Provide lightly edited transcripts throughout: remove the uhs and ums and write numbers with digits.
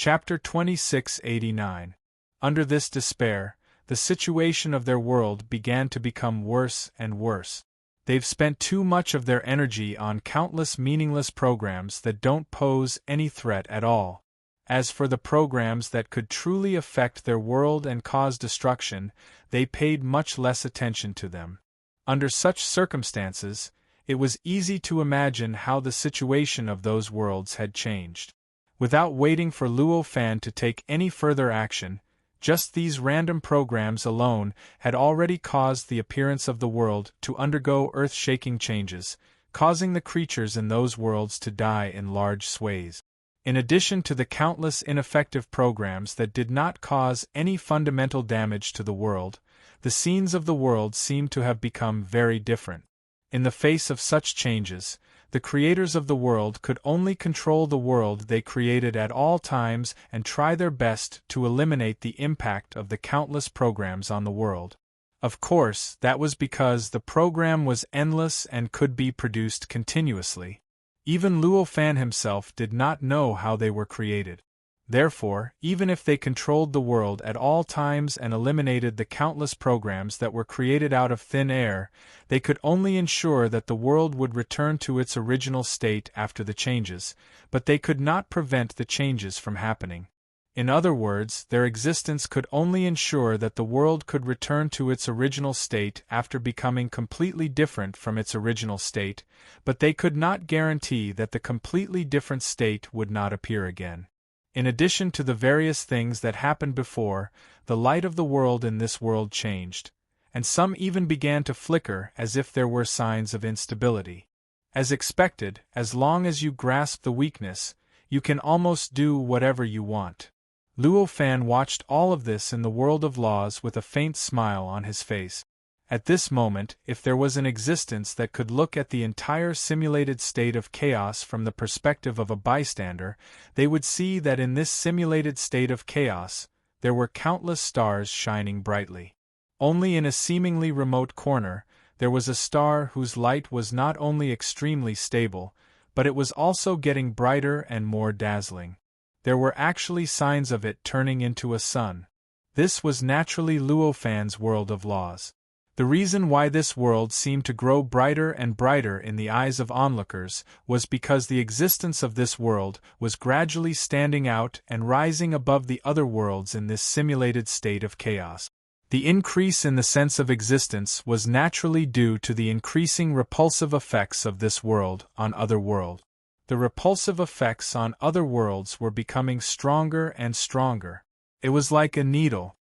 Chapter 2689. Under this despair, the situation of their world began to become worse and worse. They've spent too much of their energy on countless meaningless programs that don't pose any threat at all. As for the programs that could truly affect their world and cause destruction, they paid much less attention to them. Under such circumstances, it was easy to imagine how the situation of those worlds had changed. Without waiting for Luo Fan to take any further action, just these random programs alone had already caused the appearance of the world to undergo earth-shaking changes, causing the creatures in those worlds to die in large swathes. In addition to the countless ineffective programs that did not cause any fundamental damage to the world, the scenes of the world seemed to have become very different. In the face of such changes, the creators of the world could only control the world they created at all times and try their best to eliminate the impact of the countless programs on the world. Of course, that was because the program was endless and could be produced continuously. Even Luo Fan himself did not know how they were created. Therefore, even if they controlled the world at all times and eliminated the countless programs that were created out of thin air, they could only ensure that the world would return to its original state after the changes, but they could not prevent the changes from happening. In other words, their existence could only ensure that the world could return to its original state after becoming completely different from its original state, but they could not guarantee that the completely different state would not appear again. In addition to the various things that happened before, the light of the world in this world changed, and some even began to flicker as if there were signs of instability. As expected, as long as you grasp the weakness, you can almost do whatever you want. Luo Fan watched all of this in the world of laws with a faint smile on his face. At this moment, if there was an existence that could look at the entire simulated state of chaos from the perspective of a bystander, they would see that in this simulated state of chaos, there were countless stars shining brightly. Only in a seemingly remote corner, there was a star whose light was not only extremely stable, but it was also getting brighter and more dazzling. There were actually signs of it turning into a sun. This was naturally Luo Fan's world of laws. The reason why this world seemed to grow brighter and brighter in the eyes of onlookers was because the existence of this world was gradually standing out and rising above the other worlds in this simulated state of chaos. The increase in the sense of existence was naturally due to the increasing repulsive effects of this world on other worlds. The repulsive effects on other worlds were becoming stronger and stronger. It was like a needle.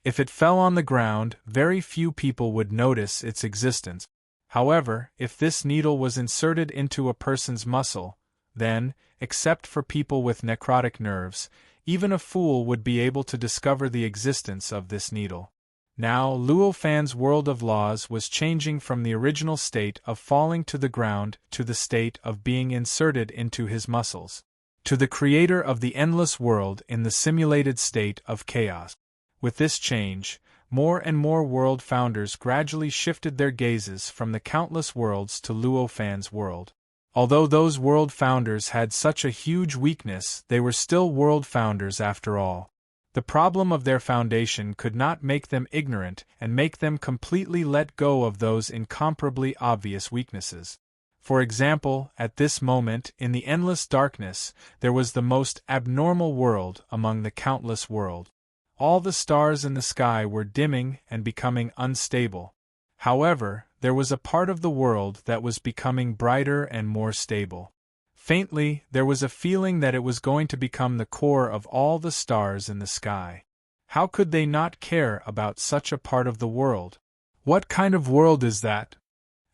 If it fell on the ground, very few people would notice its existence. However, if this needle was inserted into a person's muscle, then, except for people with necrotic nerves, even a fool would be able to discover the existence of this needle. Now, Luo Fan's world of laws was changing from the original state of falling to the ground to the state of being inserted into his muscles, to the creator of the endless world in the simulated state of chaos. With this change, more and more world founders gradually shifted their gazes from the countless worlds to Luo Fan's world. Although those world founders had such a huge weakness, they were still world founders after all. The problem of their foundation could not make them ignorant and make them completely let go of those incomparably obvious weaknesses. For example, at this moment, in the endless darkness, there was the most abnormal world among the countless worlds. All the stars in the sky were dimming and becoming unstable. However, there was a part of the world that was becoming brighter and more stable. Faintly, there was a feeling that it was going to become the core of all the stars in the sky. How could they not care about such a part of the world? What kind of world is that?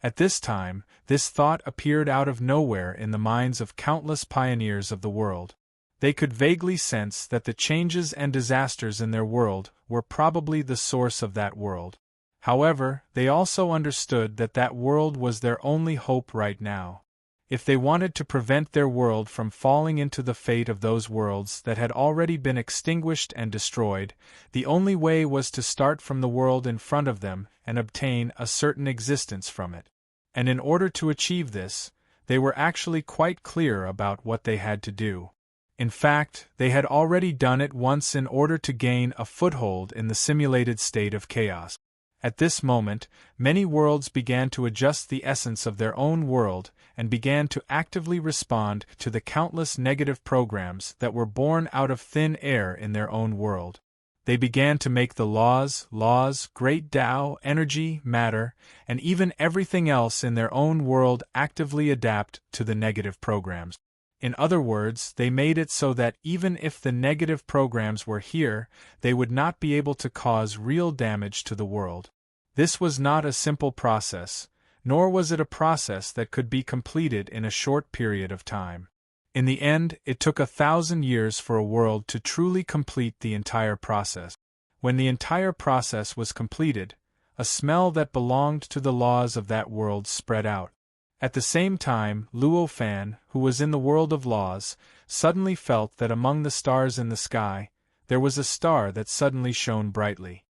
At this time, this thought appeared out of nowhere in the minds of countless pioneers of the world. They could vaguely sense that the changes and disasters in their world were probably the source of that world. However, they also understood that that world was their only hope right now. If they wanted to prevent their world from falling into the fate of those worlds that had already been extinguished and destroyed, the only way was to start from the world in front of them and obtain a certain existence from it. And in order to achieve this, they were actually quite clear about what they had to do. In fact, they had already done it once in order to gain a foothold in the simulated state of chaos. At this moment, many worlds began to adjust the essence of their own world and began to actively respond to the countless negative programs that were born out of thin air in their own world. They began to make the laws, great Tao, energy, matter, and even everything else in their own world actively adapt to the negative programs. In other words, they made it so that even if the negative programs were here, they would not be able to cause real damage to the world. This was not a simple process, nor was it a process that could be completed in a short period of time. In the end, it took 1,000 years for a world to truly complete the entire process. When the entire process was completed, a smell that belonged to the laws of that world spread out. At the same time, Luo Fan, who was in the world of laws, suddenly felt that among the stars in the sky, there was a star that suddenly shone brightly.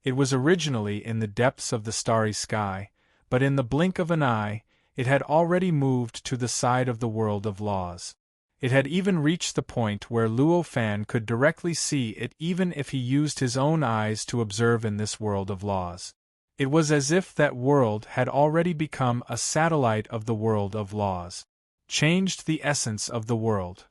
It was originally in the depths of the starry sky, but in the blink of an eye, it had already moved to the side of the world of laws. It had even reached the point where Luo Fan could directly see it even if he used his own eyes to observe in this world of laws. It was as if that world had already become a satellite of the world of laws, changed the essence of the world.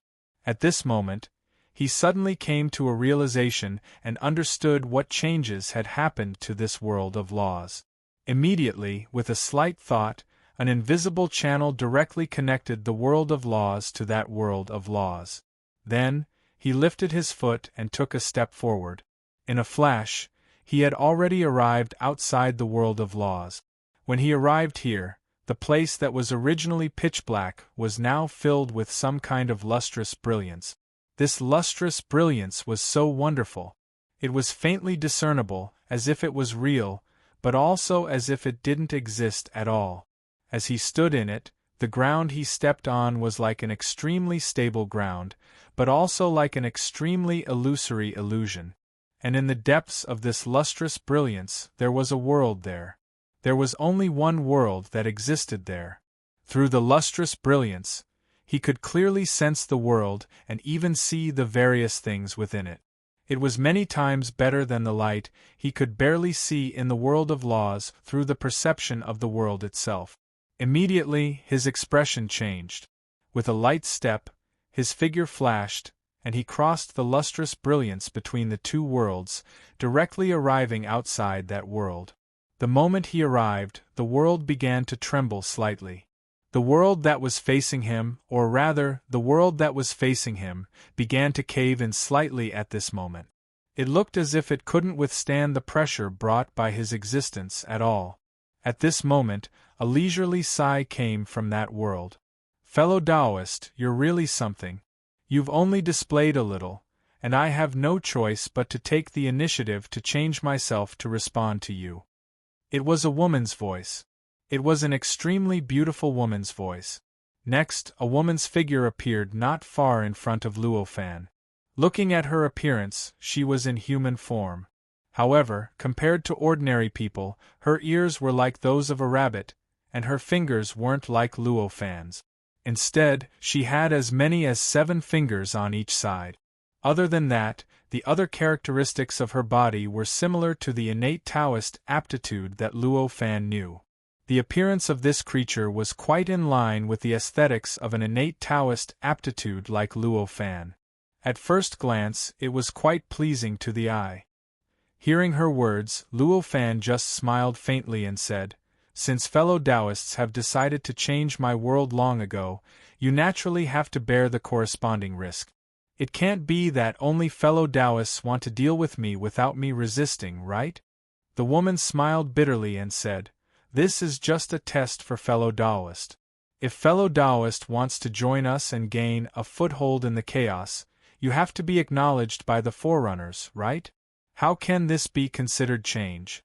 At this moment, he suddenly came to a realization and understood what changes had happened to this world of laws. Immediately, with a slight thought, an invisible channel directly connected the world of laws to that world of laws. Then, he lifted his foot and took a step forward. In a flash, he had already arrived outside the world of laws. When he arrived here, the place that was originally pitch black was now filled with some kind of lustrous brilliance. This lustrous brilliance was so wonderful. It was faintly discernible, as if it was real, but also as if it didn't exist at all. As he stood in it, the ground he stepped on was like an extremely stable ground, but also like an extremely illusory illusion. And in the depths of this lustrous brilliance there was a world there. There was only one world that existed there. Through the lustrous brilliance, he could clearly sense the world and even see the various things within it. It was many times better than the light he could barely see in the world of laws through the perception of the world itself. Immediately, his expression changed. With a light step, his figure flashed, and he crossed the lustrous brilliance between the two worlds, directly arriving outside that world. The moment he arrived, the world began to tremble slightly. The world that was facing him, or rather, the world that was facing him, began to cave in slightly at this moment. It looked as if it couldn't withstand the pressure brought by his existence at all. At this moment, a leisurely sigh came from that world. "Fellow Taoist, you're really something. You've only displayed a little, and I have no choice but to take the initiative to change myself to respond to you." It was a woman's voice. It was an extremely beautiful woman's voice. Next, a woman's figure appeared not far in front of Luo Fan. Looking at her appearance, she was in human form. However, compared to ordinary people, her ears were like those of a rabbit, and her fingers weren't like Luo Fan's. Instead, she had as many as 7 fingers on each side. Other than that, the other characteristics of her body were similar to the innate Taoist aptitude that Luo Fan knew. The appearance of this creature was quite in line with the aesthetics of an innate Taoist aptitude like Luo Fan. At first glance, it was quite pleasing to the eye. Hearing her words, Luo Fan just smiled faintly and said, "Since fellow Taoists have decided to change my world long ago, you naturally have to bear the corresponding risk. It can't be that only fellow Taoists want to deal with me without me resisting, right?" The woman smiled bitterly and said, "This is just a test for fellow Taoist. If fellow Taoist wants to join us and gain a foothold in the chaos, you have to be acknowledged by the forerunners, right? How can this be considered change?"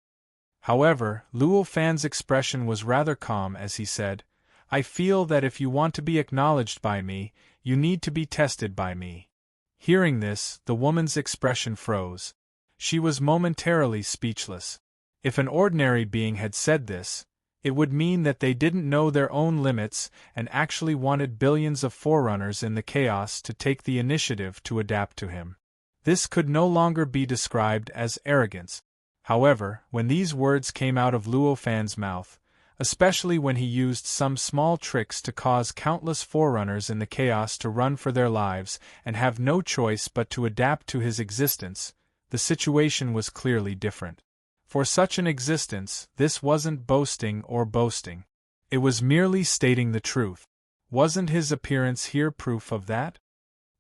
However, Luo Fan's expression was rather calm as he said, "I feel that if you want to be acknowledged by me, you need to be tested by me." Hearing this, the woman's expression froze. She was momentarily speechless. If an ordinary being had said this, It would mean that they didn't know their own limits and actually wanted billions of forerunners in the chaos to take the initiative to adapt to him. This could no longer be described as arrogance. However, when these words came out of Luo Fan's mouth, especially when he used some small tricks to cause countless forerunners in the chaos to run for their lives and have no choice but to adapt to his existence, the situation was clearly different. For such an existence, this wasn't boasting or boasting. It was merely stating the truth. Wasn't his appearance here proof of that?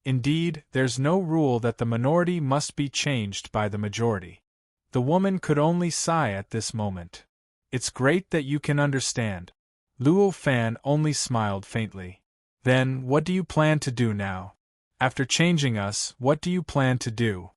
Indeed, there's no rule that the minority must be changed by the majority. The woman could only sigh at this moment. It's great that you can understand. Luo Fan only smiled faintly. Then, what do you plan to do now? After changing us, what do you plan to do?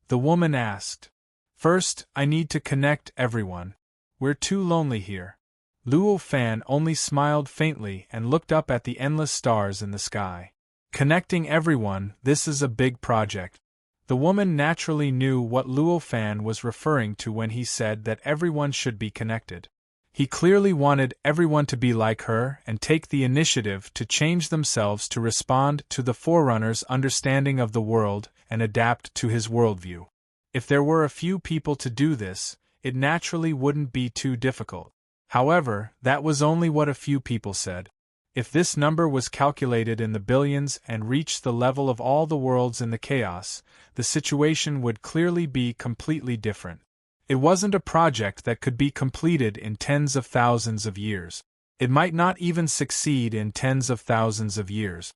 The woman asked. First, I need to connect everyone. We're too lonely here. Luo Fan only smiled faintly and looked up at the endless stars in the sky. Connecting everyone, this is a big project. The woman naturally knew what Luo Fan was referring to when he said that everyone should be connected. He clearly wanted everyone to be like her and take the initiative to change themselves to respond to the Forerunner's understanding of the world and adapt to his worldview. If there were a few people to do this, it naturally wouldn't be too difficult. However, that was only what a few people said. If this number was calculated in the billions and reached the level of all the worlds in the chaos, the situation would clearly be completely different. It wasn't a project that could be completed in tens of thousands of years. It might not even succeed in tens of thousands of years.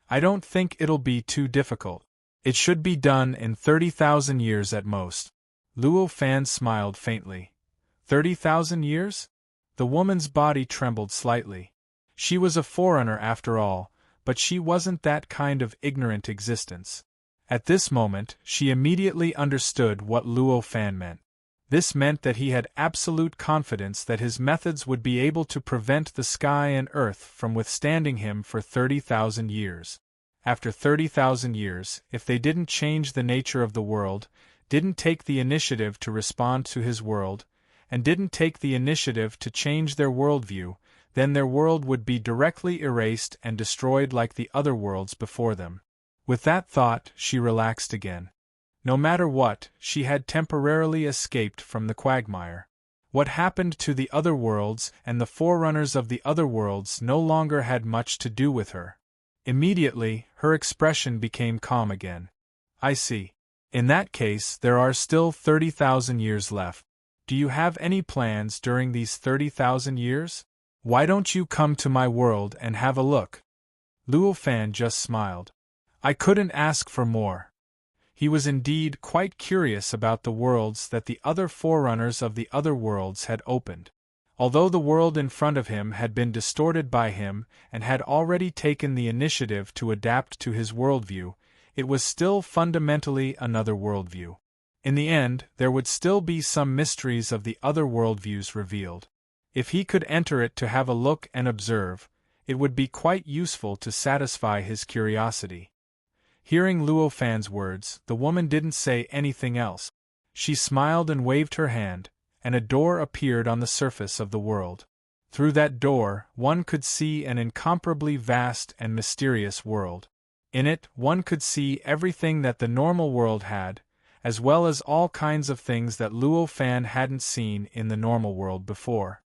I don't think it'll be too difficult. It should be done in 30,000 years at most. Luo Fan smiled faintly. 30,000 years? The woman's body trembled slightly. She was a forerunner after all, but she wasn't that kind of ignorant existence. At this moment, she immediately understood what Luo Fan meant. This meant that he had absolute confidence that his methods would be able to prevent the sky and earth from withstanding him for 30,000 years. After 30,000 years, if they didn't change the nature of the world, didn't take the initiative to respond to his world, and didn't take the initiative to change their worldview, then their world would be directly erased and destroyed like the other worlds before them. With that thought, she relaxed again. No matter what, she had temporarily escaped from the quagmire. What happened to the other worlds and the forerunners of the other worlds no longer had much to do with her. Immediately, her expression became calm again. I see. In that case, there are still 30,000 years left. Do you have any plans during these 30,000 years? Why don't you come to my world and have a look? Luo Fan just smiled. I couldn't ask for more. He was indeed quite curious about the worlds that the other forerunners of the other worlds had opened. Although the world in front of him had been distorted by him and had already taken the initiative to adapt to his worldview, it was still fundamentally another worldview. In the end, there would still be some mysteries of the other worldviews revealed. If he could enter it to have a look and observe, it would be quite useful to satisfy his curiosity. Hearing Luo Fan's words, the woman didn't say anything else. She smiled and waved her hand, and a door appeared on the surface of the world. Through that door, one could see an incomparably vast and mysterious world. In it, one could see everything that the normal world had, as well as all kinds of things that Luo Fan hadn't seen in the normal world before.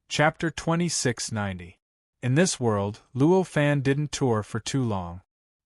Chapter 2690. In this world, Luo Fan didn't tour for too long.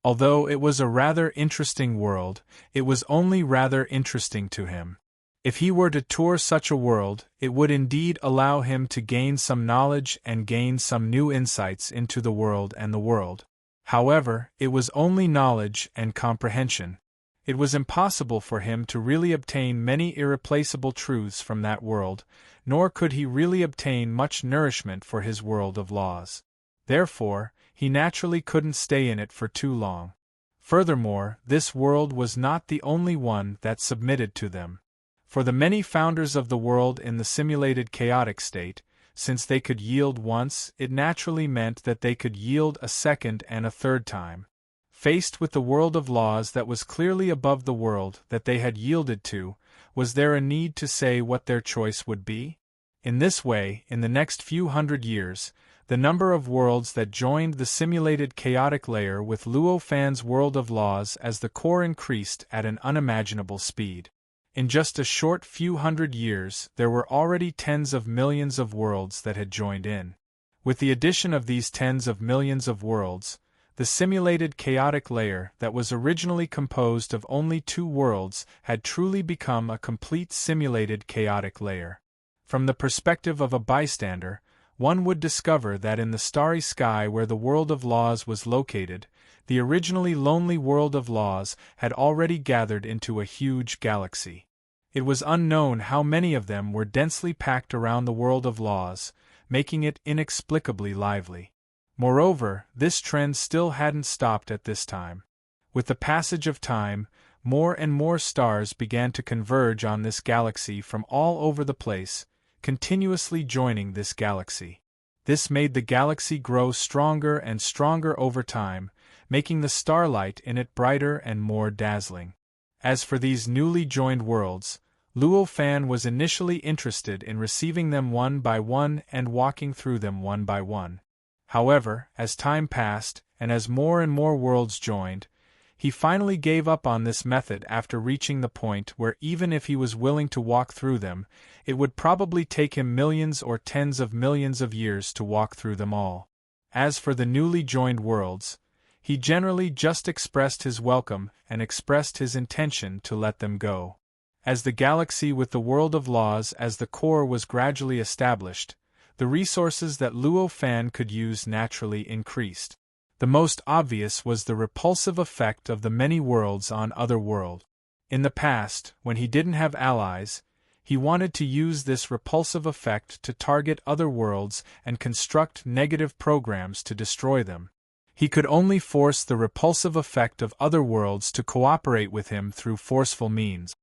Although it was a rather interesting world, it was only rather interesting to him. If he were to tour such a world, it would indeed allow him to gain some knowledge and gain some new insights into the world and the world. However, it was only knowledge and comprehension. It was impossible for him to really obtain many irreplaceable truths from that world, nor could he really obtain much nourishment for his world of laws. Therefore, he naturally couldn't stay in it for too long. Furthermore, this world was not the only one that submitted to them. For the many founders of the world in the simulated chaotic state, since they could yield once, it naturally meant that they could yield a second and a third time. Faced with the world of laws that was clearly above the world that they had yielded to, was there a need to say what their choice would be? In this way, in the next few hundred years, the number of worlds that joined the simulated chaotic layer with Luo Fan's world of laws as the core increased at an unimaginable speed. In just a short few hundred years, there were already tens of millions of worlds that had joined in. With the addition of these tens of millions of worlds, the simulated chaotic layer that was originally composed of only 2 worlds had truly become a complete simulated chaotic layer. From the perspective of a bystander, one would discover that in the starry sky where the world of laws was located, the originally lonely world of laws had already gathered into a huge galaxy. It was unknown how many of them were densely packed around the world of laws, making it inexplicably lively. Moreover, this trend still hadn't stopped at this time. With the passage of time, more and more stars began to converge on this galaxy from all over the place, continuously joining this galaxy. This made the galaxy grow stronger and stronger over time, making the starlight in it brighter and more dazzling. As for these newly joined worlds, Luo Fan was initially interested in receiving them one by one and walking through them one by one. However, as time passed, and as more and more worlds joined, he finally gave up on this method after reaching the point where even if he was willing to walk through them, it would probably take him millions or tens of millions of years to walk through them all. As for the newly joined worlds, he generally just expressed his welcome and expressed his intention to let them go. As the galaxy with the world of laws as the core was gradually established, the resources that Luo Fan could use naturally increased. The most obvious was the repulsive effect of the many worlds on other worlds. In the past, when he didn't have allies, he wanted to use this repulsive effect to target other worlds and construct negative programs to destroy them. He could only force the repulsive effect of other worlds to cooperate with him through forceful means.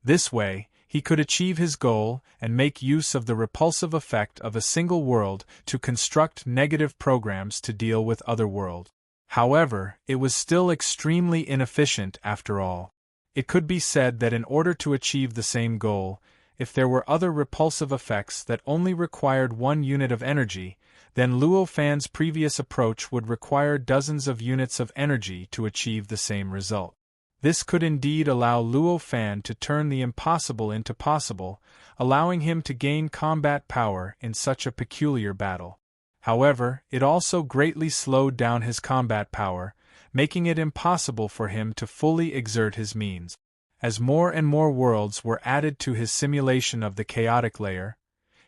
This way, he could achieve his goal and make use of the repulsive effect of a single world to construct negative programs to deal with other worlds. However, it was still extremely inefficient after all. It could be said that in order to achieve the same goal, if there were other repulsive effects that only required 1 unit of energy, then Luo Fan's previous approach would require dozens of units of energy to achieve the same result. This could indeed allow Luo Fan to turn the impossible into possible, allowing him to gain combat power in such a peculiar battle. However, it also greatly slowed down his combat power, making it impossible for him to fully exert his means. As more and more worlds were added to his simulation of the chaotic layer,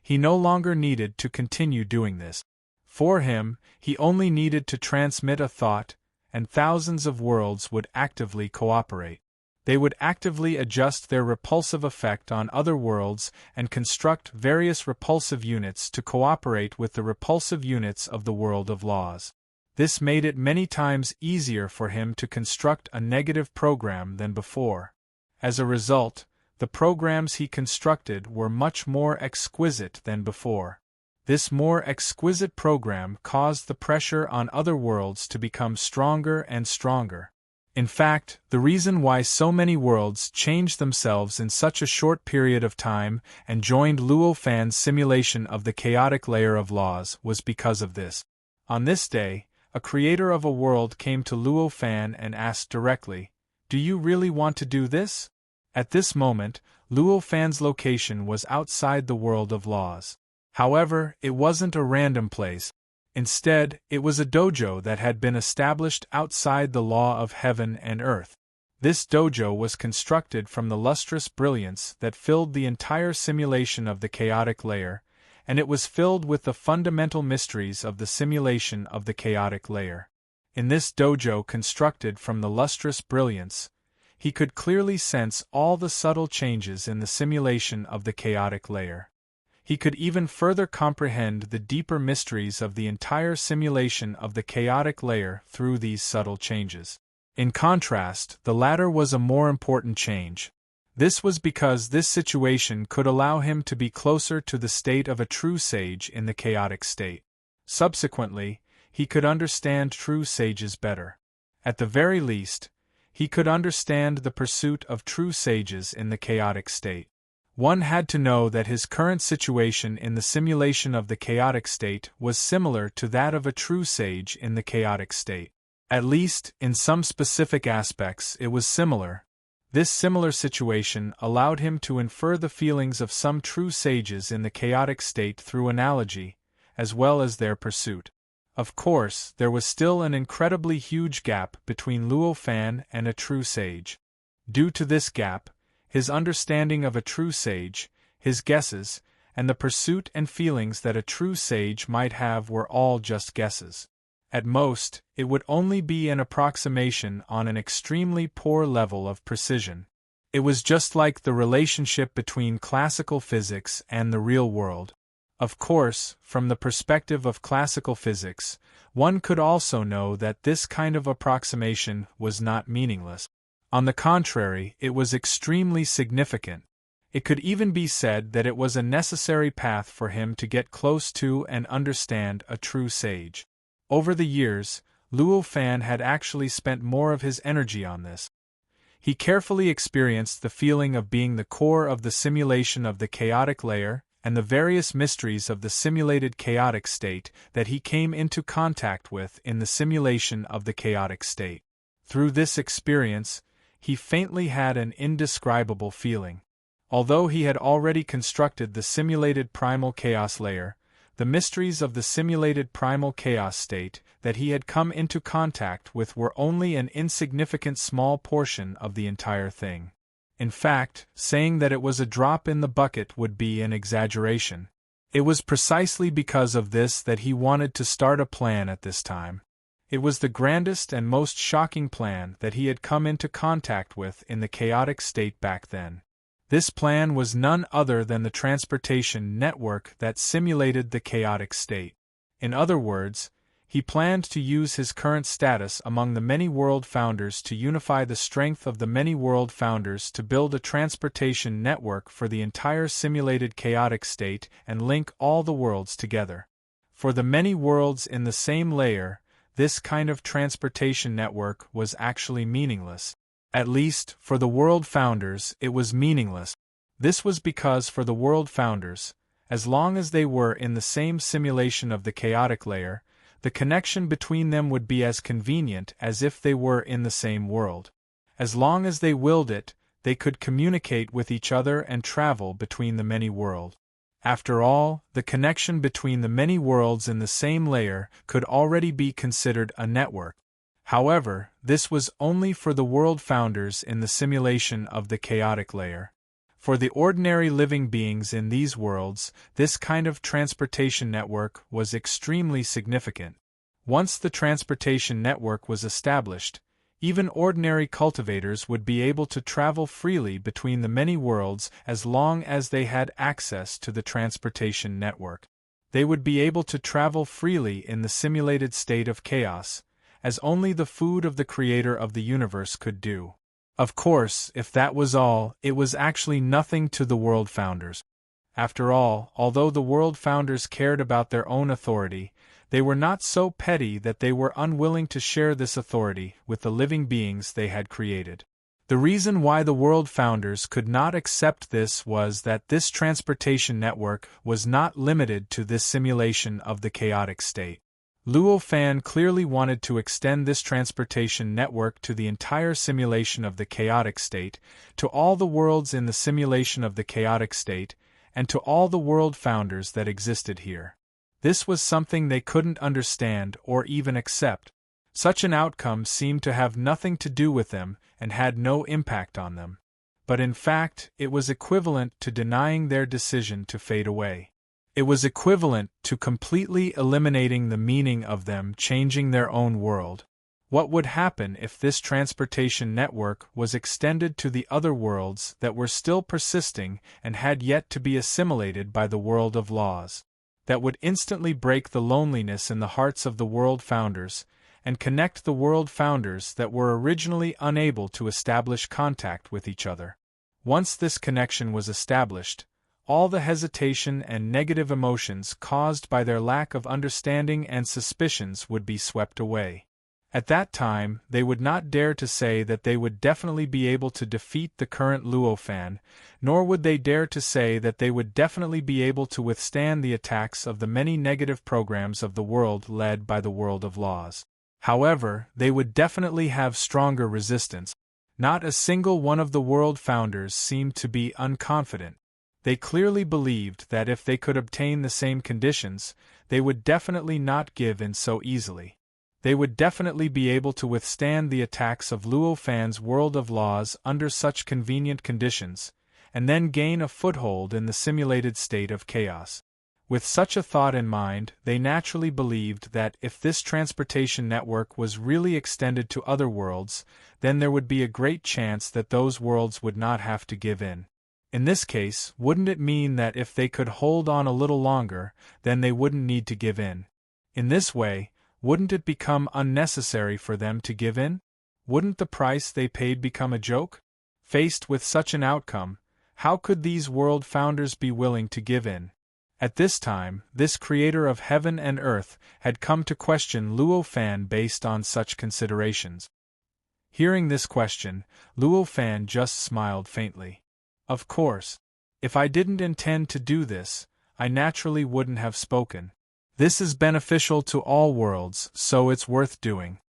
he no longer needed to continue doing this. For him, he only needed to transmit a thought, and thousands of worlds would actively cooperate. They would actively adjust their repulsive effect on other worlds and construct various repulsive units to cooperate with the repulsive units of the world of laws. This made it many times easier for him to construct a negative program than before. As a result, the programs he constructed were much more exquisite than before. This more exquisite program caused the pressure on other worlds to become stronger and stronger. In fact, the reason why so many worlds changed themselves in such a short period of time and joined Luo Fan's simulation of the chaotic layer of laws was because of this. On this day, a creator of a world came to Luo Fan and asked directly, "Do you really want to do this?" At this moment, Luo Fan's location was outside the world of laws. However, it wasn't a random place. Instead, it was a dojo that had been established outside the law of heaven and earth. This dojo was constructed from the lustrous brilliance that filled the entire simulation of the chaotic layer, and it was filled with the fundamental mysteries of the simulation of the chaotic layer. In this dojo constructed from the lustrous brilliance, he could clearly sense all the subtle changes in the simulation of the chaotic layer. He could even further comprehend the deeper mysteries of the entire simulation of the chaotic layer through these subtle changes. In contrast, the latter was a more important change. This was because this situation could allow him to be closer to the state of a true sage in the chaotic state. Subsequently, he could understand true sages better. At the very least, he could understand the pursuit of true sages in the chaotic state. One had to know that his current situation in the simulation of the chaotic state was similar to that of a true sage in the chaotic state. At least, in some specific aspects, it was similar. This similar situation allowed him to infer the feelings of some true sages in the chaotic state through analogy, as well as their pursuit. Of course, there was still an incredibly huge gap between Luo Fan and a true sage. Due to this gap, his understanding of a true sage, his guesses, and the pursuit and feelings that a true sage might have were all just guesses. At most, it would only be an approximation on an extremely poor level of precision. It was just like the relationship between classical physics and the real world. Of course, from the perspective of classical physics, one could also know that this kind of approximation was not meaningless. On the contrary, it was extremely significant. It could even be said that it was a necessary path for him to get close to and understand a true sage. Over the years, Luo Fan had actually spent more of his energy on this. He carefully experienced the feeling of being the core of the simulation of the chaotic layer, and the various mysteries of the simulated chaotic state that he came into contact with in the simulation of the chaotic state. Through this experience, he faintly had an indescribable feeling. Although he had already constructed the simulated primal chaos layer, the mysteries of the simulated primal chaos state that he had come into contact with were only an insignificant small portion of the entire thing. In fact, saying that it was a drop in the bucket would be an exaggeration. It was precisely because of this that he wanted to start a plan at this time. It was the grandest and most shocking plan that he had come into contact with in the chaotic state back then. This plan was none other than the transportation network that simulated the chaotic state. In other words, he planned to use his current status among the many world founders to unify the strength of the many world founders to build a transportation network for the entire simulated chaotic state and link all the worlds together. For the many worlds in the same layer, this kind of transportation network was actually meaningless. At least, for the world founders, it was meaningless. This was because for the world founders, as long as they were in the same simulation of the chaotic layer, the connection between them would be as convenient as if they were in the same world. As long as they willed it, they could communicate with each other and travel between the many worlds. After all, the connection between the many worlds in the same layer could already be considered a network. However, this was only for the world founders in the simulation of the chaotic layer. For the ordinary living beings in these worlds, this kind of transportation network was extremely significant. Once the transportation network was established, even ordinary cultivators would be able to travel freely between the many worlds as long as they had access to the transportation network. They would be able to travel freely in the simulated state of chaos, as only the food of the creator of the universe could do. Of course, if that was all, it was actually nothing to the world founders. After all, although the world founders cared about their own authority, they were not so petty that they were unwilling to share this authority with the living beings they had created. The reason why the world founders could not accept this was that this transportation network was not limited to this simulation of the chaotic state. Luo Fan clearly wanted to extend this transportation network to the entire simulation of the chaotic state, to all the worlds in the simulation of the chaotic state, and to all the world founders that existed here. This was something they couldn't understand or even accept. Such an outcome seemed to have nothing to do with them and had no impact on them. But in fact, it was equivalent to denying their decision to fade away. It was equivalent to completely eliminating the meaning of them changing their own world. What would happen if this transportation network was extended to the other worlds that were still persisting and had yet to be assimilated by the world of laws? That would instantly break the loneliness in the hearts of the world founders, and connect the world founders that were originally unable to establish contact with each other. Once this connection was established, all the hesitation and negative emotions caused by their lack of understanding and suspicions would be swept away. At that time, they would not dare to say that they would definitely be able to defeat the current Luofan, nor would they dare to say that they would definitely be able to withstand the attacks of the many negative programs of the world led by the world of laws. However, they would definitely have stronger resistance. Not a single one of the world founders seemed to be unconfident. They clearly believed that if they could obtain the same conditions, they would definitely not give in so easily. They would definitely be able to withstand the attacks of Luofan's world of laws under such convenient conditions, and then gain a foothold in the simulated state of chaos. With such a thought in mind, they naturally believed that if this transportation network was really extended to other worlds, then there would be a great chance that those worlds would not have to give in. In this case, wouldn't it mean that if they could hold on a little longer, then they wouldn't need to give in? In this way, wouldn't it become unnecessary for them to give in? Wouldn't the price they paid become a joke? Faced with such an outcome, how could these world founders be willing to give in? At this time, this creator of heaven and earth had come to question Luofan based on such considerations. Hearing this question, Luofan just smiled faintly. Of course. If I didn't intend to do this, I naturally wouldn't have spoken. This is beneficial to all worlds, so it's worth doing.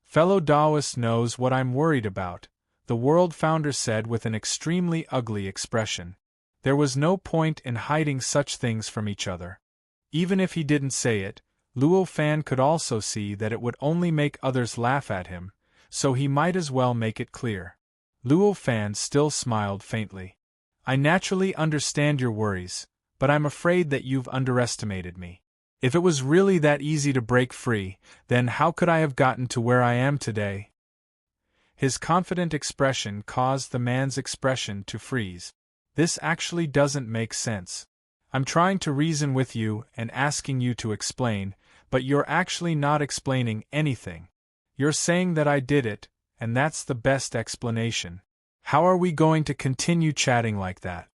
Fellow Taoist knows what I'm worried about, the world founder said with an extremely ugly expression. There was no point in hiding such things from each other. Even if he didn't say it, Luofan could also see that it would only make others laugh at him, so he might as well make it clear. Luofan still smiled faintly. I naturally understand your worries, but I'm afraid that you've underestimated me. If it was really that easy to break free, then how could I have gotten to where I am today? His confident expression caused the man's expression to freeze. This actually doesn't make sense. I'm trying to reason with you and asking you to explain, but you're actually not explaining anything. You're saying that I did it, and that's the best explanation. How are we going to continue chatting like that?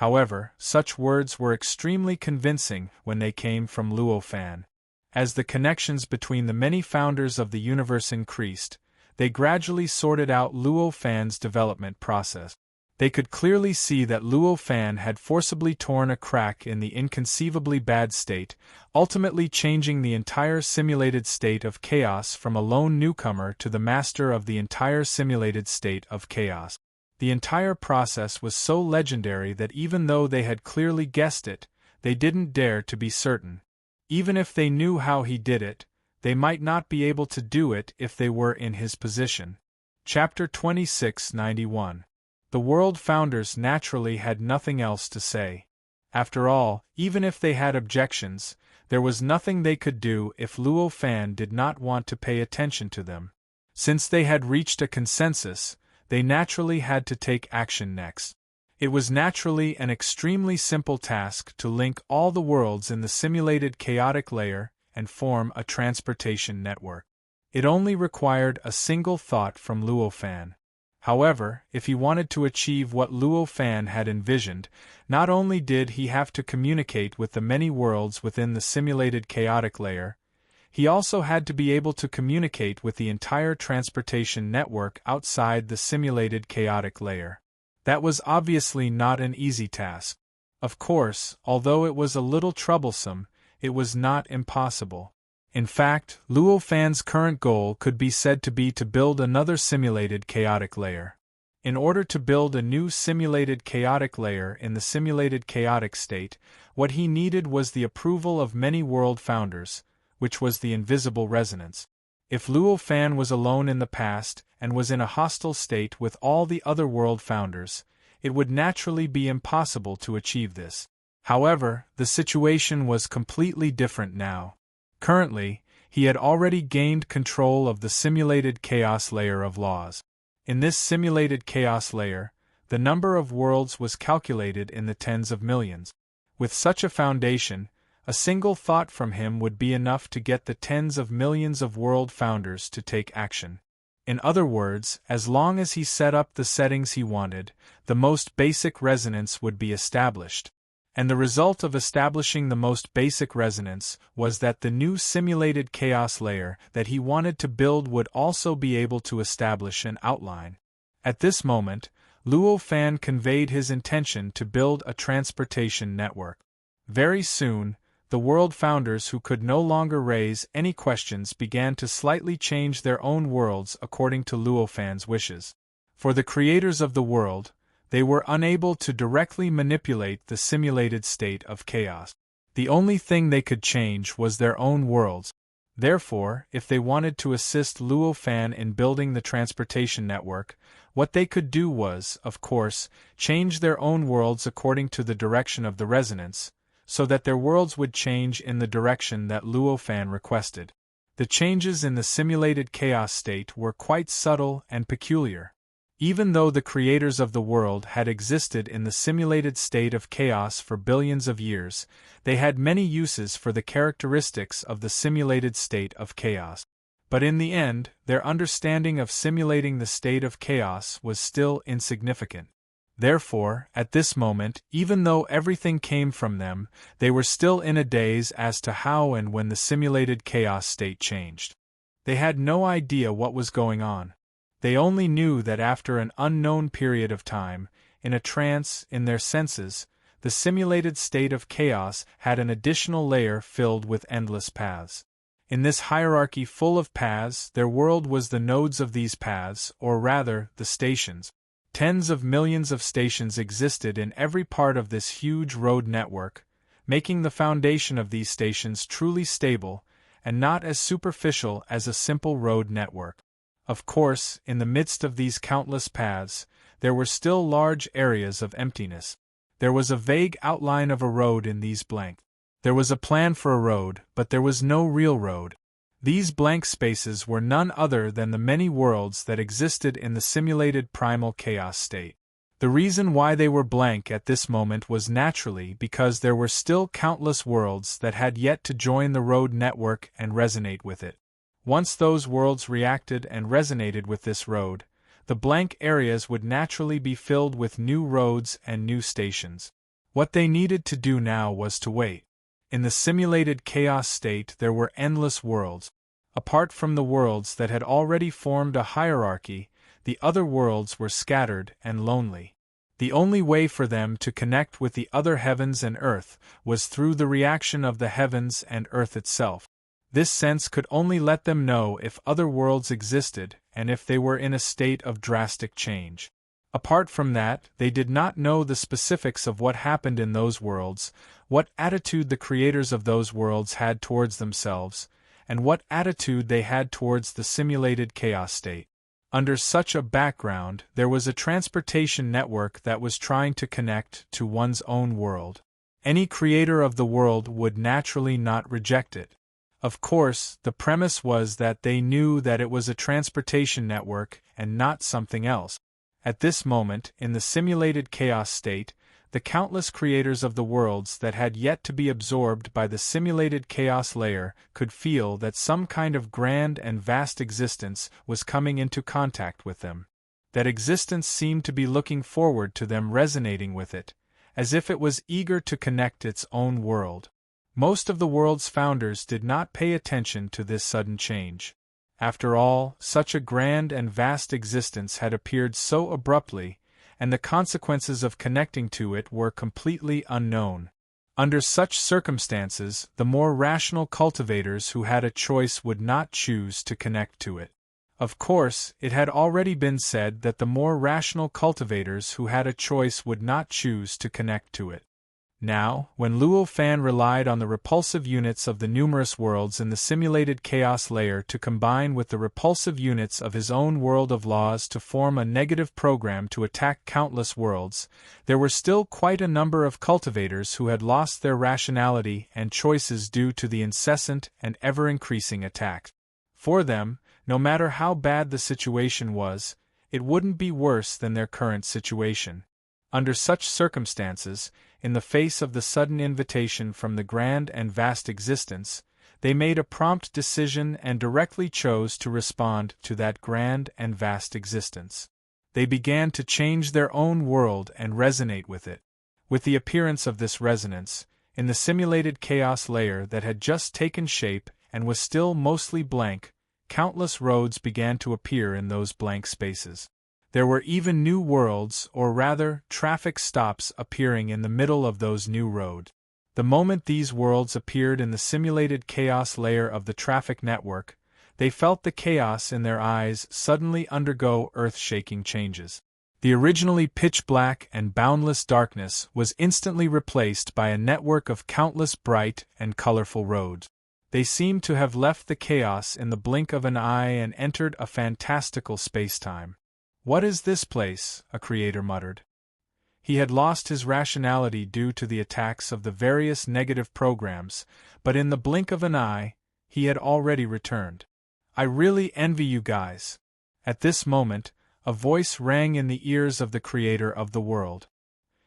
However, such words were extremely convincing when they came from Luofan. As the connections between the many founders of the universe increased, they gradually sorted out Luofan's development process. They could clearly see that Luofan had forcibly torn a crack in the inconceivably bad state, ultimately changing the entire simulated state of chaos from a lone newcomer to the master of the entire simulated state of chaos. The entire process was so legendary that even though they had clearly guessed it, they didn't dare to be certain. Even if they knew how he did it, they might not be able to do it if they were in his position. Chapter 2691. The world founders naturally had nothing else to say. After all, even if they had objections, there was nothing they could do if Luofan did not want to pay attention to them. Since they had reached a consensus, they naturally had to take action next. It was naturally an extremely simple task to link all the worlds in the simulated chaotic layer and form a transportation network. It only required a single thought from Luofan. However, if he wanted to achieve what Luofan had envisioned, not only did he have to communicate with the many worlds within the simulated chaotic layer, he also had to be able to communicate with the entire transportation network outside the simulated chaotic layer. That was obviously not an easy task. Of course, although it was a little troublesome, it was not impossible. In fact, Luofan's current goal could be said to be to build another simulated chaotic layer. In order to build a new simulated chaotic layer in the simulated chaotic state, what he needed was the approval of many world founders, which was the invisible resonance. If Luofan was alone in the past and was in a hostile state with all the other world founders, it would naturally be impossible to achieve this. However, the situation was completely different now. Currently, he had already gained control of the simulated chaos layer of laws. In this simulated chaos layer, the number of worlds was calculated in the tens of millions. With such a foundation, a single thought from him would be enough to get the tens of millions of world founders to take action. In other words, as long as he set up the settings he wanted, the most basic resonance would be established. And the result of establishing the most basic resonance was that the new simulated chaos layer that he wanted to build would also be able to establish an outline. At this moment, Luo Fan conveyed his intention to build a transportation network. Very soon, the world founders who could no longer raise any questions began to slightly change their own worlds according to Luo Fan's wishes. For the creators of the world, they were unable to directly manipulate the simulated state of chaos. The only thing they could change was their own worlds. Therefore, if they wanted to assist Luo Fan in building the transportation network, what they could do was, of course, change their own worlds according to the direction of the resonance, so that their worlds would change in the direction that Luo Fan requested. The changes in the simulated chaos state were quite subtle and peculiar. Even though the creators of the world had existed in the simulated state of chaos for billions of years, they had many uses for the characteristics of the simulated state of chaos. But in the end, their understanding of simulating the state of chaos was still insignificant. Therefore, at this moment, even though everything came from them, they were still in a daze as to how and when the simulated chaos state changed. They had no idea what was going on. They only knew that after an unknown period of time, in a trance in their senses, the simulated state of chaos had an additional layer filled with endless paths. In this hierarchy full of paths, their world was the nodes of these paths, or rather, the stations. Tens of millions of stations existed in every part of this huge road network, making the foundation of these stations truly stable, and not as superficial as a simple road network. Of course, in the midst of these countless paths, there were still large areas of emptiness. There was a vague outline of a road in these blanks. There was a plan for a road, but there was no real road. These blank spaces were none other than the many worlds that existed in the simulated primal chaos state. The reason why they were blank at this moment was naturally because there were still countless worlds that had yet to join the road network and resonate with it. Once those worlds reacted and resonated with this road, the blank areas would naturally be filled with new roads and new stations. What they needed to do now was to wait. In the simulated chaos state there were endless worlds. Apart from the worlds that had already formed a hierarchy, the other worlds were scattered and lonely. The only way for them to connect with the other heavens and earth was through the reaction of the heavens and earth itself. This sense could only let them know if other worlds existed and if they were in a state of drastic change. Apart from that, they did not know the specifics of what happened in those worlds, what attitude the creators of those worlds had towards themselves, and what attitude they had towards the simulated chaos state. Under such a background, there was a transportation network that was trying to connect to one's own world. Any creator of the world would naturally not reject it. Of course, the premise was that they knew that it was a transportation network and not something else. At this moment, in the simulated chaos state, the countless creators of the worlds that had yet to be absorbed by the simulated chaos layer could feel that some kind of grand and vast existence was coming into contact with them. That existence seemed to be looking forward to them resonating with it, as if it was eager to connect its own world. Most of the world's founders did not pay attention to this sudden change. After all, such a grand and vast existence had appeared so abruptly, and the consequences of connecting to it were completely unknown. Under such circumstances, the more rational cultivators who had a choice would not choose to connect to it. Of course, it had already been said that the more rational cultivators who had a choice would not choose to connect to it. Now, when Luo Fan relied on the repulsive units of the numerous worlds in the simulated chaos layer to combine with the repulsive units of his own world of laws to form a negative program to attack countless worlds, there were still quite a number of cultivators who had lost their rationality and choices due to the incessant and ever-increasing attacks. For them, no matter how bad the situation was, it wouldn't be worse than their current situation. Under such circumstances, in the face of the sudden invitation from the grand and vast existence, they made a prompt decision and directly chose to respond to that grand and vast existence. They began to change their own world and resonate with it. With the appearance of this resonance, in the simulated chaos layer that had just taken shape and was still mostly blank, countless roads began to appear in those blank spaces. There were even new worlds, or rather, traffic stops appearing in the middle of those new roads. The moment these worlds appeared in the simulated chaos layer of the traffic network, they felt the chaos in their eyes suddenly undergo earth-shaking changes. The originally pitch-black and boundless darkness was instantly replaced by a network of countless bright and colorful roads. They seemed to have left the chaos in the blink of an eye and entered a fantastical space-time. "What is this place?" a creator muttered. He had lost his rationality due to the attacks of the various negative programs, but in the blink of an eye, he had already returned. "I really envy you guys." At this moment, a voice rang in the ears of the creator of the world.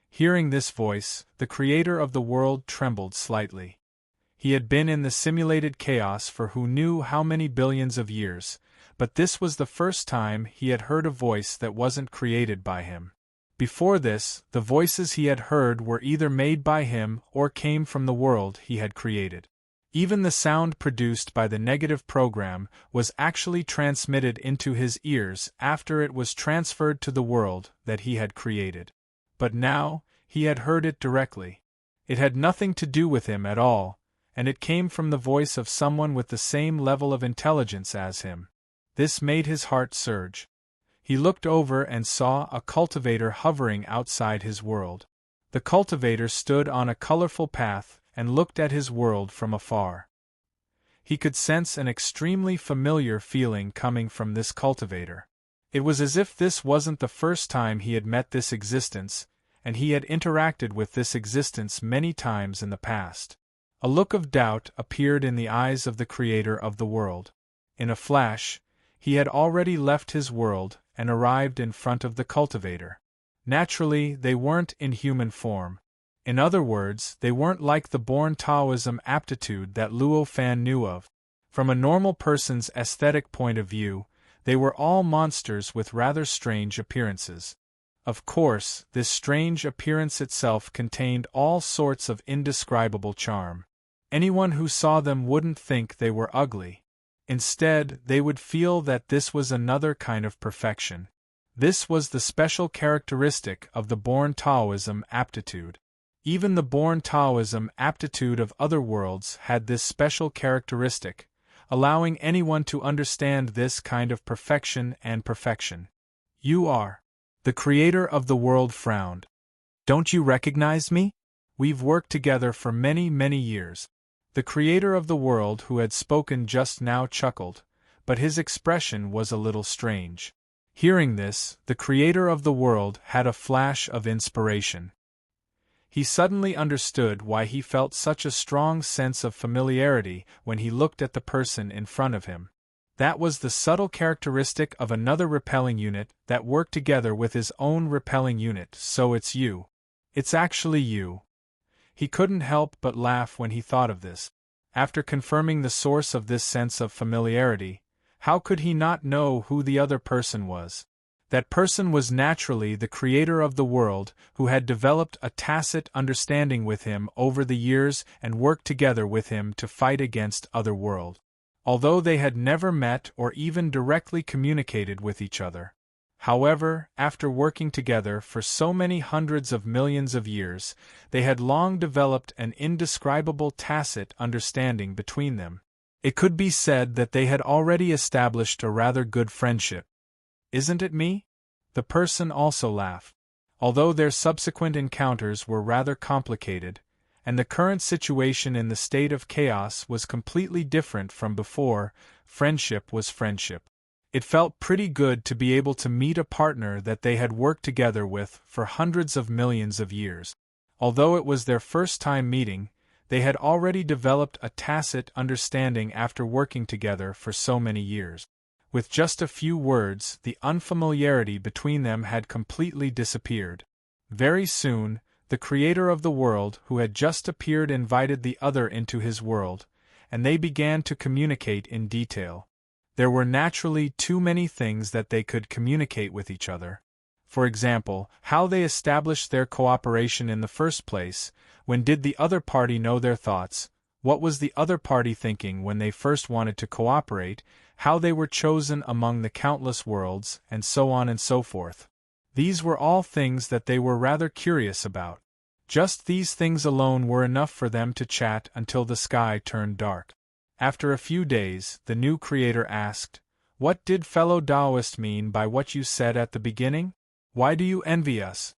Hearing this voice, the creator of the world trembled slightly. He had been in the simulated chaos for who knew how many billions of years, but this was the first time he had heard a voice that wasn't created by him. Before this, the voices he had heard were either made by him or came from the world he had created. Even the sound produced by the negative program was actually transmitted into his ears after it was transferred to the world that he had created. But now, he had heard it directly. It had nothing to do with him at all, and it came from the voice of someone with the same level of intelligence as him. This made his heart surge. He looked over and saw a cultivator hovering outside his world. The cultivator stood on a colorful path and looked at his world from afar. He could sense an extremely familiar feeling coming from this cultivator. It was as if this wasn't the first time he had met this existence, and he had interacted with this existence many times in the past. A look of doubt appeared in the eyes of the creator of the world. In a flash, he had already left his world and arrived in front of the cultivator. Naturally, they weren't in human form. In other words, they weren't like the born Taoism aptitude that Luo Fan knew of. From a normal person's aesthetic point of view, they were all monsters with rather strange appearances. Of course, this strange appearance itself contained all sorts of indescribable charm. Anyone who saw them wouldn't think they were ugly. Instead, they would feel that this was another kind of perfection. This was the special characteristic of the born Taoism aptitude. Even the born Taoism aptitude of other worlds had this special characteristic, allowing anyone to understand this kind of perfection and perfection. "You are." The creator of the world frowned. "Don't you recognize me? We've worked together for many, many years." The creator of the world who had spoken just now chuckled, but his expression was a little strange. Hearing this, the creator of the world had a flash of inspiration. He suddenly understood why he felt such a strong sense of familiarity when he looked at the person in front of him. That was the subtle characteristic of another repelling unit that worked together with his own repelling unit. "So it's you. It's actually you." He couldn't help but laugh when he thought of this. After confirming the source of this sense of familiarity, how could he not know who the other person was? That person was naturally the creator of the world, who had developed a tacit understanding with him over the years and worked together with him to fight against other worlds. Although they had never met or even directly communicated with each other. However, after working together for so many hundreds of millions of years, they had long developed an indescribable tacit understanding between them. It could be said that they had already established a rather good friendship. "Isn't it me?" The person also laughed. Although their subsequent encounters were rather complicated, and the current situation in the state of chaos was completely different from before, friendship was friendship. It felt pretty good to be able to meet a partner that they had worked together with for hundreds of millions of years. Although it was their first time meeting, they had already developed a tacit understanding after working together for so many years. With just a few words, the unfamiliarity between them had completely disappeared. Very soon, the creator of the world who had just appeared invited the other into his world, and they began to communicate in detail. There were naturally too many things that they could communicate with each other. For example, how they established their cooperation in the first place, when did the other party know their thoughts, what was the other party thinking when they first wanted to cooperate, how they were chosen among the countless worlds, and so on and so forth. These were all things that they were rather curious about. Just these things alone were enough for them to chat until the sky turned dark. After a few days, the new creator asked, "What did fellow Taoist mean by what you said at the beginning? Why do you envy us?"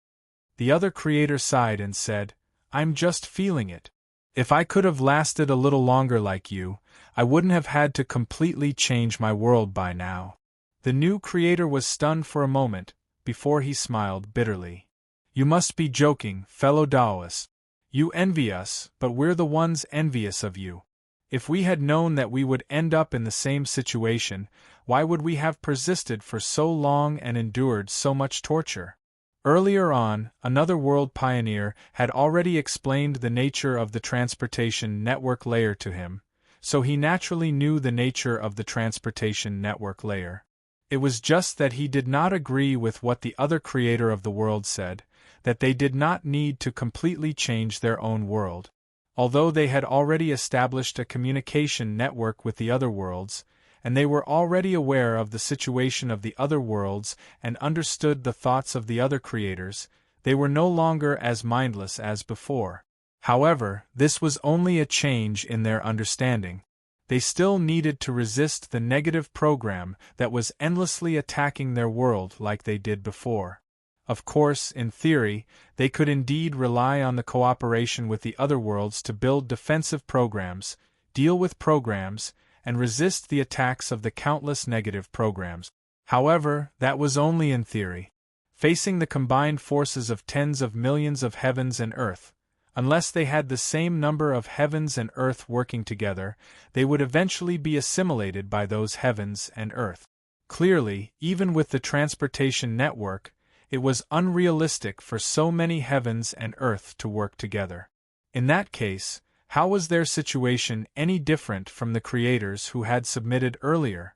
The other creator sighed and said, "I'm just feeling it. If I could have lasted a little longer like you, I wouldn't have had to completely change my world by now." The new creator was stunned for a moment, before he smiled bitterly. "You must be joking, fellow Taoists. You envy us, but we're the ones envious of you. If we had known that we would end up in the same situation, why would we have persisted for so long and endured so much torture?" Earlier on, another world pioneer had already explained the nature of the transportation network layer to him, so he naturally knew the nature of the transportation network layer. It was just that he did not agree with what the other creator of the world said, that they did not need to completely change their own world. Although they had already established a communication network with the other worlds, and they were already aware of the situation of the other worlds and understood the thoughts of the other creators, they were no longer as mindless as before. However, this was only a change in their understanding. They still needed to resist the negative program that was endlessly attacking their world like they did before. Of course, in theory, they could indeed rely on the cooperation with the other worlds to build defensive programs, deal with programs, and resist the attacks of the countless negative programs. However, that was only in theory. Facing the combined forces of tens of millions of heavens and earth, unless they had the same number of heavens and earth working together, they would eventually be assimilated by those heavens and earth. Clearly, even with the transportation network, it was unrealistic for so many heavens and earth to work together. In that case, how was their situation any different from the creators who had submitted earlier?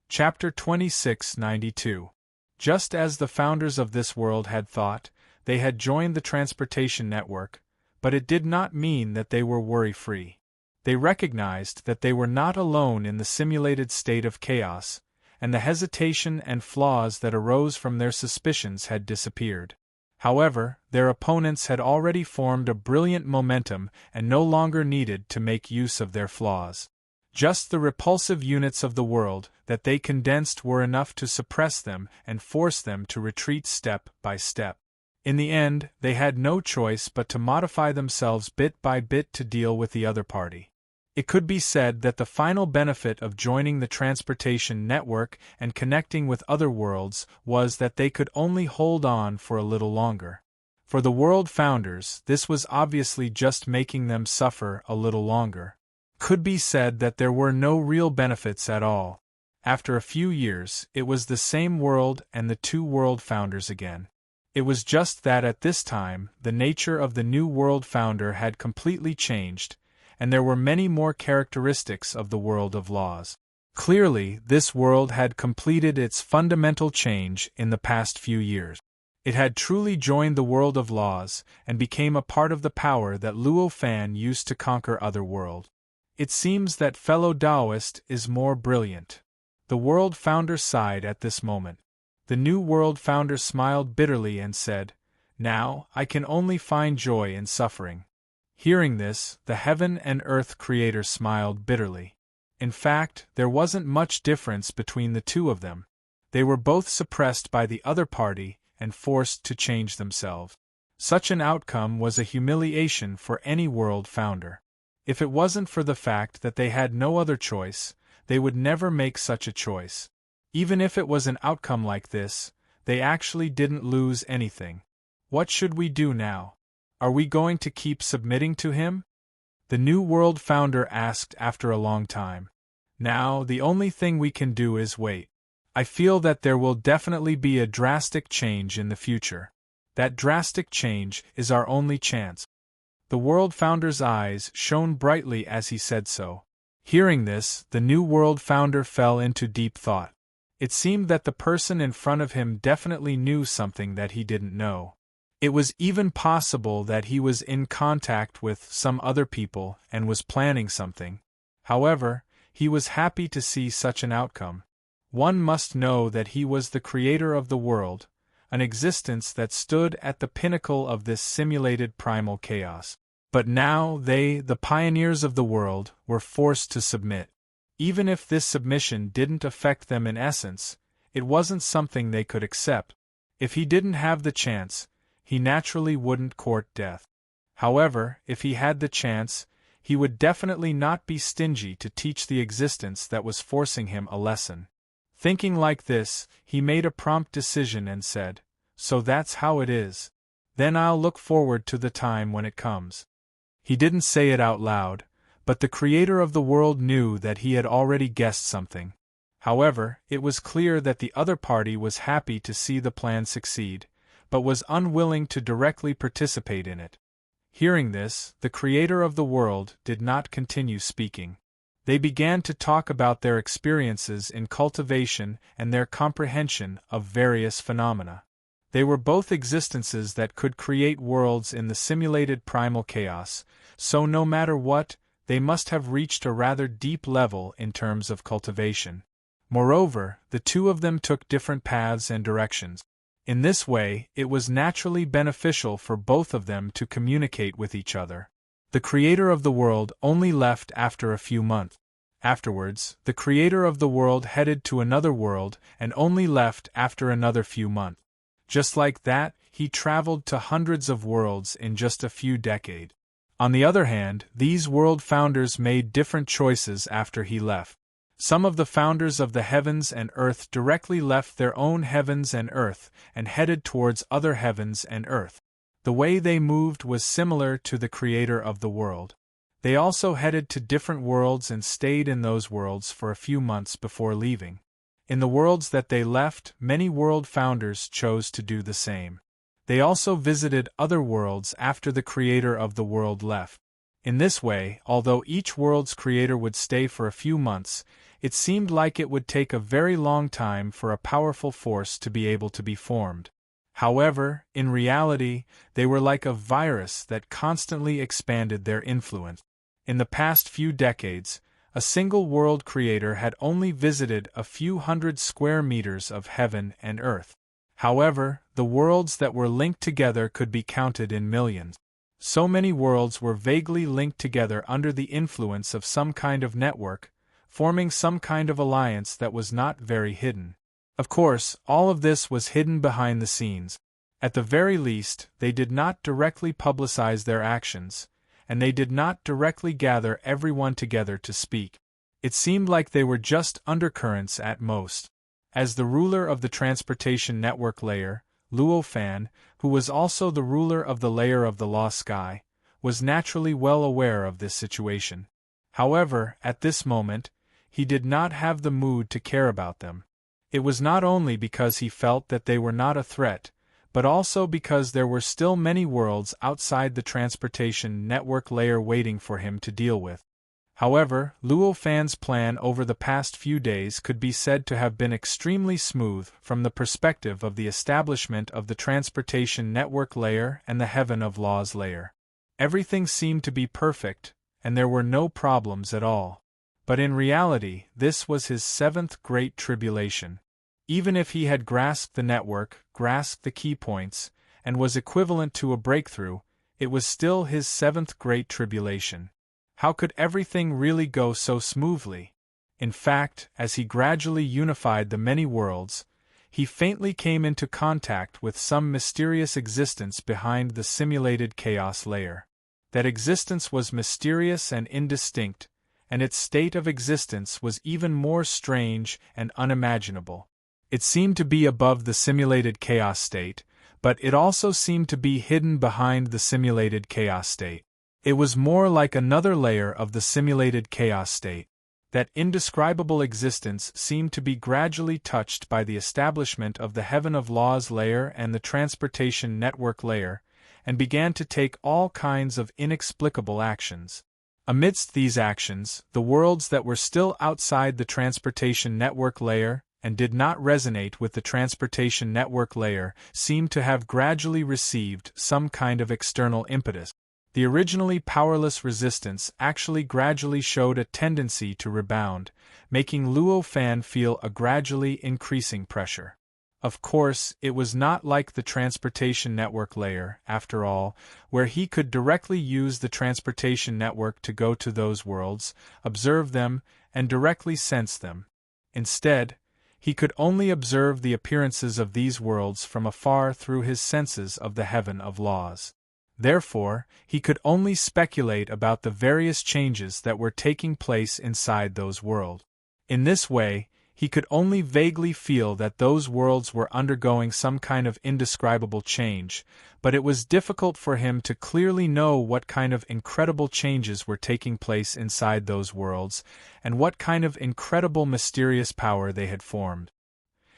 Chapter 2692. Just as the founders of this world had thought, they had joined the transportation network, but it did not mean that they were worry-free. They recognized that they were not alone in the simulated state of chaos, and the hesitation and flaws that arose from their suspicions had disappeared. However, their opponents had already formed a brilliant momentum and no longer needed to make use of their flaws. Just the repulsive units of the world that they condensed were enough to suppress them and force them to retreat step by step. In the end, they had no choice but to modify themselves bit by bit to deal with the other party. It could be said that the final benefit of joining the transportation network and connecting with other worlds was that they could only hold on for a little longer. For the world founders, this was obviously just making them suffer a little longer. Could be said that there were no real benefits at all. After a few years, it was the same world and the two world founders again. It was just that at this time, the nature of the new world founder had completely changed, and there were many more characteristics of the world of laws. Clearly, this world had completed its fundamental change in the past few years. It had truly joined the world of laws and became a part of the power that Luo Fan used to conquer other worlds. It seems that fellow Taoist is more brilliant. The world founder sighed at this moment. The new world founder smiled bitterly and said, "Now, I can only find joy in suffering." Hearing this, the heaven and earth creator smiled bitterly. In fact, there wasn't much difference between the two of them. They were both suppressed by the other party and forced to change themselves. Such an outcome was a humiliation for any world founder. If it wasn't for the fact that they had no other choice, they would never make such a choice. Even if it was an outcome like this, they actually didn't lose anything. What should we do now? Are we going to keep submitting to him? The new world founder asked after a long time. Now, the only thing we can do is wait. I feel that there will definitely be a drastic change in the future. That drastic change is our only chance. The world founder's eyes shone brightly as he said so. Hearing this, the new world founder fell into deep thought. It seemed that the person in front of him definitely knew something that he didn't know. It was even possible that he was in contact with some other people and was planning something. However, he was happy to see such an outcome. One must know that he was the creator of the world, an existence that stood at the pinnacle of this simulated primal chaos. But now they, the pioneers of the world, were forced to submit. Even if this submission didn't affect them in essence, it wasn't something they could accept. If he didn't have the chance, he naturally wouldn't court death. However, if he had the chance, he would definitely not be stingy to teach the existence that was forcing him a lesson. Thinking like this, he made a prompt decision and said, "So that's how it is. Then I'll look forward to the time when it comes." He didn't say it out loud, but the creator of the world knew that he had already guessed something. However, it was clear that the other party was happy to see the plan succeed, but was unwilling to directly participate in it. Hearing this, the creator of the world did not continue speaking. They began to talk about their experiences in cultivation and their comprehension of various phenomena. They were both existences that could create worlds in the simulated primal chaos, so no matter what, they must have reached a rather deep level in terms of cultivation. Moreover, the two of them took different paths and directions. In this way, it was naturally beneficial for both of them to communicate with each other. The creator of the world only left after a few months. Afterwards, the creator of the world headed to another world and only left after another few months. Just like that, he traveled to hundreds of worlds in just a few decades. On the other hand, these world founders made different choices after he left. Some of the founders of the heavens and earth directly left their own heavens and earth and headed towards other heavens and earth. The way they moved was similar to the creator of the world. They also headed to different worlds and stayed in those worlds for a few months before leaving. In the worlds that they left, many world founders chose to do the same. They also visited other worlds after the creator of the world left. In this way, although each world's creator would stay for a few months, it seemed like it would take a very long time for a powerful force to be able to be formed. However, in reality, they were like a virus that constantly expanded their influence. In the past few decades, a single world creator had only visited a few hundred square meters of heaven and earth. However, the worlds that were linked together could be counted in millions. So many worlds were vaguely linked together under the influence of some kind of network, forming some kind of alliance that was not very hidden. Of course, all of this was hidden behind the scenes. At the very least, they did not directly publicize their actions, and they did not directly gather everyone together to speak. It seemed like they were just undercurrents at most. As the ruler of the transportation network layer, Luo Fan, who was also the ruler of the layer of the lost sky, was naturally well aware of this situation. However, at this moment, he did not have the mood to care about them. It was not only because he felt that they were not a threat, but also because there were still many worlds outside the transportation network layer waiting for him to deal with. However, Luo Fan's plan over the past few days could be said to have been extremely smooth from the perspective of the establishment of the transportation network layer and the heaven of laws layer. Everything seemed to be perfect, and there were no problems at all. But in reality, this was his seventh great tribulation. Even if he had grasped the network, grasped the key points, and was equivalent to a breakthrough, it was still his seventh great tribulation. How could everything really go so smoothly? In fact, as he gradually unified the many worlds, he faintly came into contact with some mysterious existence behind the simulated chaos layer. That existence was mysterious and indistinct, and its state of existence was even more strange and unimaginable. It seemed to be above the simulated chaos state, but it also seemed to be hidden behind the simulated chaos state. It was more like another layer of the simulated chaos state. That indescribable existence seemed to be gradually touched by the establishment of the heaven of laws layer and the transportation network layer, and began to take all kinds of inexplicable actions. Amidst these actions, the worlds that were still outside the transportation network layer, and did not resonate with the transportation network layer, seemed to have gradually received some kind of external impetus. The originally powerless resistance actually gradually showed a tendency to rebound, making Luo Fan feel a gradually increasing pressure. Of course, it was not like the transportation network layer, after all, where he could directly use the transportation network to go to those worlds, observe them, and directly sense them. Instead, he could only observe the appearances of these worlds from afar through his senses of the heaven of laws. Therefore, he could only speculate about the various changes that were taking place inside those worlds. In this way, he could only vaguely feel that those worlds were undergoing some kind of indescribable change, but it was difficult for him to clearly know what kind of incredible changes were taking place inside those worlds, and what kind of incredible mysterious power they had formed.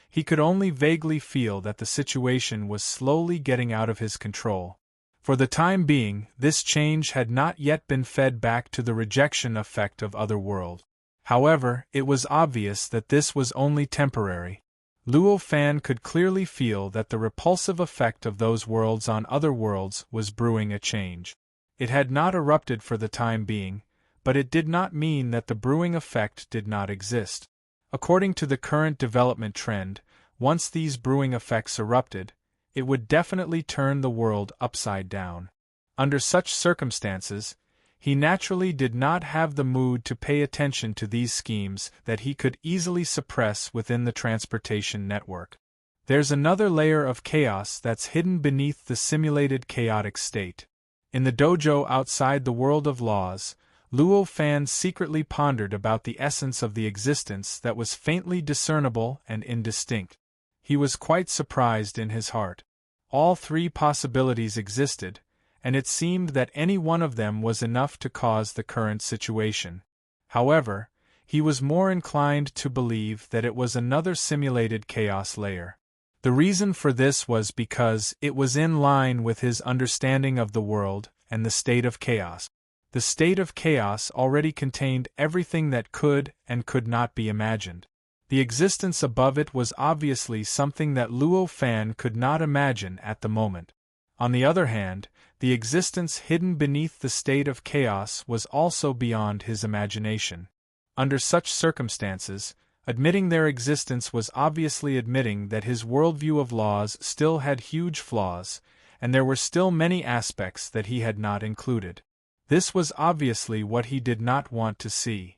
He could only vaguely feel that the situation was slowly getting out of his control. For the time being, this change had not yet been fed back to the rejection effect of other worlds. However, it was obvious that this was only temporary. Luo Fan could clearly feel that the repulsive effect of those worlds on other worlds was brewing a change. It had not erupted for the time being, but it did not mean that the brewing effect did not exist. According to the current development trend, once these brewing effects erupted, it would definitely turn the world upside down. Under such circumstances, he naturally did not have the mood to pay attention to these schemes that he could easily suppress within the transportation network. There's another layer of chaos that's hidden beneath the simulated chaotic state. In the dojo outside the world of laws, Luo Fan secretly pondered about the essence of the existence that was faintly discernible and indistinct. He was quite surprised in his heart. All three possibilities existed, and it seemed that any one of them was enough to cause the current situation. However, he was more inclined to believe that it was another simulated chaos layer. The reason for this was because it was in line with his understanding of the world and the state of chaos. The state of chaos already contained everything that could and could not be imagined. The existence above it was obviously something that Luo Fan could not imagine at the moment. On the other hand, the existence hidden beneath the state of chaos was also beyond his imagination. Under such circumstances, admitting their existence was obviously admitting that his worldview of laws still had huge flaws, and there were still many aspects that he had not included. This was obviously what he did not want to see.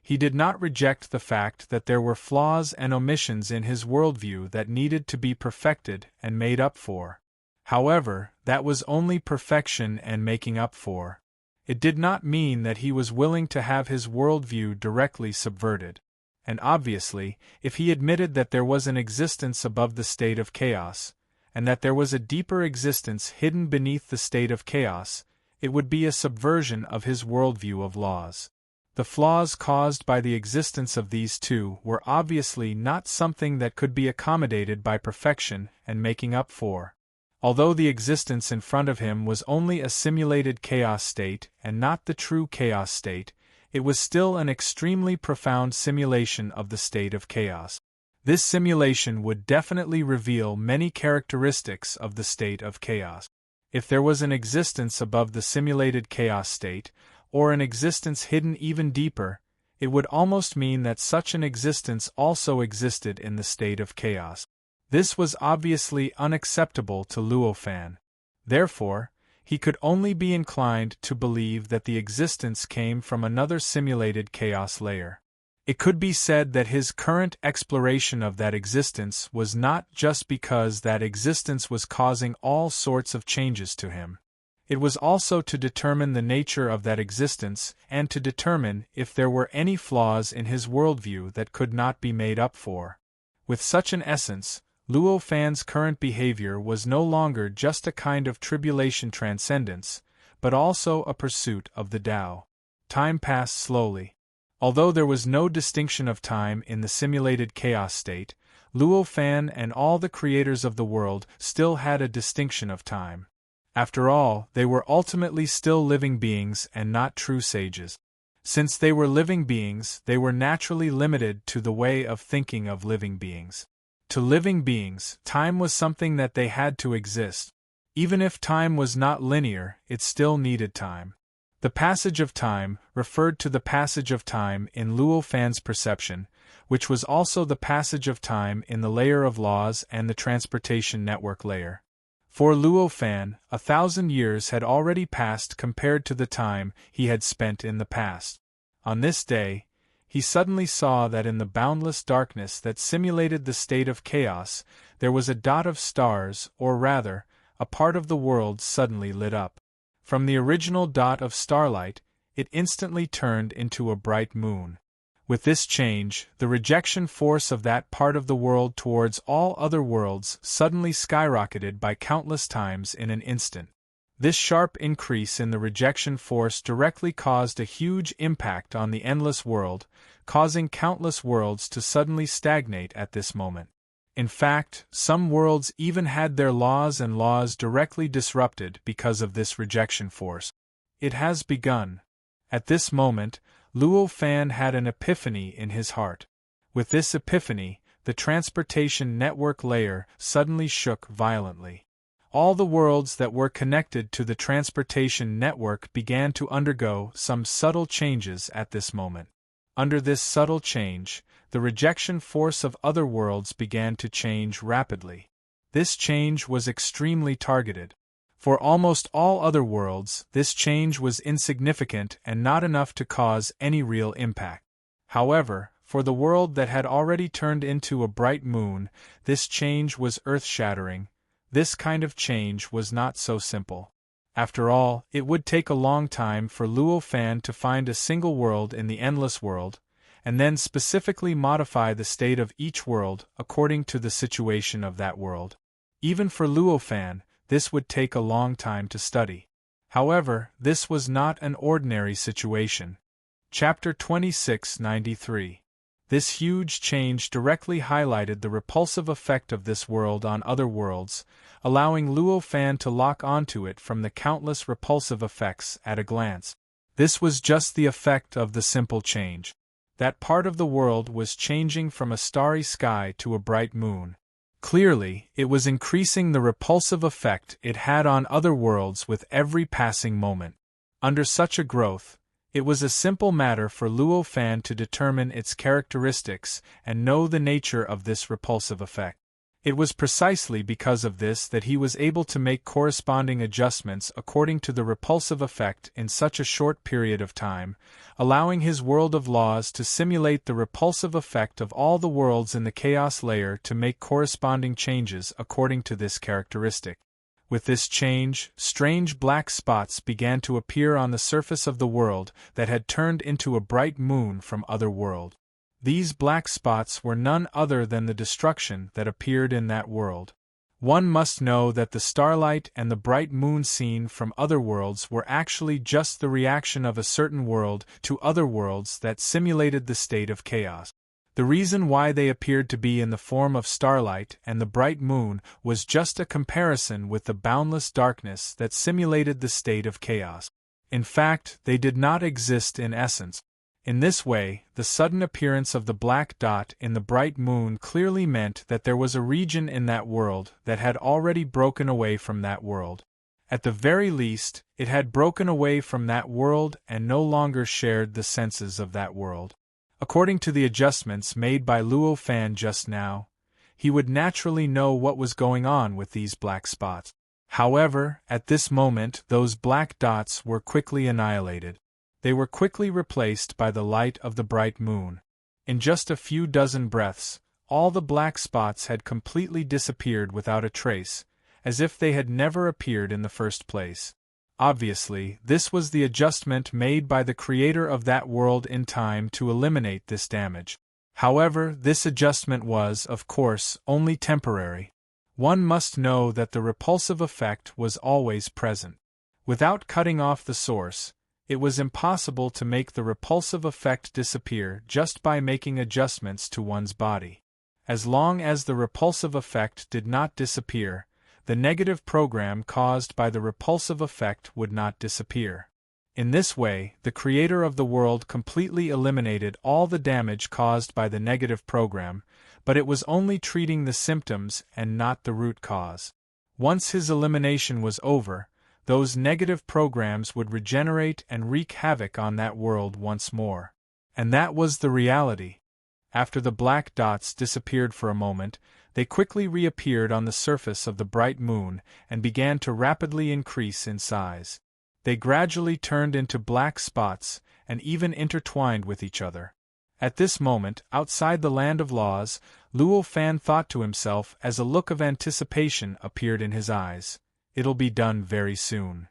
He did not reject the fact that there were flaws and omissions in his worldview that needed to be perfected and made up for. However, that was only perfection and making up for. It did not mean that he was willing to have his worldview directly subverted. And obviously, if he admitted that there was an existence above the state of chaos, and that there was a deeper existence hidden beneath the state of chaos, it would be a subversion of his worldview of laws. The flaws caused by the existence of these two were obviously not something that could be accommodated by perfection and making up for. Although the existence in front of him was only a simulated chaos state and not the true chaos state, it was still an extremely profound simulation of the state of chaos. This simulation would definitely reveal many characteristics of the state of chaos. If there was an existence above the simulated chaos state, or an existence hidden even deeper, it would almost mean that such an existence also existed in the state of chaos. This was obviously unacceptable to Luo Fan. Therefore, he could only be inclined to believe that the existence came from another simulated chaos layer. It could be said that his current exploration of that existence was not just because that existence was causing all sorts of changes to him. It was also to determine the nature of that existence and to determine if there were any flaws in his worldview that could not be made up for. With such an essence, Luo Fan's current behavior was no longer just a kind of tribulation transcendence, but also a pursuit of the Tao. Time passed slowly. Although there was no distinction of time in the simulated chaos state, Luo Fan and all the creators of the world still had a distinction of time. After all, they were ultimately still living beings and not true sages. Since they were living beings, they were naturally limited to the way of thinking of living beings. To living beings, time was something that they had to exist. Even if time was not linear, it still needed time. The passage of time referred to the passage of time in Luo Fan's perception, which was also the passage of time in the layer of laws and the transportation network layer. For Luo Fan, 1,000 years had already passed compared to the time he had spent in the past. On this day, he suddenly saw that in the boundless darkness that simulated the state of chaos, there was a dot of stars, or rather, a part of the world suddenly lit up. From the original dot of starlight, it instantly turned into a bright moon. With this change, the rejection force of that part of the world towards all other worlds suddenly skyrocketed by countless times in an instant. This sharp increase in the rejection force directly caused a huge impact on the endless world, causing countless worlds to suddenly stagnate at this moment. In fact, some worlds even had their laws directly disrupted because of this rejection force. It has begun. At this moment, Luo Fan had an epiphany in his heart. With this epiphany, the transportation network layer suddenly shook violently. All the worlds that were connected to the transportation network began to undergo some subtle changes at this moment. Under this subtle change, the rejection force of other worlds began to change rapidly. This change was extremely targeted. For almost all other worlds, this change was insignificant and not enough to cause any real impact. However, for the world that had already turned into a bright moon, this change was earth-shattering. This kind of change was not so simple. After all, it would take a long time for Luo Fan to find a single world in the endless world, and then specifically modify the state of each world according to the situation of that world. Even for Luo Fan, this would take a long time to study. However, this was not an ordinary situation. Chapter 2693. This huge change directly highlighted the repulsive effect of this world on other worlds, allowing Luo Fan to lock onto it from the countless repulsive effects at a glance. This was just the effect of the simple change. That part of the world was changing from a starry sky to a bright moon. Clearly, it was increasing the repulsive effect it had on other worlds with every passing moment. Under such a growth, it was a simple matter for Luo Fan to determine its characteristics and know the nature of this repulsive effect. It was precisely because of this that he was able to make corresponding adjustments according to the repulsive effect in such a short period of time, allowing his world of laws to simulate the repulsive effect of all the worlds in the chaos layer to make corresponding changes according to this characteristic. With this change, strange black spots began to appear on the surface of the world that had turned into a bright moon from other world. These black spots were none other than the destruction that appeared in that world. One must know that the starlight and the bright moon seen from other worlds were actually just the reaction of a certain world to other worlds that simulated the state of chaos. The reason why they appeared to be in the form of starlight and the bright moon was just a comparison with the boundless darkness that simulated the state of chaos. In fact, they did not exist in essence. In this way, the sudden appearance of the black dot in the bright moon clearly meant that there was a region in that world that had already broken away from that world. At the very least, it had broken away from that world and no longer shared the senses of that world. According to the adjustments made by Luo Fan just now, he would naturally know what was going on with these black spots. However, at this moment those black dots were quickly annihilated. They were quickly replaced by the light of the bright moon. In just a few dozen breaths, all the black spots had completely disappeared without a trace, as if they had never appeared in the first place. Obviously, this was the adjustment made by the creator of that world in time to eliminate this damage. However, this adjustment was, of course, only temporary. One must know that the repulsive effect was always present. Without cutting off the source, it was impossible to make the repulsive effect disappear just by making adjustments to one's body. As long as the repulsive effect did not disappear, the negative program caused by the repulsive effect would not disappear. In this way, the creator of the world completely eliminated all the damage caused by the negative program, but it was only treating the symptoms and not the root cause. Once his elimination was over, those negative programs would regenerate and wreak havoc on that world once more. And that was the reality. After the black dots disappeared for a moment, they quickly reappeared on the surface of the bright moon and began to rapidly increase in size. They gradually turned into black spots and even intertwined with each other. At this moment, outside the land of laws, Luo Fan thought to himself as a look of anticipation appeared in his eyes. It'll be done very soon.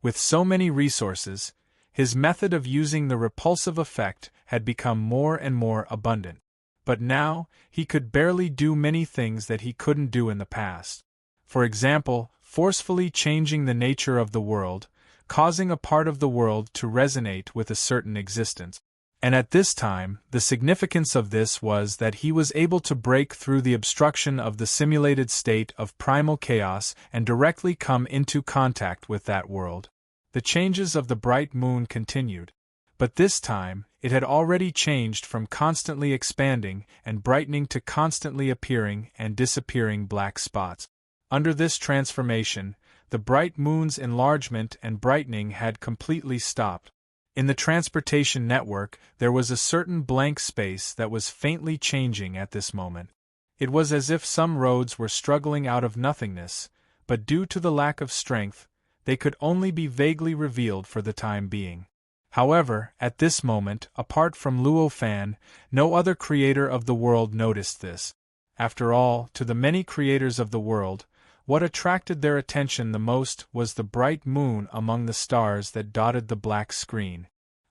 With so many resources, his method of using the repulsive effect had become more and more abundant. But now, he could barely do many things that he couldn't do in the past. For example, forcefully changing the nature of the world, causing a part of the world to resonate with a certain existence. And at this time, the significance of this was that he was able to break through the obstruction of the simulated state of primal chaos and directly come into contact with that world. The changes of the bright moon continued. But this time, it had already changed from constantly expanding and brightening to constantly appearing and disappearing black spots. Under this transformation, the bright moon's enlargement and brightening had completely stopped. In the transportation network, there was a certain blank space that was faintly changing at this moment. It was as if some roads were struggling out of nothingness, but due to the lack of strength, they could only be vaguely revealed for the time being. However, at this moment, apart from Luo Fan, no other creator of the world noticed this. After all, to the many creators of the world, what attracted their attention the most was the bright moon among the stars that dotted the black screen.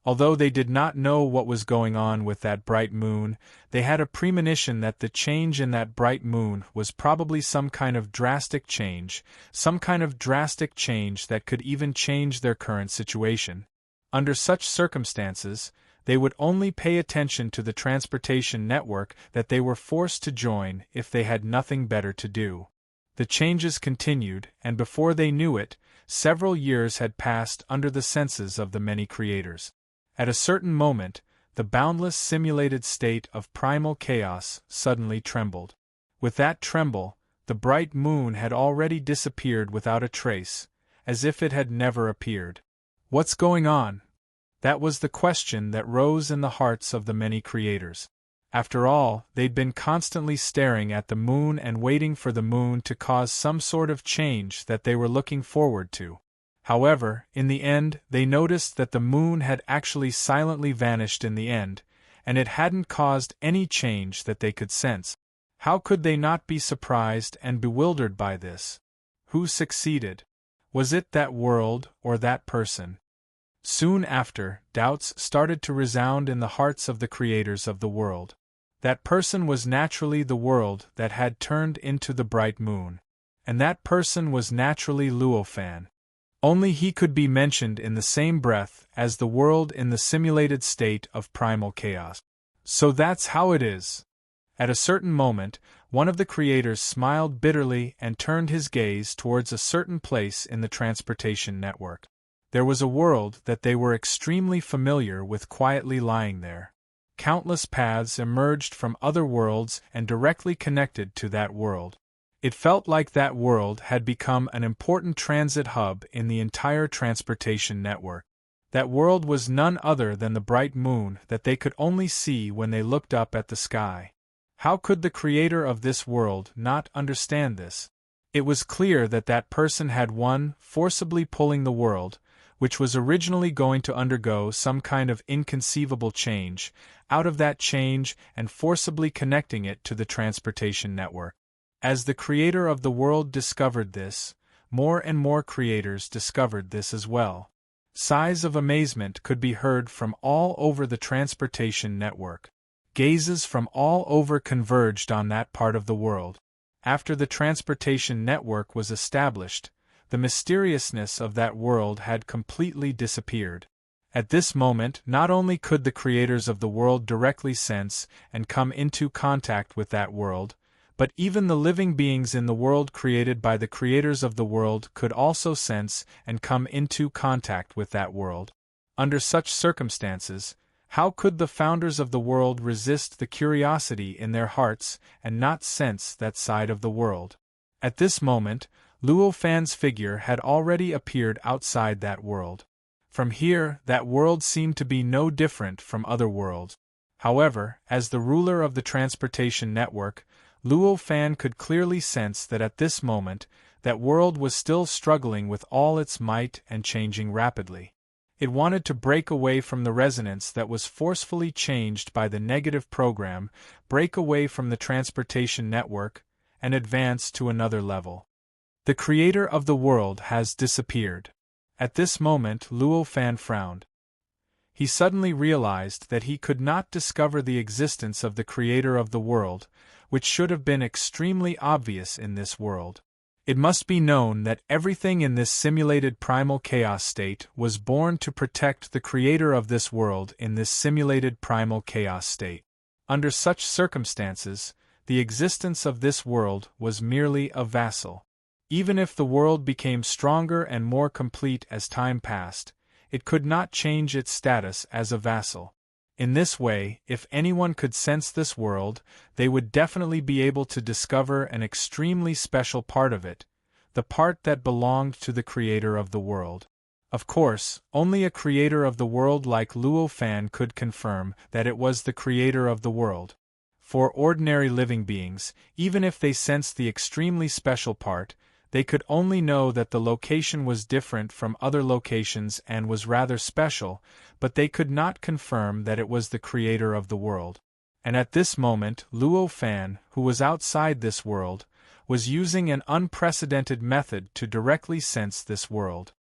Although they did not know what was going on with that bright moon, they had a premonition that the change in that bright moon was probably some kind of drastic change that could even change their current situation. Under such circumstances, they would only pay attention to the transportation network that they were forced to join if they had nothing better to do. The changes continued, and before they knew it, several years had passed under the senses of the many creators. At a certain moment, the boundless simulated state of primal chaos suddenly trembled. With that tremble, the bright moon had already disappeared without a trace, as if it had never appeared. What's going on? That was the question that rose in the hearts of the many creators. After all, they'd been constantly staring at the moon and waiting for the moon to cause some sort of change that they were looking forward to. However, in the end, they noticed that the moon had actually silently vanished in the end, and it hadn't caused any change that they could sense. How could they not be surprised and bewildered by this? Who succeeded? Was it that world or that person? Soon after, doubts started to resound in the hearts of the creators of the world. That person was naturally the world that had turned into the bright moon. And that person was naturally Luo Fan. Only he could be mentioned in the same breath as the world in the simulated state of primal chaos. So that's how it is. At a certain moment, one of the creators smiled bitterly and turned his gaze towards a certain place in the transportation network. There was a world that they were extremely familiar with quietly lying there. Countless paths emerged from other worlds and directly connected to that world. It felt like that world had become an important transit hub in the entire transportation network. That world was none other than the bright moon that they could only see when they looked up at the sky. How could the creator of this world not understand this? It was clear that that person had one forcibly pulling the world, which was originally going to undergo some kind of inconceivable change, out of that change and forcibly connecting it to the transportation network. As the creator of the world discovered this, more and more creators discovered this as well. Sighs of amazement could be heard from all over the transportation network. Gazes from all over converged on that part of the world. After the transportation network was established, the mysteriousness of that world had completely disappeared. At this moment, not only could the creators of the world directly sense and come into contact with that world, but even the living beings in the world created by the creators of the world could also sense and come into contact with that world. Under such circumstances, how could the founders of the world resist the curiosity in their hearts and not sense that side of the world? At this moment, Luo Fan's figure had already appeared outside that world. From here, that world seemed to be no different from other worlds. However, as the ruler of the transportation network, Luo Fan could clearly sense that at this moment, that world was still struggling with all its might and changing rapidly. It wanted to break away from the resonance that was forcefully changed by the negative program, break away from the transportation network, and advance to another level. The creator of the world has disappeared. At this moment, Luo Fan frowned. He suddenly realized that he could not discover the existence of the creator of the world, which should have been extremely obvious in this world. It must be known that everything in this simulated primal chaos state was born to protect the creator of this world in this simulated primal chaos state. Under such circumstances, the existence of this world was merely a vassal. Even if the world became stronger and more complete as time passed, it could not change its status as a vassal. In this way, if anyone could sense this world, they would definitely be able to discover an extremely special part of it, the part that belonged to the creator of the world. Of course, only a creator of the world like Luo Fan could confirm that it was the creator of the world. For ordinary living beings, even if they sensed the extremely special part, they could only know that the location was different from other locations and was rather special, but they could not confirm that it was the creator of the world. And at this moment, Luo Fan, who was outside this world, was using an unprecedented method to directly sense this world.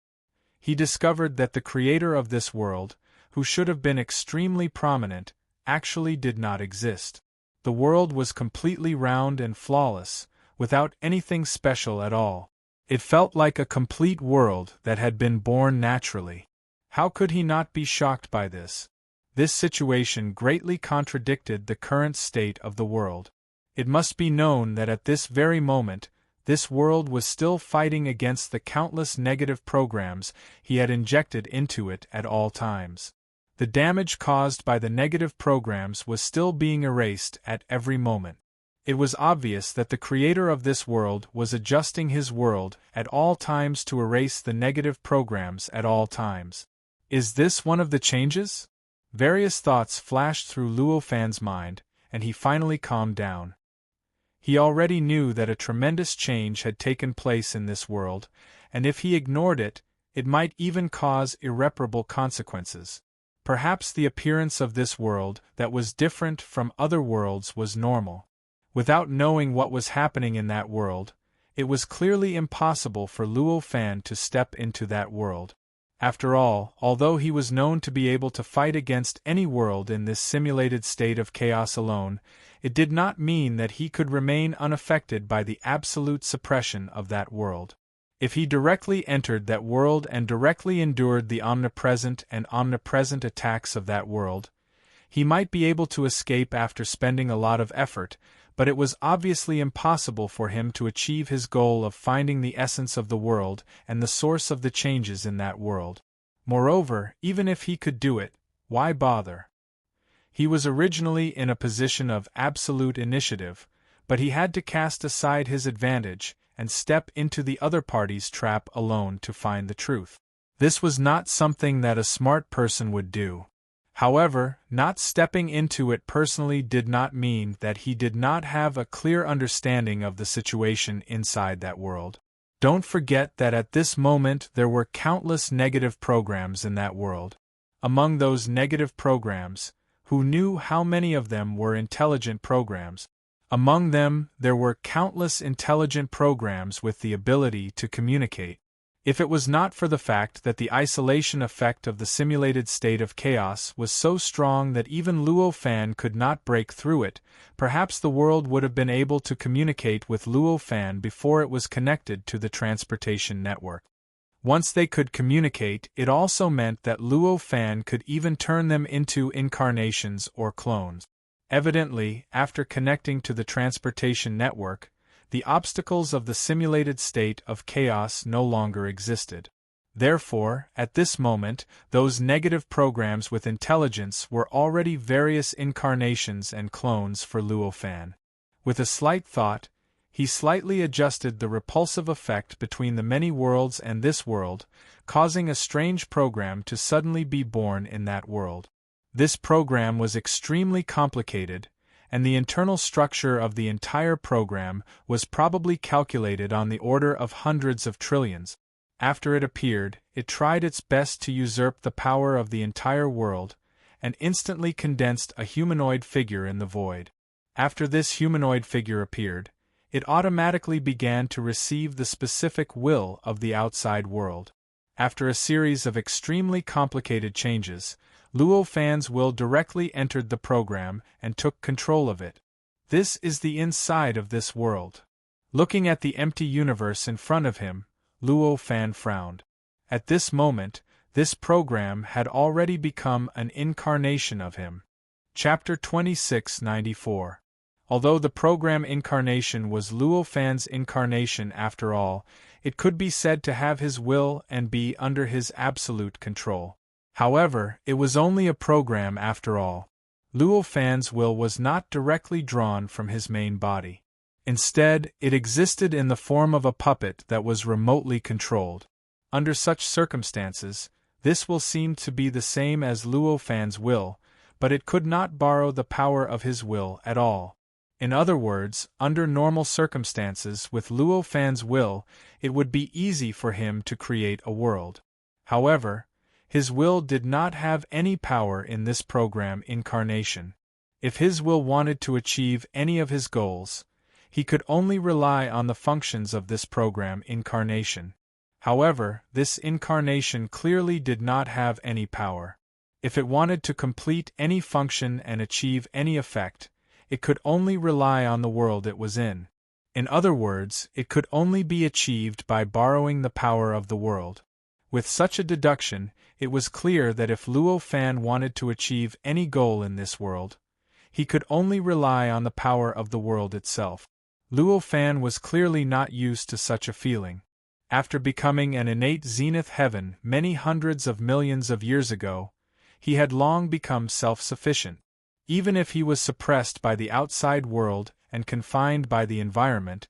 He discovered that the creator of this world, who should have been extremely prominent, actually did not exist. The world was completely round and flawless, without anything special at all. It felt like a complete world that had been born naturally. How could he not be shocked by this? This situation greatly contradicted the current state of the world. It must be known that at this very moment, this world was still fighting against the countless negative programs he had injected into it at all times. The damage caused by the negative programs was still being erased at every moment. It was obvious that the creator of this world was adjusting his world at all times to erase the negative programs at all times. Is this one of the changes? Various thoughts flashed through Luo Fan's mind, and he finally calmed down. He already knew that a tremendous change had taken place in this world, and if he ignored it, it might even cause irreparable consequences. Perhaps the appearance of this world that was different from other worlds was normal. Without knowing what was happening in that world, it was clearly impossible for Luo Fan to step into that world. After all, although he was known to be able to fight against any world in this simulated state of chaos alone, it did not mean that he could remain unaffected by the absolute suppression of that world. If he directly entered that world and directly endured the omnipresent attacks of that world, he might be able to escape after spending a lot of effort, but it was obviously impossible for him to achieve his goal of finding the essence of the world and the source of the changes in that world. Moreover, even if he could do it, why bother? He was originally in a position of absolute initiative, but he had to cast aside his advantage and step into the other party's trap alone to find the truth. This was not something that a smart person would do. However, not stepping into it personally did not mean that he did not have a clear understanding of the situation inside that world. Don't forget that at this moment there were countless negative programs in that world. Among those negative programs, who knew how many of them were intelligent programs? Among them, there were countless intelligent programs with the ability to communicate. If it was not for the fact that the isolation effect of the simulated state of chaos was so strong that even Luo Fan could not break through it, perhaps the world would have been able to communicate with Luo Fan before it was connected to the transportation network. Once they could communicate, it also meant that Luo Fan could even turn them into incarnations or clones. Evidently, after connecting to the transportation network, the obstacles of the simulated state of chaos no longer existed. Therefore, at this moment, those negative programs with intelligence were already various incarnations and clones for Luo Fan. With a slight thought, he slightly adjusted the repulsive effect between the many worlds and this world, causing a strange program to suddenly be born in that world. This program was extremely complicated, and the internal structure of the entire program was probably calculated on the order of hundreds of trillions. After it appeared, it tried its best to usurp the power of the entire world, and instantly condensed a humanoid figure in the void. After this humanoid figure appeared, it automatically began to receive the specific will of the outside world. After a series of extremely complicated changes, Luo Fan's will directly entered the program and took control of it. This is the inside of this world. Looking at the empty universe in front of him, Luo Fan frowned. At this moment, this program had already become an incarnation of him. Chapter 2694. Although the program incarnation was Luo Fan's incarnation after all, it could be said to have his will and be under his absolute control. However, it was only a program after all. Luo Fan's will was not directly drawn from his main body. Instead, it existed in the form of a puppet that was remotely controlled. Under such circumstances, this will seem to be the same as Luo Fan's will, but it could not borrow the power of his will at all. In other words, under normal circumstances with Luo Fan's will, it would be easy for him to create a world. However, his will did not have any power in this program incarnation. If his will wanted to achieve any of his goals, he could only rely on the functions of this program incarnation. However, this incarnation clearly did not have any power. If it wanted to complete any function and achieve any effect, it could only rely on the world it was in. In other words, it could only be achieved by borrowing the power of the world. With such a deduction, it was clear that if Luo Fan wanted to achieve any goal in this world, he could only rely on the power of the world itself. Luo Fan was clearly not used to such a feeling. After becoming an innate zenith heaven many hundreds of millions of years ago, he had long become self-sufficient. Even if he was suppressed by the outside world and confined by the environment,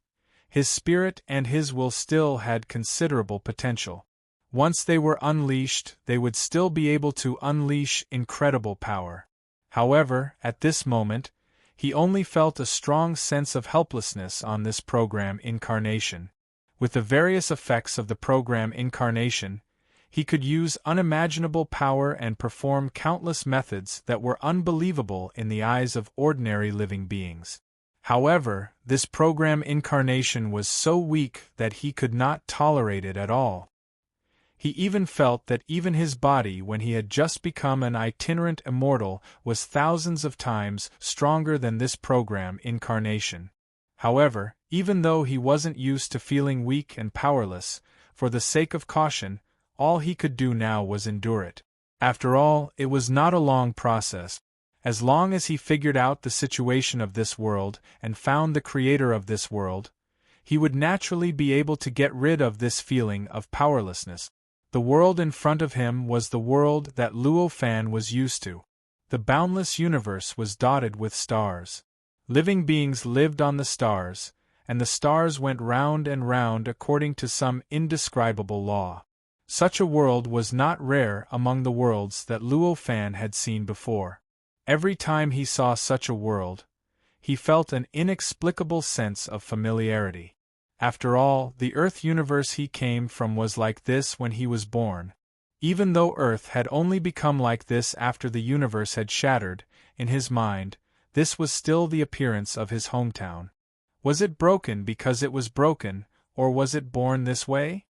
his spirit and his will still had considerable potential. Once they were unleashed, they would still be able to unleash incredible power. However, at this moment, he only felt a strong sense of helplessness on this program incarnation. With the various effects of the program incarnation, he could use unimaginable power and perform countless methods that were unbelievable in the eyes of ordinary living beings. However, this program incarnation was so weak that he could not tolerate it at all. He even felt that even his body, when he had just become an itinerant immortal, was thousands of times stronger than this program incarnation. However, even though he wasn't used to feeling weak and powerless, for the sake of caution, all he could do now was endure it. After all, it was not a long process. As long as he figured out the situation of this world and found the creator of this world, he would naturally be able to get rid of this feeling of powerlessness. The world in front of him was the world that Luo Fan was used to. The boundless universe was dotted with stars. Living beings lived on the stars, and the stars went round and round according to some indescribable law. Such a world was not rare among the worlds that Luo Fan had seen before. Every time he saw such a world, he felt an inexplicable sense of familiarity. After all, the Earth universe he came from was like this when he was born. Even though Earth had only become like this after the universe had shattered, in his mind, this was still the appearance of his hometown. Was it broken because it was broken, or was it born this way?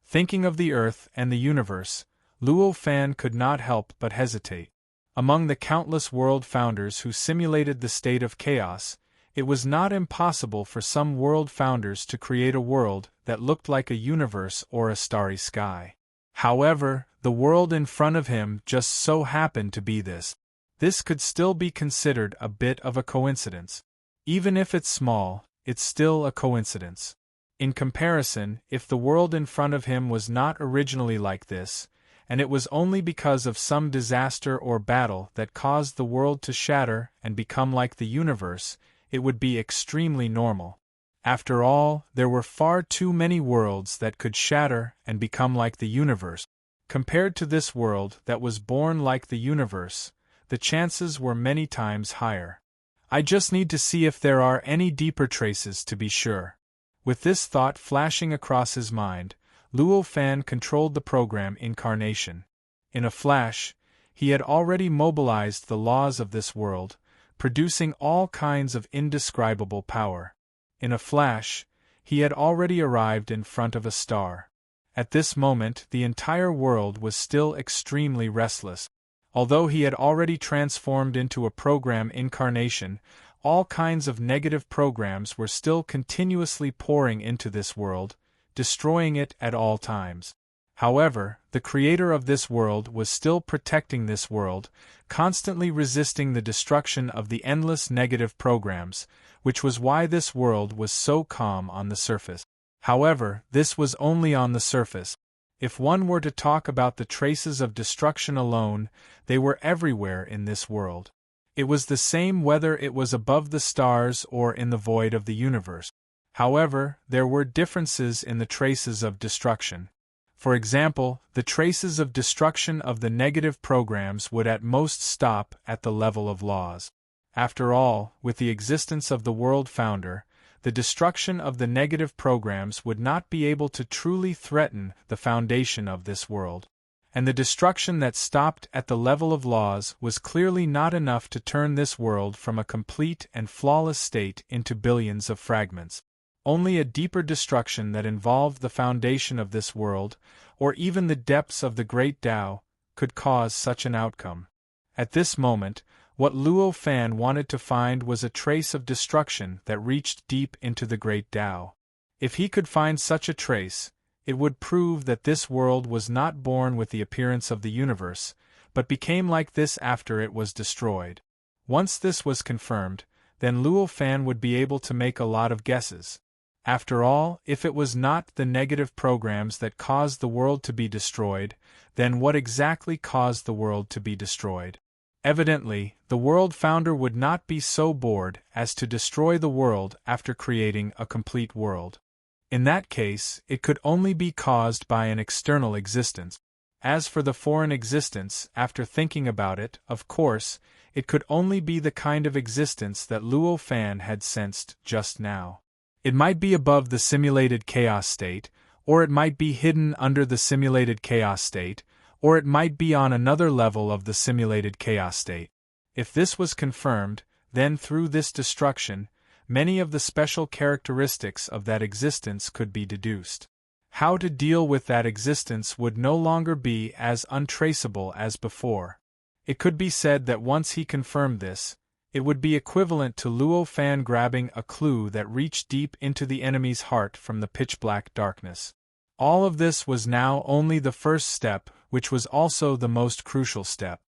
Thinking of the Earth and the universe, Luo Fan could not help but hesitate. Among the countless world founders who simulated the state of chaos, it was not impossible for some world founders to create a world that looked like a universe or a starry sky. However, the world in front of him just so happened to be this. This could still be considered a bit of a coincidence. Even if it's small, it's still a coincidence. In comparison, if the world in front of him was not originally like this, and it was only because of some disaster or battle that caused the world to shatter and become like the universe, it would be extremely normal. After all, there were far too many worlds that could shatter and become like the universe. Compared to this world that was born like the universe, the chances were many times higher. I just need to see if there are any deeper traces to be sure. With this thought flashing across his mind, Luo Fan controlled the program Incarnation. In a flash, he had already mobilized the laws of this world, producing all kinds of indescribable power. In a flash, he had already arrived in front of a star. At this moment, the entire world was still extremely restless. Although he had already transformed into a program Incarnation, all kinds of negative programs were still continuously pouring into this world, destroying it at all times. However, the creator of this world was still protecting this world, constantly resisting the destruction of the endless negative programs, which was why this world was so calm on the surface. However, this was only on the surface. If one were to talk about the traces of destruction alone, they were everywhere in this world. It was the same whether it was above the stars or in the void of the universe. However, there were differences in the traces of destruction. For example, the traces of destruction of the negative programs would at most stop at the level of laws. After all, with the existence of the world founder, the destruction of the negative programs would not be able to truly threaten the foundation of this world. And the destruction that stopped at the level of laws was clearly not enough to turn this world from a complete and flawless state into billions of fragments. Only a deeper destruction that involved the foundation of this world, or even the depths of the great Tao, could cause such an outcome. At this moment, what Luo Fan wanted to find was a trace of destruction that reached deep into the great Tao. If he could find such a trace, it would prove that this world was not born with the appearance of the universe, but became like this after it was destroyed. Once this was confirmed, then Luo Fan would be able to make a lot of guesses. After all, if it was not the negative programs that caused the world to be destroyed, then what exactly caused the world to be destroyed? Evidently, the world founder would not be so bored as to destroy the world after creating a complete world. In that case, it could only be caused by an external existence. As for the foreign existence, after thinking about it, of course, it could only be the kind of existence that Luo Fan had sensed just now. It might be above the simulated chaos state, or it might be hidden under the simulated chaos state, or it might be on another level of the simulated chaos state. If this was confirmed, then through this destruction, many of the special characteristics of that existence could be deduced. How to deal with that existence would no longer be as untraceable as before. It could be said that once he confirmed this, it would be equivalent to Luo Fan grabbing a clue that reached deep into the enemy's heart from the pitch-black darkness. All of this was now only the first step, which was also the most crucial step.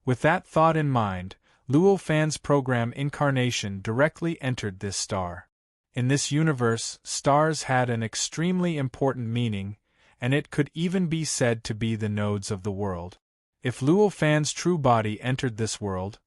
With that thought in mind, Luo Fan's program Incarnation directly entered this star. In this universe, stars had an extremely important meaning, and it could even be said to be the nodes of the world. If Luo Fan's true body entered this world,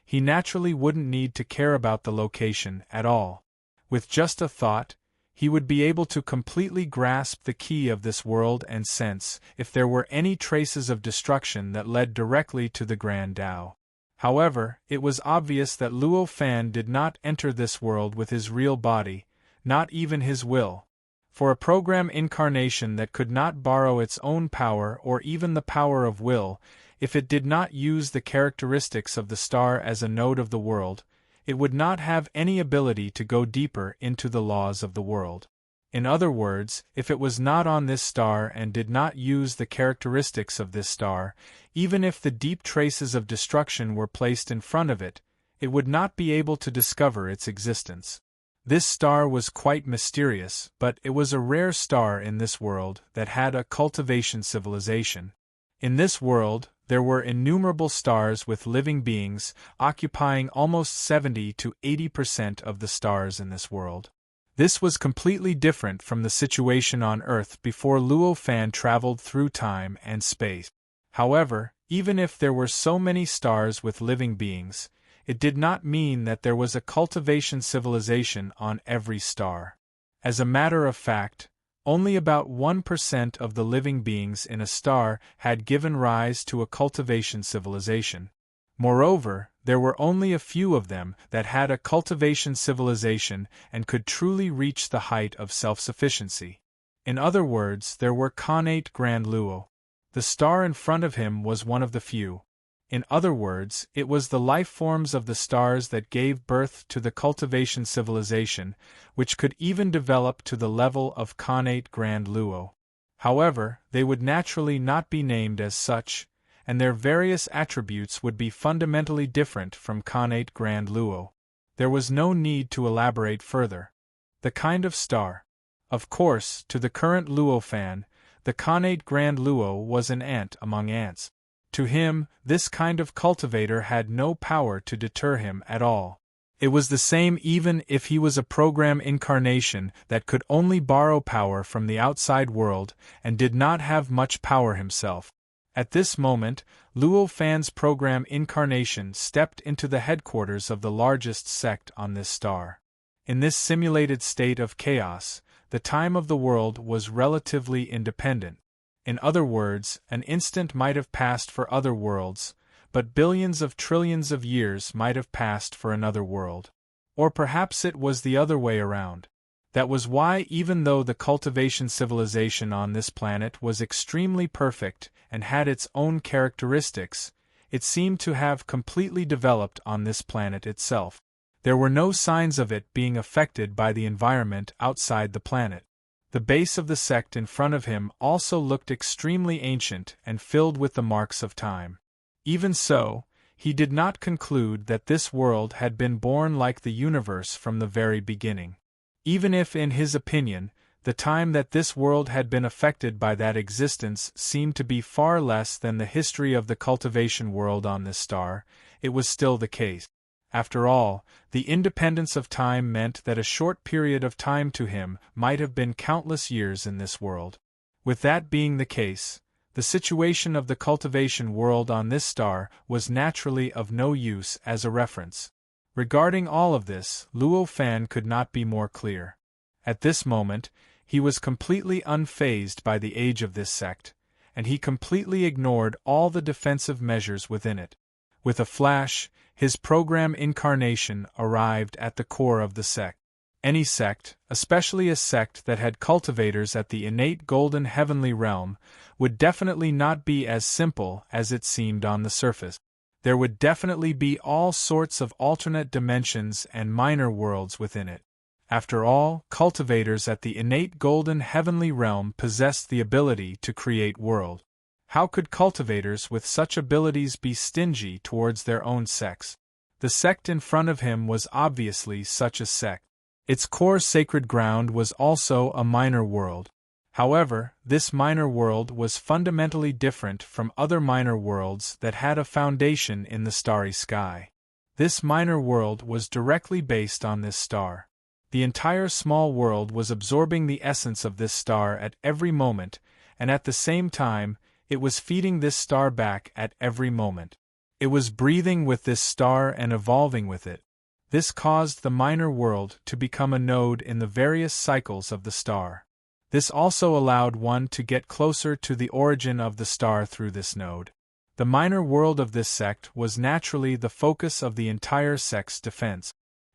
he naturally wouldn't need to care about the location at all. With just a thought, he would be able to completely grasp the key of this world and sense if there were any traces of destruction that led directly to the Grand Tao. However, it was obvious that Luo Fan did not enter this world with his real body, not even his will. For a program Incarnation that could not borrow its own power or even the power of will, if it did not use the characteristics of the star as a node of the world, it would not have any ability to go deeper into the laws of the world. In other words, if it was not on this star and did not use the characteristics of this star, even if the deep traces of destruction were placed in front of it, it would not be able to discover its existence. This star was quite mysterious, but it was a rare star in this world that had a cultivation civilization. In this world, there were innumerable stars with living beings, occupying almost 70 to 80% of the stars in this world. This was completely different from the situation on Earth before Luo Fan traveled through time and space. However, even if there were so many stars with living beings, it did not mean that there was a cultivation civilization on every star. As a matter of fact, only about 1% of the living beings in a star had given rise to a cultivation civilization. Moreover, there were only a few of them that had a cultivation civilization and could truly reach the height of self-sufficiency. In other words, there were connate Grand Luo. The star in front of him was one of the few. In other words, it was the life forms of the stars that gave birth to the cultivation civilization, which could even develop to the level of connate Grand Luo. However, they would naturally not be named as such, and their various attributes would be fundamentally different from connate Grand Luo. There was no need to elaborate further. The kind of star. Of course, to the current Luo fan, the connate Grand Luo was an ant among ants. To him, this kind of cultivator had no power to deter him at all. It was the same even if he was a program incarnation that could only borrow power from the outside world and did not have much power himself. At this moment, Luo Fan's program incarnation stepped into the headquarters of the largest sect on this star. In this simulated state of chaos, the time of the world was relatively independent. In other words, an instant might have passed for other worlds, but billions of trillions of years might have passed for another world. Or perhaps it was the other way around. That was why, even though the cultivation civilization on this planet was extremely perfect and had its own characteristics, it seemed to have completely developed on this planet itself. There were no signs of it being affected by the environment outside the planet. The base of the sect in front of him also looked extremely ancient and filled with the marks of time. Even so, he did not conclude that this world had been born like the universe from the very beginning. Even if, in his opinion, the time that this world had been affected by that existence seemed to be far less than the history of the cultivation world on this star, it was still the case. After all, the independence of time meant that a short period of time to him might have been countless years in this world. With that being the case, the situation of the cultivation world on this star was naturally of no use as a reference. Regarding all of this, Luo Fan could not be more clear. At this moment, he was completely unfazed by the age of this sect, and he completely ignored all the defensive measures within it. With a flash, his program incarnation arrived at the core of the sect. Any sect, especially a sect that had cultivators at the innate golden heavenly realm, would definitely not be as simple as it seemed on the surface. There would definitely be all sorts of alternate dimensions and minor worlds within it. After all, cultivators at the innate golden heavenly realm possessed the ability to create worlds. How could cultivators with such abilities be stingy towards their own sects? The sect in front of him was obviously such a sect. Its core sacred ground was also a minor world. However, this minor world was fundamentally different from other minor worlds that had a foundation in the starry sky. This minor world was directly based on this star. The entire small world was absorbing the essence of this star at every moment, and at the same time, it was feeding this star back at every moment. It was breathing with this star and evolving with it. This caused the minor world to become a node in the various cycles of the star. This also allowed one to get closer to the origin of the star through this node. The minor world of this sect was naturally the focus of the entire sect's defense.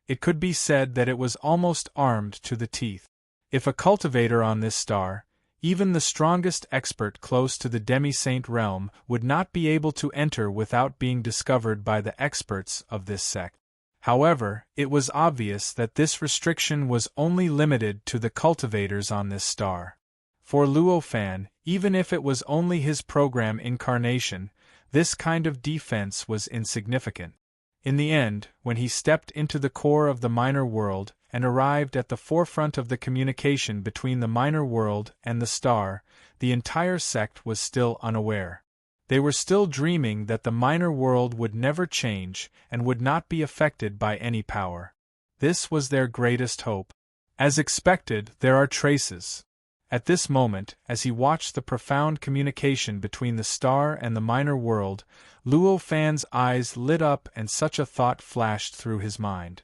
It could be said that it was almost armed to the teeth. If a cultivator on this star, even the strongest expert close to the demi-saint realm, would not be able to enter without being discovered by the experts of this sect. However, it was obvious that this restriction was only limited to the cultivators on this star. For Luo Fan, even if it was only his program incarnation, this kind of defense was insignificant. In the end, when he stepped into the core of the minor world and arrived at the forefront of the communication between the minor world and the star, the entire sect was still unaware. They were still dreaming that the minor world would never change and would not be affected by any power. This was their greatest hope. As expected, there are traces. At this moment, as he watched the profound communication between the star and the minor world, Luo Fan's eyes lit up and such a thought flashed through his mind.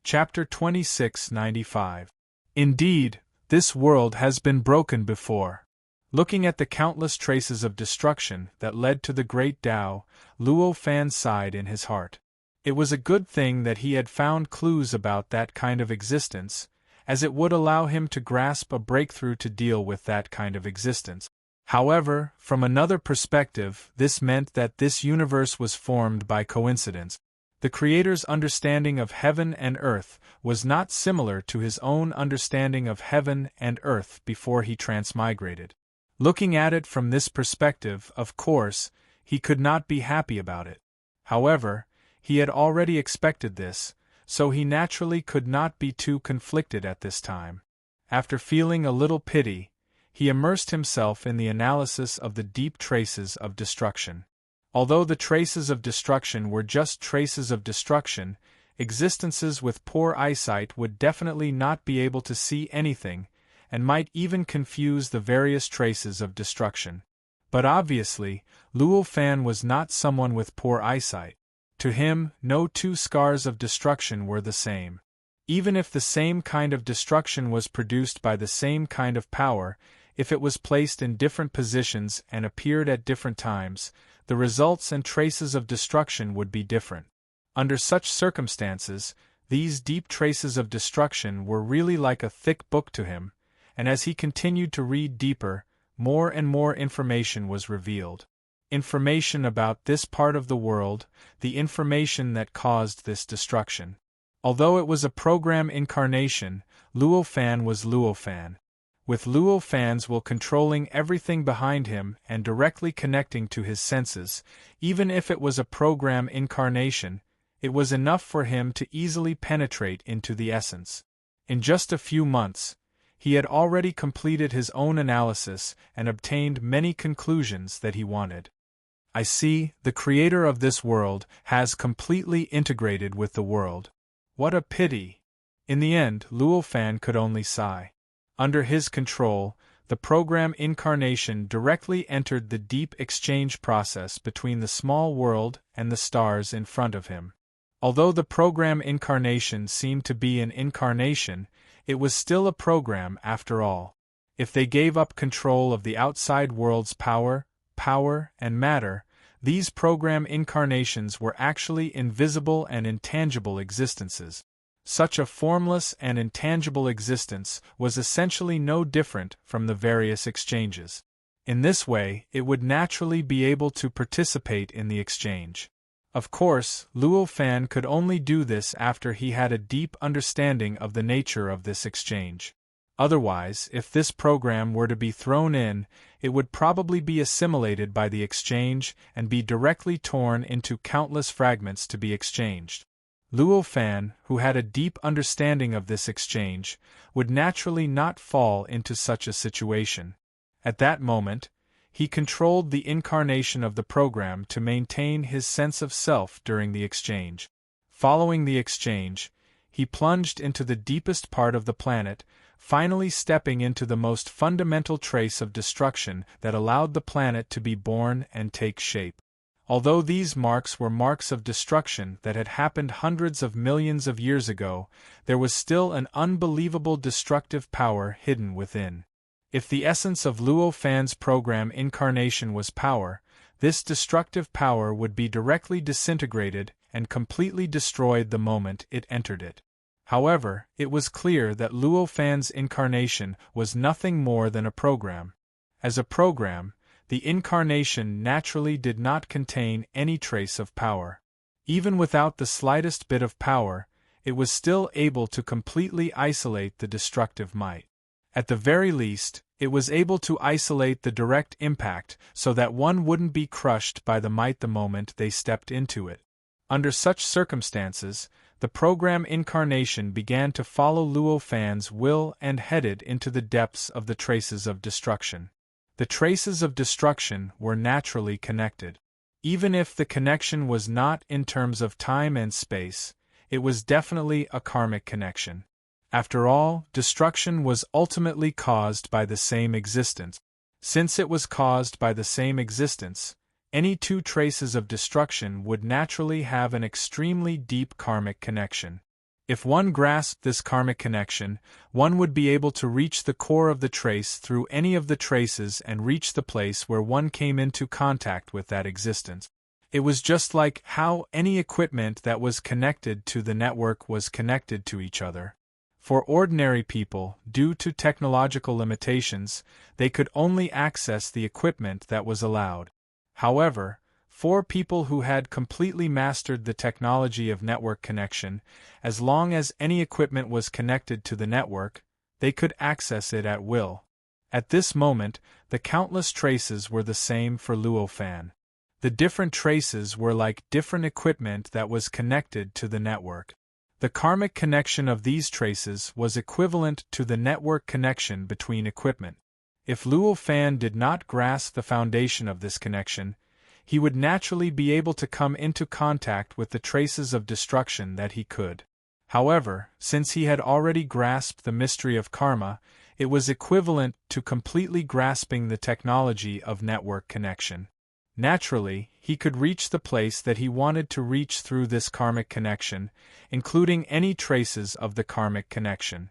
Chapter 2695. Indeed, this world has been broken before. Looking at the countless traces of destruction that led to the great Tao, Luo Fan sighed in his heart. It was a good thing that he had found clues about that kind of existence, as it would allow him to grasp a breakthrough to deal with that kind of existence. However, from another perspective, this meant that this universe was formed by coincidence. The Creator's understanding of heaven and earth was not similar to his own understanding of heaven and earth before he transmigrated. Looking at it from this perspective, of course, he could not be happy about it. However, he had already expected this, so he naturally could not be too conflicted at this time. After feeling a little pity, he immersed himself in the analysis of the deep traces of destruction. Although the traces of destruction were just traces of destruction, existences with poor eyesight would definitely not be able to see anything, and might even confuse the various traces of destruction. But obviously, Luo Fan was not someone with poor eyesight. To him, no two scars of destruction were the same. Even if the same kind of destruction was produced by the same kind of power, if it was placed in different positions and appeared at different times, the results and traces of destruction would be different. Under such circumstances, these deep traces of destruction were really like a thick book to him, and as he continued to read deeper, more and more information was revealed. Information about this part of the world, the information that caused this destruction. Although it was a program incarnation, Luo Fan was Luo Fan. With Luo Fan's will controlling everything behind him and directly connecting to his senses, even if it was a program incarnation, it was enough for him to easily penetrate into the essence. In just a few months, he had already completed his own analysis and obtained many conclusions that he wanted. I see, the Creator of this world has completely integrated with the world. What a pity! In the end, Luo Fan could only sigh. Under his control, the program incarnation directly entered the deep exchange process between the small world and the stars in front of him. Although the program incarnation seemed to be an incarnation, it was still a program after all. If they gave up control of the outside world's power, and matter, these program incarnations were actually invisible and intangible existences. Such a formless and intangible existence was essentially no different from the various exchanges. In this way, it would naturally be able to participate in the exchange. Of course, Luo Fan could only do this after he had a deep understanding of the nature of this exchange. Otherwise, if this program were to be thrown in, it would probably be assimilated by the exchange and be directly torn into countless fragments to be exchanged. Luo Fan, who had a deep understanding of this exchange, would naturally not fall into such a situation. At that moment, he controlled the incarnation of the program to maintain his sense of self during the exchange. Following the exchange, he plunged into the deepest part of the planet, finally stepping into the most fundamental trace of destruction that allowed the planet to be born and take shape. Although these marks were marks of destruction that had happened hundreds of millions of years ago, there was still an unbelievable destructive power hidden within. If the essence of Luo Fan's program incarnation was power, this destructive power would be directly disintegrated and completely destroyed the moment it entered it. However, it was clear that Luo Fan's incarnation was nothing more than a program. As a program, the incarnation naturally did not contain any trace of power. Even without the slightest bit of power, it was still able to completely isolate the destructive might. At the very least, it was able to isolate the direct impact so that one wouldn't be crushed by the might the moment they stepped into it. Under such circumstances, the program incarnation began to follow Luo Fan's will and headed into the depths of the traces of destruction. The traces of destruction were naturally connected. Even if the connection was not in terms of time and space, it was definitely a karmic connection. After all, destruction was ultimately caused by the same existence. Since it was caused by the same existence, any two traces of destruction would naturally have an extremely deep karmic connection. If one grasped this karmic connection, one would be able to reach the core of the trace through any of the traces and reach the place where one came into contact with that existence. It was just like how any equipment that was connected to the network was connected to each other. For ordinary people, due to technological limitations, they could only access the equipment that was allowed. However, for people who had completely mastered the technology of network connection, as long as any equipment was connected to the network, they could access it at will. At this moment, the countless traces were the same for Luo Fan. The different traces were like different equipment that was connected to the network. The karmic connection of these traces was equivalent to the network connection between equipment. If Luo Fan did not grasp the foundation of this connection, he would naturally be able to come into contact with the traces of destruction that he could. However, since he had already grasped the mystery of karma, it was equivalent to completely grasping the technology of network connection. Naturally, he could reach the place that he wanted to reach through this karmic connection, including any traces of the karmic connection.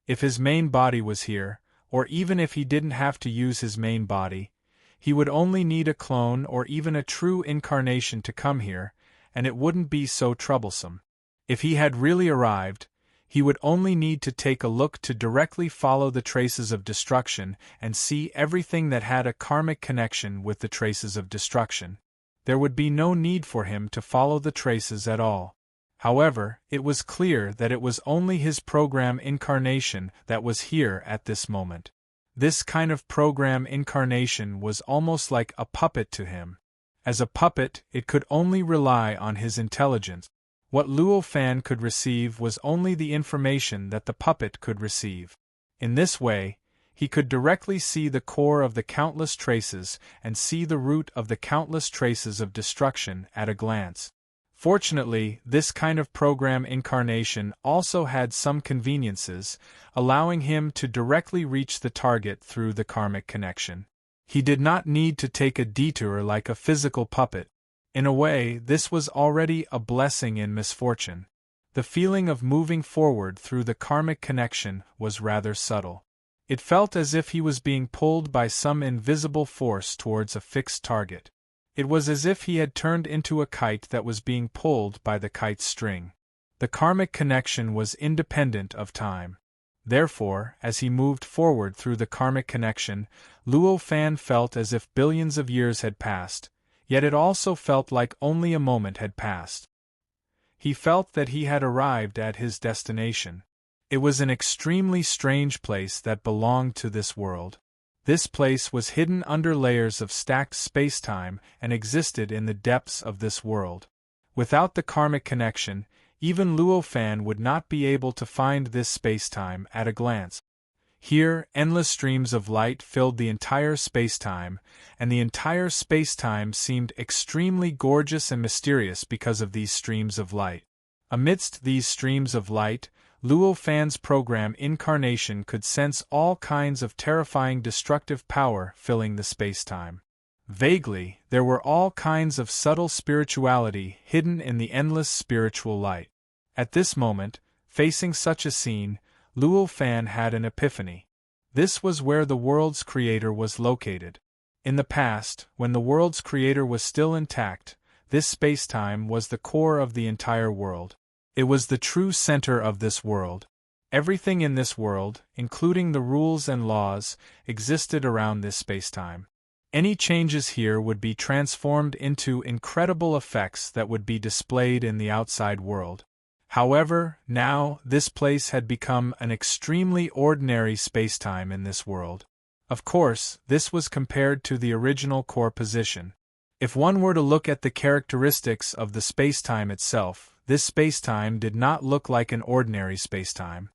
If his main body was here, or even if he didn't have to use his main body, he would only need a clone or even a true incarnation to come here, and it wouldn't be so troublesome. If he had really arrived, he would only need to take a look to directly follow the traces of destruction and see everything that had a karmic connection with the traces of destruction. There would be no need for him to follow the traces at all. However, it was clear that it was only his program incarnation that was here at this moment. This kind of program incarnation was almost like a puppet to him. As a puppet, it could only rely on his intelligence. What Luo Fan could receive was only the information that the puppet could receive. In this way, he could directly see the core of the countless traces and see the root of the countless traces of destruction at a glance. Fortunately, this kind of program incarnation also had some conveniences, allowing him to directly reach the target through the karmic connection. He did not need to take a detour like a physical puppet. In a way, this was already a blessing in misfortune. The feeling of moving forward through the karmic connection was rather subtle. It felt as if he was being pulled by some invisible force towards a fixed target. It was as if he had turned into a kite that was being pulled by the kite's string. The karmic connection was independent of time. Therefore, as he moved forward through the karmic connection, Luo Fan felt as if billions of years had passed, yet it also felt like only a moment had passed. He felt that he had arrived at his destination. It was an extremely strange place that belonged to this world. This place was hidden under layers of stacked space-time and existed in the depths of this world. Without the karmic connection, even Luo Fan would not be able to find this space-time at a glance. Here, endless streams of light filled the entire space-time, and the entire space-time seemed extremely gorgeous and mysterious because of these streams of light. Amidst these streams of light, Luo Fan's program incarnation could sense all kinds of terrifying destructive power filling the space-time. Vaguely, there were all kinds of subtle spirituality hidden in the endless spiritual light. At this moment, facing such a scene, Luo Fan had an epiphany. This was where the world's creator was located. In the past, when the world's creator was still intact, this space-time was the core of the entire world. It was the true center of this world. Everything in this world, including the rules and laws, existed around this space-time. Any changes here would be transformed into incredible effects that would be displayed in the outside world. However, now, this place had become an extremely ordinary space-time in this world. Of course, this was compared to the original core position. If one were to look at the characteristics of the space-time itself, this space-time did not look like an ordinary space-time.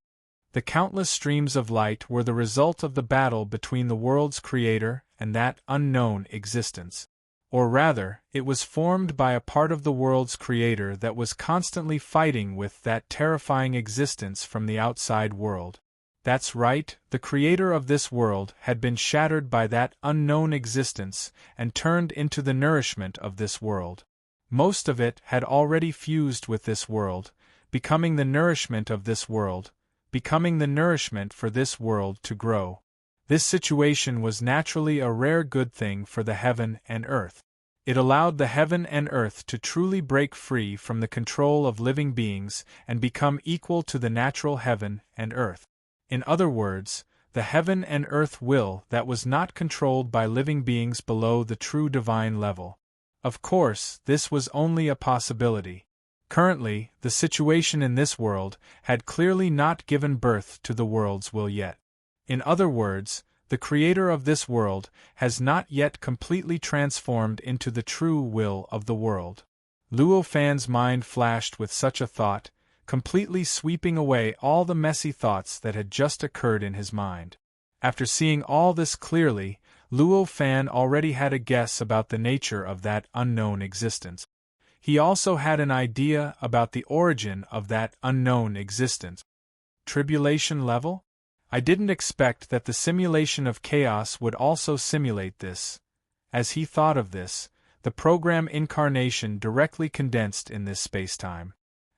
The countless streams of light were the result of the battle between the world's creator and that unknown existence. Or rather, it was formed by a part of the world's creator that was constantly fighting with that terrifying existence from the outside world. That's right, the creator of this world had been shattered by that unknown existence and turned into the nourishment of this world. Most of it had already fused with this world, becoming the nourishment of this world, becoming the nourishment for this world to grow. This situation was naturally a rare good thing for the heaven and earth. It allowed the heaven and earth to truly break free from the control of living beings and become equal to the natural heaven and earth. In other words, the heaven and earth will that was not controlled by living beings below the true divine level. Of course, this was only a possibility. Currently, the situation in this world had clearly not given birth to the world's will yet. In other words, the creator of this world has not yet completely transformed into the true will of the world. Luo Fan's mind flashed with such a thought, completely sweeping away all the messy thoughts that had just occurred in his mind. After seeing all this clearly, Luo Fan already had a guess about the nature of that unknown existence. He also had an idea about the origin of that unknown existence. Tribulation level? I didn't expect that the simulation of chaos would also simulate this. As he thought of this, the program incarnation directly condensed in this spacetime.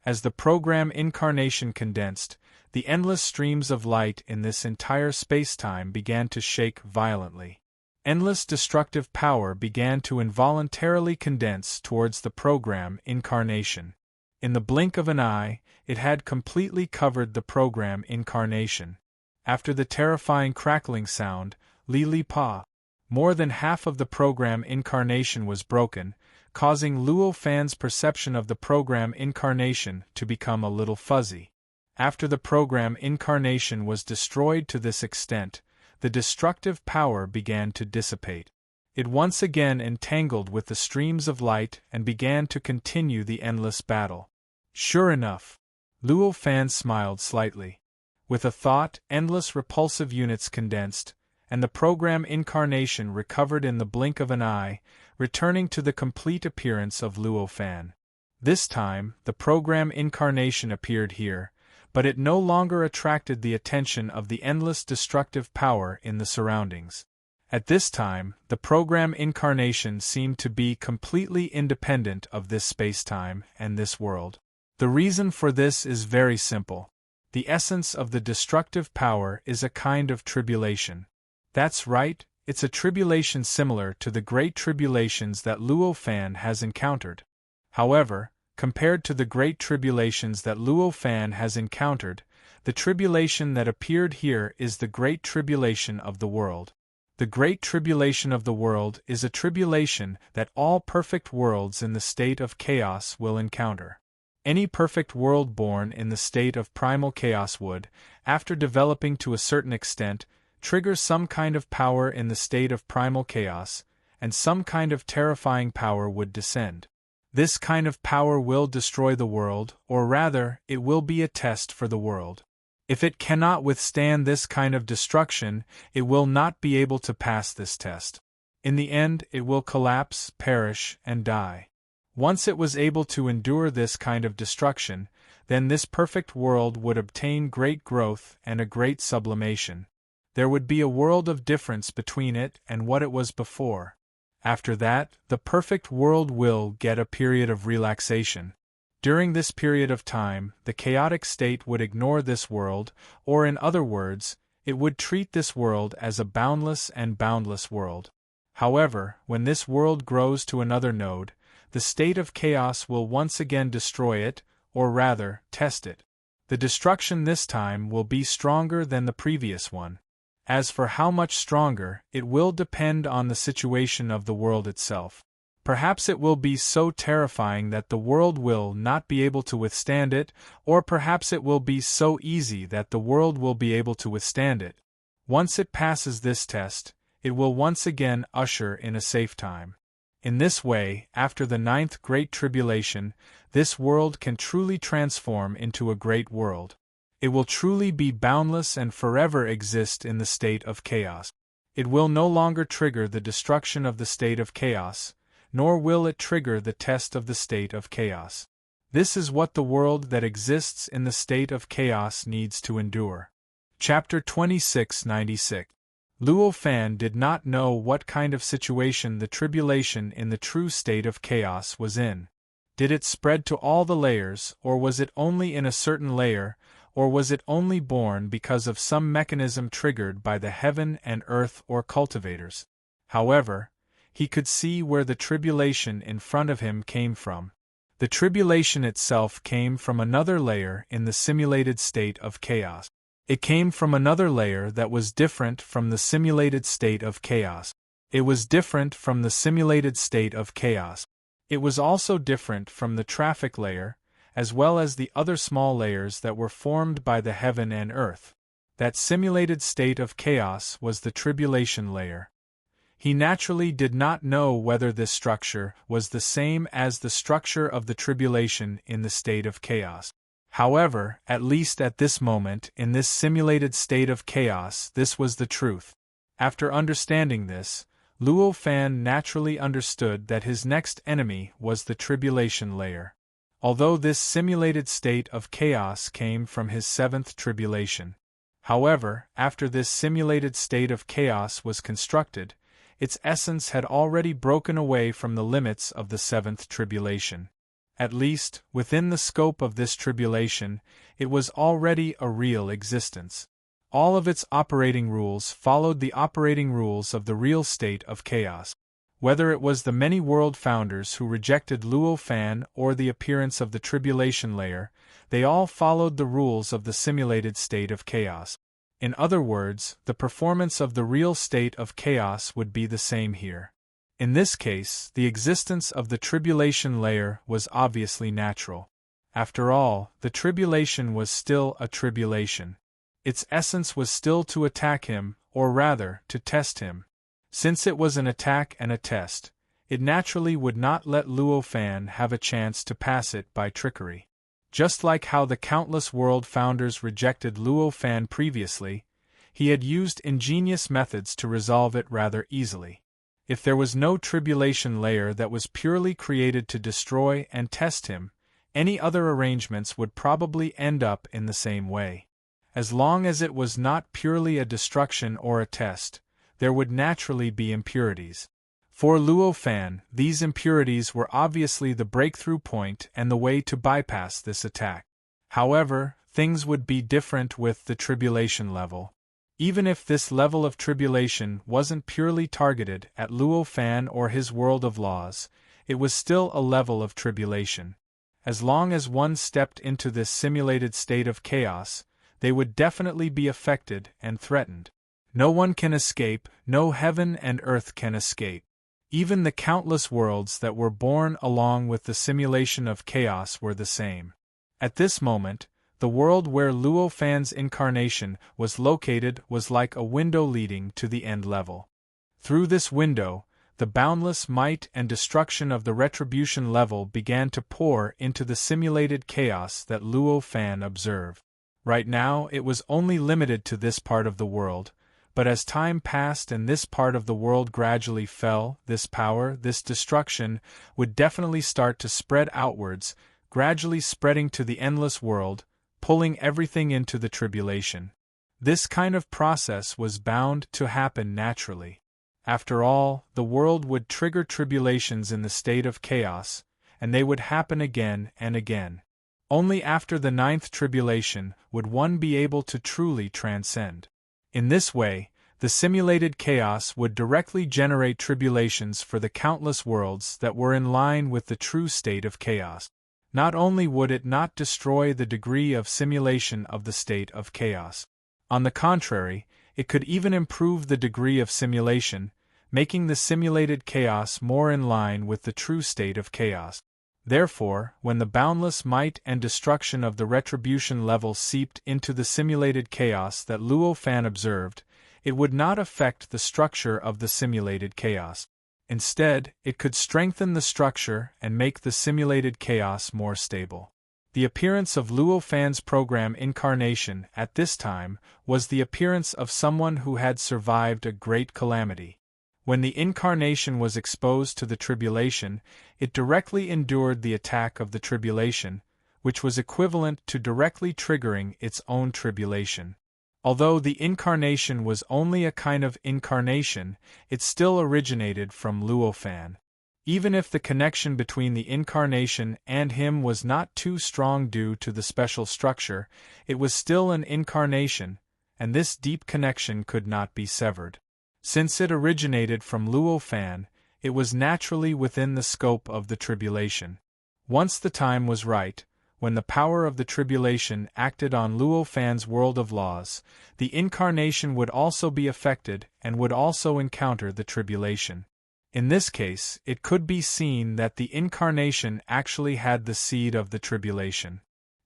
As the program incarnation condensed, the endless streams of light in this entire spacetime began to shake violently. Endless destructive power began to involuntarily condense towards the program incarnation. In the blink of an eye, it had completely covered the program incarnation. After the terrifying crackling sound, Li Pa, more than half of the program incarnation was broken, causing Luo Fan's perception of the program incarnation to become a little fuzzy. After the program incarnation was destroyed to this extent, the destructive power began to dissipate. It once again entangled with the streams of light and began to continue the endless battle. Sure enough, Luo Fan smiled slightly. With a thought, endless repulsive units condensed, and the program incarnation recovered in the blink of an eye, returning to the complete appearance of Luo Fan. This time, the program incarnation appeared here, but it no longer attracted the attention of the endless destructive power in the surroundings. At this time, the program incarnation seemed to be completely independent of this spacetime and this world. The reason for this is very simple. The essence of the destructive power is a kind of tribulation. That's right, it's a tribulation similar to the great tribulations that Luo Fan has encountered. However, compared to the great tribulations that Luo Fan has encountered, the tribulation that appeared here is the great tribulation of the world. The great tribulation of the world is a tribulation that all perfect worlds in the state of chaos will encounter. Any perfect world born in the state of primal chaos would, after developing to a certain extent, trigger some kind of power in the state of primal chaos, and some kind of terrifying power would descend. This kind of power will destroy the world, or rather, it will be a test for the world. If it cannot withstand this kind of destruction, it will not be able to pass this test. In the end, it will collapse, perish, and die. Once it was able to endure this kind of destruction, then this perfect world would obtain great growth and a great sublimation. There would be a world of difference between it and what it was before. After that, the perfect world will get a period of relaxation. During this period of time, the chaotic state would ignore this world, or in other words, it would treat this world as a boundless and boundless world. However, when this world grows to another node, the state of chaos will once again destroy it, or rather, test it. The destruction this time will be stronger than the previous one. As for how much stronger, it will depend on the situation of the world itself. Perhaps it will be so terrifying that the world will not be able to withstand it, or perhaps it will be so easy that the world will be able to withstand it. Once it passes this test, it will once again usher in a safe time. In this way, after the 9th Great Tribulation, this world can truly transform into a great world. It will truly be boundless and forever exist in the state of chaos. It will no longer trigger the destruction of the state of chaos, nor will it trigger the test of the state of chaos. This is what the world that exists in the state of chaos needs to endure. Chapter 2696. Luo Fan did not know what kind of situation the tribulation in the true state of chaos was in. Did it spread to all the layers, or was it only in a certain layer, or was it only born because of some mechanism triggered by the heaven and earth or cultivators? However, he could see where the tribulation in front of him came from. The tribulation itself came from another layer in the simulated state of chaos. It came from another layer that was different from the simulated state of chaos. It was different from the simulated state of chaos. It was also different from the traffic layer, as well as the other small layers that were formed by the heaven and earth. That simulated state of chaos was the tribulation layer. He naturally did not know whether this structure was the same as the structure of the tribulation in the state of chaos. However, at least at this moment, in this simulated state of chaos, this was the truth. After understanding this, Luo Fan naturally understood that his next enemy was the tribulation layer. Although this simulated state of chaos came from his seventh tribulation. However, after this simulated state of chaos was constructed, its essence had already broken away from the limits of the seventh tribulation. At least, within the scope of this tribulation, it was already a real existence. All of its operating rules followed the operating rules of the real state of chaos. Whether it was the many world founders who rejected Luo Fan or the appearance of the tribulation layer, they all followed the rules of the simulated state of chaos. In other words, the performance of the real state of chaos would be the same here. In this case, the existence of the tribulation layer was obviously natural. After all, the tribulation was still a tribulation. Its essence was still to attack him, or rather, to test him. Since it was an attack and a test, it naturally would not let Luo Fan have a chance to pass it by trickery. Just like how the countless world founders rejected Luo Fan previously, he had used ingenious methods to resolve it rather easily. If there was no tribulation layer that was purely created to destroy and test him, any other arrangements would probably end up in the same way. As long as it was not purely a destruction or a test, there would naturally be impurities. For Luo Fan, these impurities were obviously the breakthrough point and the way to bypass this attack. However, things would be different with the tribulation level. Even if this level of tribulation wasn't purely targeted at Luo Fan or his world of laws, it was still a level of tribulation. As long as one stepped into this simulated state of chaos, they would definitely be affected and threatened. No one can escape, no heaven and earth can escape. Even the countless worlds that were born along with the simulation of chaos were the same. At this moment, the world where Luo Fan's incarnation was located was like a window leading to the end level. Through this window, the boundless might and destruction of the retribution level began to pour into the simulated chaos that Luo Fan observed. Right now it was only limited to this part of the world, but as time passed and this part of the world gradually fell, this power, this destruction, would definitely start to spread outwards, gradually spreading to the endless world, pulling everything into the tribulation. This kind of process was bound to happen naturally. After all, the world would trigger tribulations in the state of chaos, and they would happen again and again. Only after the ninth tribulation would one be able to truly transcend. In this way, the simulated chaos would directly generate tribulations for the countless worlds that were in line with the true state of chaos. Not only would it not destroy the degree of simulation of the state of chaos. On the contrary, it could even improve the degree of simulation, making the simulated chaos more in line with the true state of chaos. Therefore, when the boundless might and destruction of the retribution level seeped into the simulated chaos that Luo Fan observed, it would not affect the structure of the simulated chaos. Instead, it could strengthen the structure and make the simulated chaos more stable. The appearance of Luo Fan's program incarnation at this time was the appearance of someone who had survived a great calamity. When the incarnation was exposed to the tribulation, it directly endured the attack of the tribulation, which was equivalent to directly triggering its own tribulation. Although the incarnation was only a kind of incarnation, it still originated from Luo Fan. Even if the connection between the incarnation and him was not too strong due to the special structure, it was still an incarnation, and this deep connection could not be severed. Since it originated from Luo Fan, it was naturally within the scope of the tribulation. Once the time was right, when the power of the tribulation acted on Luo Fan's world of laws, the incarnation would also be affected and would also encounter the tribulation. In this case, it could be seen that the incarnation actually had the seed of the tribulation.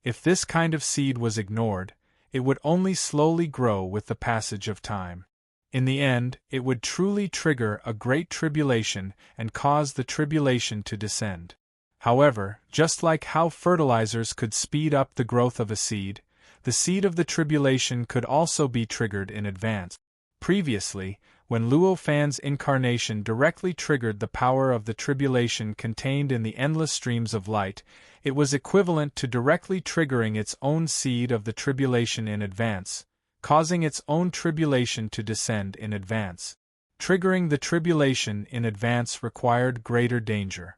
If this kind of seed was ignored, it would only slowly grow with the passage of time. In the end, it would truly trigger a great tribulation and cause the tribulation to descend. However, just like how fertilizers could speed up the growth of a seed, the seed of the tribulation could also be triggered in advance. Previously, when Luo Fan's incarnation directly triggered the power of the tribulation contained in the endless streams of light, it was equivalent to directly triggering its own seed of the tribulation in advance, causing its own tribulation to descend in advance. Triggering the tribulation in advance required greater danger.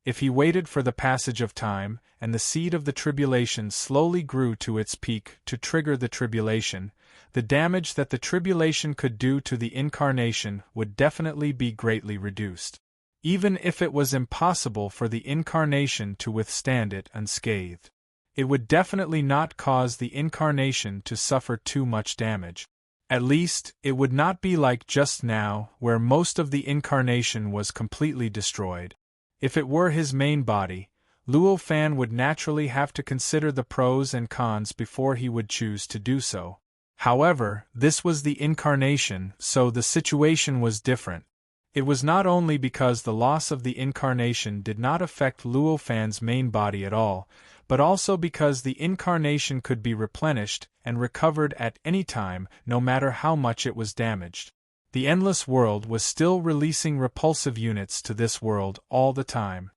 If he waited for the passage of time, and the seed of the tribulation slowly grew to its peak to trigger the tribulation, the damage that the tribulation could do to the incarnation would definitely be greatly reduced. Even if it was impossible for the incarnation to withstand it unscathed, it would definitely not cause the incarnation to suffer too much damage. At least, it would not be like just now, where most of the incarnation was completely destroyed. If it were his main body, Luo Fan would naturally have to consider the pros and cons before he would choose to do so. However, this was the incarnation, so the situation was different. It was not only because the loss of the incarnation did not affect Luo Fan's main body at all, but also because the incarnation could be replenished and recovered at any time, no matter how much it was damaged. The Endless World was still releasing repulsive units to this world all the time.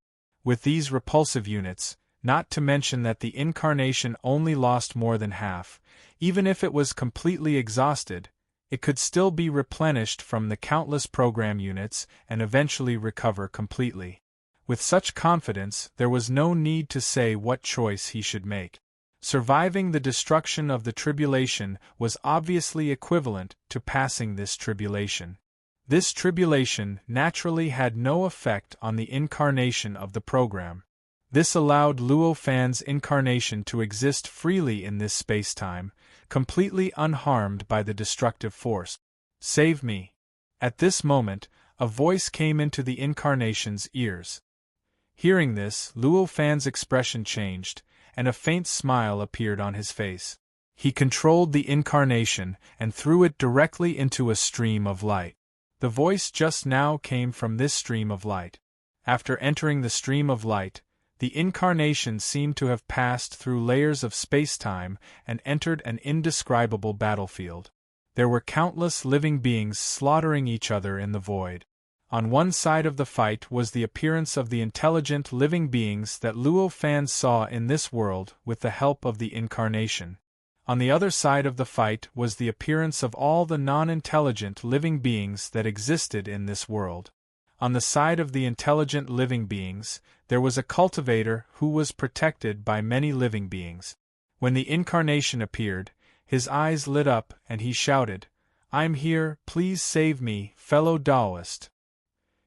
With these repulsive units, not to mention that the incarnation only lost more than half, even if it was completely exhausted, it could still be replenished from the countless program units and eventually recover completely. With such confidence, there was no need to say what choice he should make. Surviving the destruction of the tribulation was obviously equivalent to passing this tribulation. This tribulation naturally had no effect on the incarnation of the program. This allowed Luo Fan's incarnation to exist freely in this space-time, completely unharmed by the destructive force. Save me. At this moment, a voice came into the incarnation's ears. Hearing this, Luo Fan's expression changed, and a faint smile appeared on his face. He controlled the incarnation and threw it directly into a stream of light. The voice just now came from this stream of light. After entering the stream of light, the incarnation seemed to have passed through layers of space-time and entered an indescribable battlefield. There were countless living beings slaughtering each other in the void. On one side of the fight was the appearance of the intelligent living beings that Luo Fan saw in this world with the help of the incarnation. On the other side of the fight was the appearance of all the non-intelligent living beings that existed in this world. On the side of the intelligent living beings, there was a cultivator who was protected by many living beings. When the incarnation appeared, his eyes lit up and he shouted, "I'm here, please save me, fellow Taoist."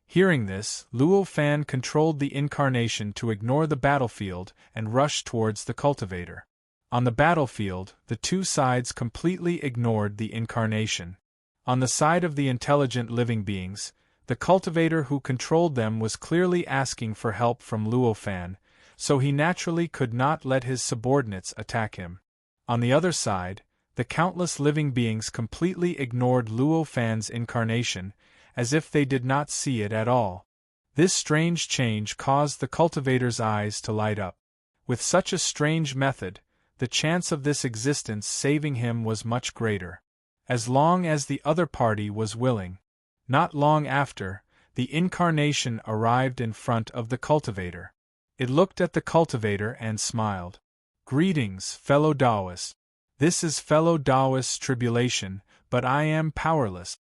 Hearing this, Luo Fan controlled the incarnation to ignore the battlefield and rush towards the cultivator. On the battlefield, the two sides completely ignored the incarnation. On the side of the intelligent living beings, the cultivator who controlled them was clearly asking for help from Luo Fan, so he naturally could not let his subordinates attack him. On the other side, the countless living beings completely ignored Luo Fan's incarnation, as if they did not see it at all. This strange change caused the cultivator's eyes to light up. With such a strange method, the chance of this existence saving him was much greater. As long as the other party was willing. Not long after, the incarnation arrived in front of the cultivator. It looked at the cultivator and smiled. "Greetings, fellow Taoist. This is fellow Taoist's tribulation, but I am powerless."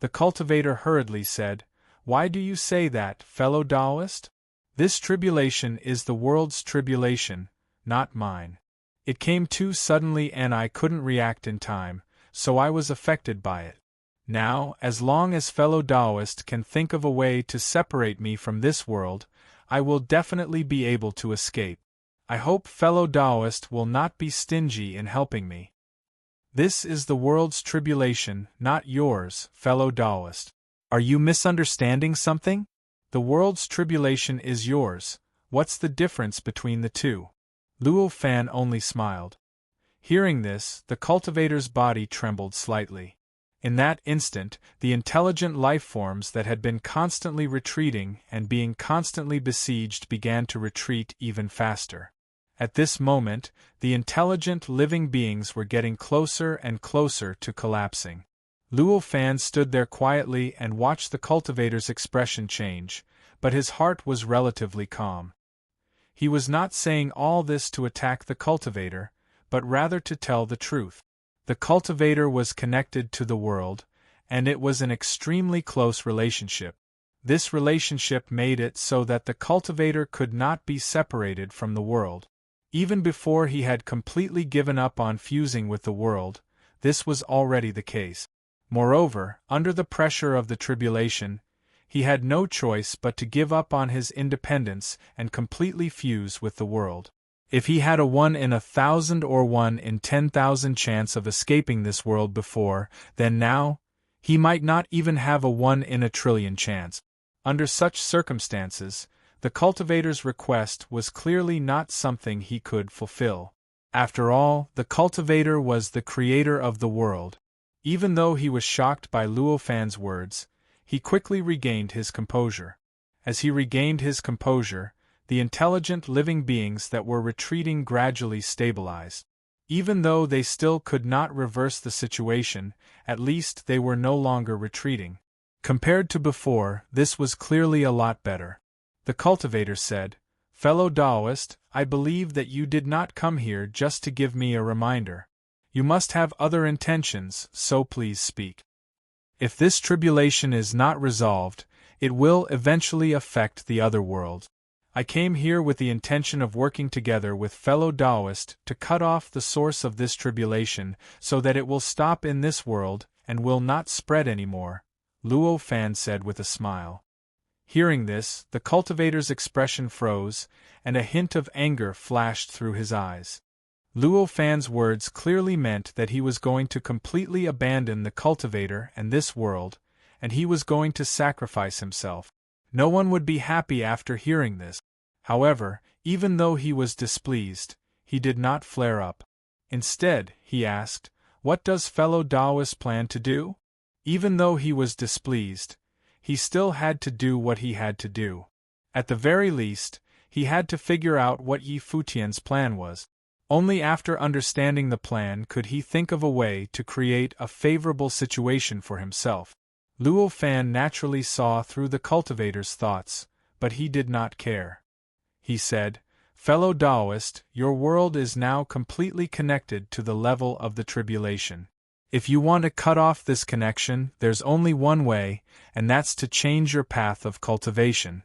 The cultivator hurriedly said, "Why do you say that, fellow Taoist? This tribulation is the world's tribulation, not mine. It came too suddenly and I couldn't react in time, so I was affected by it. Now, as long as fellow Taoist can think of a way to separate me from this world, I will definitely be able to escape. I hope fellow Taoist will not be stingy in helping me. This is the world's tribulation, not yours, fellow Taoist. Are you misunderstanding something? The world's tribulation is yours. What's the difference between the two?" Luo Fan only smiled. Hearing this, the cultivator's body trembled slightly. In that instant, the intelligent life forms that had been constantly retreating and being constantly besieged began to retreat even faster. At this moment, the intelligent living beings were getting closer and closer to collapsing. Luo Fan stood there quietly and watched the cultivator's expression change, but his heart was relatively calm. He was not saying all this to attack the cultivator, but rather to tell the truth. The cultivator was connected to the world, and it was an extremely close relationship. This relationship made it so that the cultivator could not be separated from the world. Even before he had completely given up on fusing with the world, this was already the case. Moreover, under the pressure of the tribulation, he had no choice but to give up on his independence and completely fuse with the world. If he had a 1 in 1,000 or 1 in 10,000 chance of escaping this world before, then now, he might not even have a 1 in a trillion chance. Under such circumstances, the cultivator's request was clearly not something he could fulfill. After all, the cultivator was the creator of the world. Even though he was shocked by Luo Fan's words, he quickly regained his composure. As he regained his composure, the intelligent living beings that were retreating gradually stabilized. Even though they still could not reverse the situation, at least they were no longer retreating. Compared to before, this was clearly a lot better. The cultivator said, "Fellow Taoist, I believe that you did not come here just to give me a reminder. You must have other intentions, so please speak. If this tribulation is not resolved, it will eventually affect the other world. I came here with the intention of working together with fellow Taoist to cut off the source of this tribulation so that it will stop in this world and will not spread anymore," Luo Fan said with a smile. Hearing this, the cultivator's expression froze, and a hint of anger flashed through his eyes. Luo Fan's words clearly meant that he was going to completely abandon the cultivator and this world, and he was going to sacrifice himself. No one would be happy after hearing this. However, even though he was displeased, he did not flare up. Instead, he asked, "What does fellow Taoist plan to do?" Even though he was displeased, he still had to do what he had to do. At the very least, he had to figure out what Yi Futian's plan was. Only after understanding the plan could he think of a way to create a favorable situation for himself. Luo Fan naturally saw through the cultivator's thoughts, but he did not care. He said, "Fellow Taoist, your world is now completely connected to the level of the tribulation. If you want to cut off this connection, there's only one way, and that's to change your path of cultivation."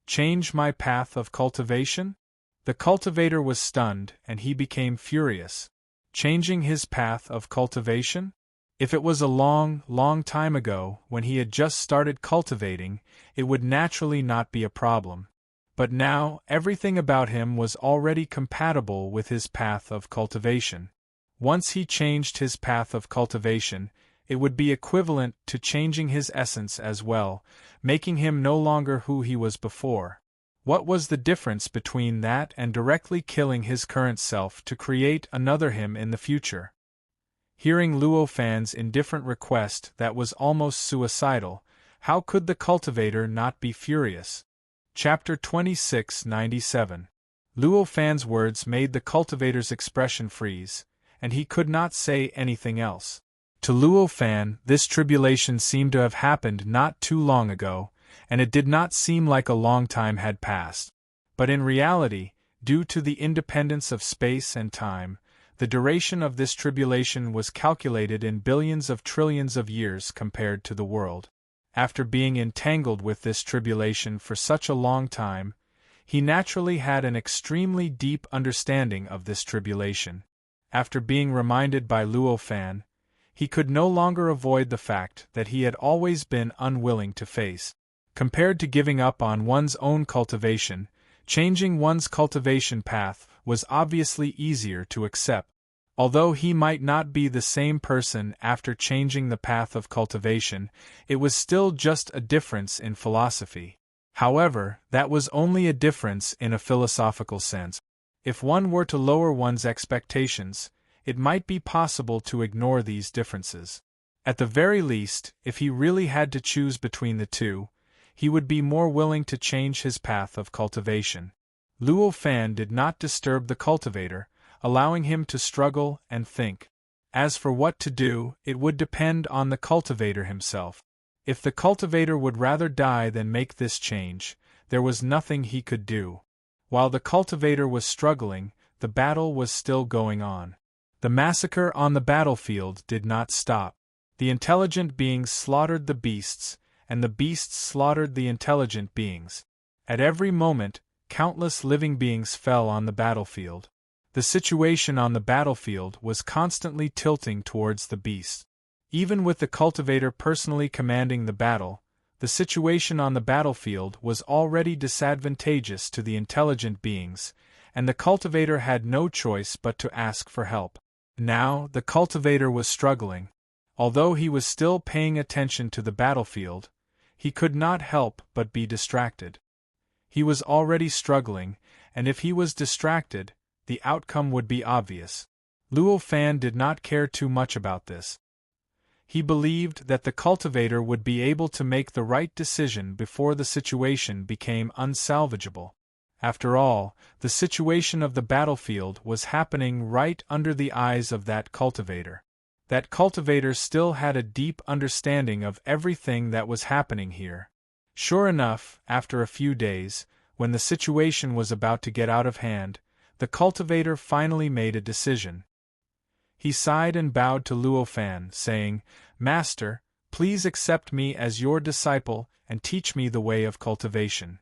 "Change my path of cultivation?" The cultivator was stunned, and he became furious. Changing his path of cultivation? If it was a long, long time ago, when he had just started cultivating, it would naturally not be a problem. But now, everything about him was already compatible with his path of cultivation. Once he changed his path of cultivation, it would be equivalent to changing his essence as well, making him no longer who he was before. What was the difference between that and directly killing his current self to create another him in the future? Hearing Luo Fan's indifferent request that was almost suicidal, how could the cultivator not be furious? Chapter 2697. Luo Fan's words made the cultivator's expression freeze, and he could not say anything else. To Luo Fan, this tribulation seemed to have happened not too long ago, and it did not seem like a long time had passed. But in reality, due to the independence of space and time, the duration of this tribulation was calculated in billions of trillions of years compared to the world. After being entangled with this tribulation for such a long time, he naturally had an extremely deep understanding of this tribulation. After being reminded by Luo Fan, he could no longer avoid the fact that he had always been unwilling to face. Compared to giving up on one's own cultivation, changing one's cultivation path was obviously easier to accept. Although he might not be the same person after changing the path of cultivation, it was still just a difference in philosophy. However, that was only a difference in a philosophical sense. If one were to lower one's expectations, it might be possible to ignore these differences. At the very least, if he really had to choose between the two, he would be more willing to change his path of cultivation. Luo Fan did not disturb the cultivator, allowing him to struggle and think. As for what to do, it would depend on the cultivator himself. If the cultivator would rather die than make this change, there was nothing he could do. While the cultivator was struggling, the battle was still going on. The massacre on the battlefield did not stop. The intelligent beings slaughtered the beasts, and the beasts slaughtered the intelligent beings. At every moment, countless living beings fell on the battlefield. The situation on the battlefield was constantly tilting towards the beasts. Even with the cultivator personally commanding the battle, the situation on the battlefield was already disadvantageous to the intelligent beings, and the cultivator had no choice but to ask for help. Now, the cultivator was struggling. Although he was still paying attention to the battlefield, he could not help but be distracted. He was already struggling, and if he was distracted, the outcome would be obvious. Luo Fan did not care too much about this. He believed that the cultivator would be able to make the right decision before the situation became unsalvageable. After all, the situation of the battlefield was happening right under the eyes of that cultivator. That cultivator still had a deep understanding of everything that was happening here. Sure enough, after a few days, when the situation was about to get out of hand, the cultivator finally made a decision. He sighed and bowed to Luo Fan, saying, "Master, please accept me as your disciple and teach me the way of cultivation."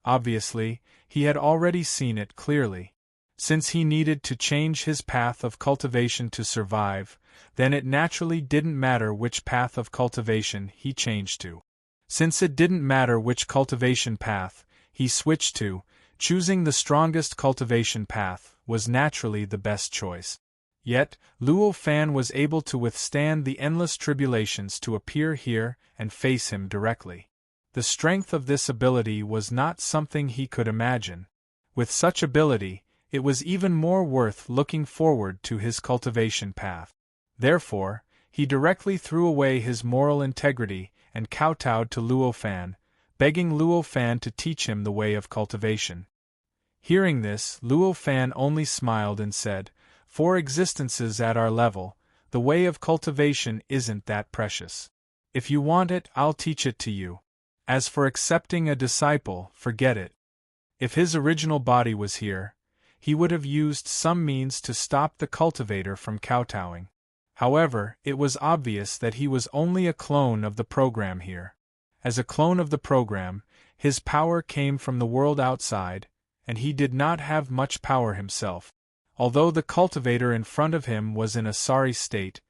Obviously, he had already seen it clearly. Since he needed to change his path of cultivation to survive, then it naturally didn't matter which path of cultivation he changed to. Since it didn't matter which cultivation path he switched to, choosing the strongest cultivation path was naturally the best choice. Yet, Luo Fan was able to withstand the endless tribulations to appear here and face him directly. The strength of this ability was not something he could imagine. With such ability, it was even more worth looking forward to his cultivation path. Therefore, he directly threw away his moral integrity and kowtowed to Luo Fan, begging Luo Fan to teach him the way of cultivation. Hearing this, Luo Fan only smiled and said, "For existences at our level, the way of cultivation isn't that precious. If you want it, I'll teach it to you. As for accepting a disciple, forget it." If his original body was here, he would have used some means to stop the cultivator from kowtowing. However, it was obvious that he was only a clone of the program here. As a clone of the program, his power came from the world outside, and he did not have much power himself. Although the cultivator in front of him was in a sorry state,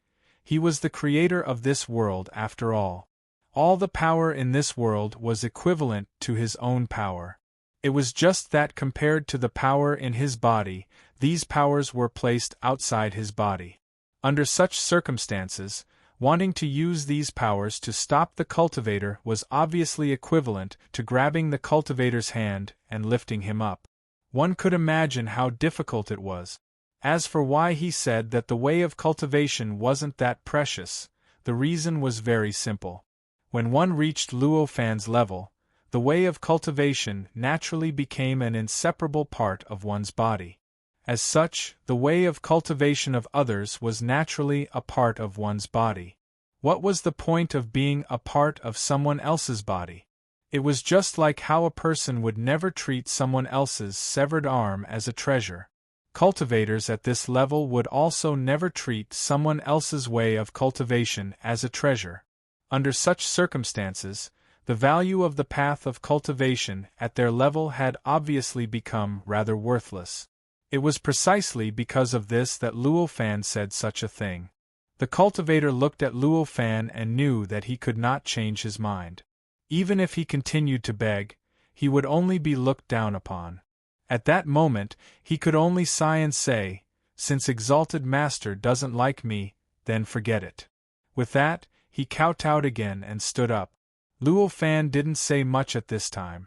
he was the creator of this world after all. All the power in this world was equivalent to his own power. It was just that compared to the power in his body, these powers were placed outside his body. Under such circumstances, wanting to use these powers to stop the cultivator was obviously equivalent to grabbing the cultivator's hand and lifting him up. One could imagine how difficult it was. As for why he said that the way of cultivation wasn't that precious, the reason was very simple. When one reached Luo Fan's level, the way of cultivation naturally became an inseparable part of one's body. As such, the way of cultivation of others was naturally a part of one's body. What was the point of being a part of someone else's body? It was just like how a person would never treat someone else's severed arm as a treasure. Cultivators at this level would also never treat someone else's way of cultivation as a treasure. Under such circumstances, the value of the path of cultivation at their level had obviously become rather worthless. It was precisely because of this that Luo Fan said such a thing. The cultivator looked at Luo Fan and knew that he could not change his mind. Even if he continued to beg, he would only be looked down upon. At that moment, he could only sigh and say, "Since exalted master doesn't like me, then forget it." With that, he kowtowed again and stood up. Luo Fan didn't say much at this time.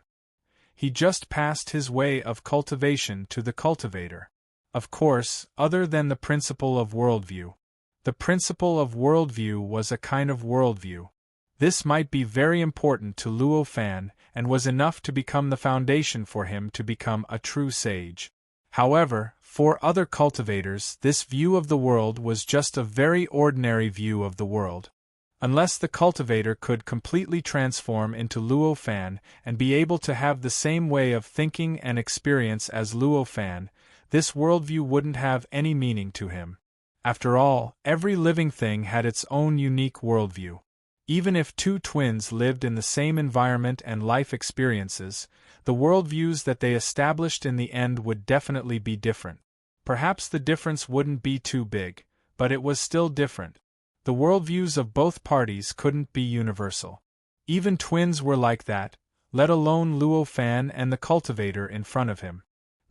He just passed his way of cultivation to the cultivator. Of course, other than the principle of worldview. The principle of worldview was a kind of worldview. This might be very important to Luo Fan, and was enough to become the foundation for him to become a true sage. However, for other cultivators, this view of the world was just a very ordinary view of the world. Unless the cultivator could completely transform into Luo Fan and be able to have the same way of thinking and experience as Luo Fan, this worldview wouldn't have any meaning to him. After all, every living thing had its own unique worldview. Even if two twins lived in the same environment and life experiences, the worldviews that they established in the end would definitely be different. Perhaps the difference wouldn't be too big, but it was still different. The worldviews of both parties couldn't be universal. Even twins were like that, let alone Luo Fan and the cultivator in front of him.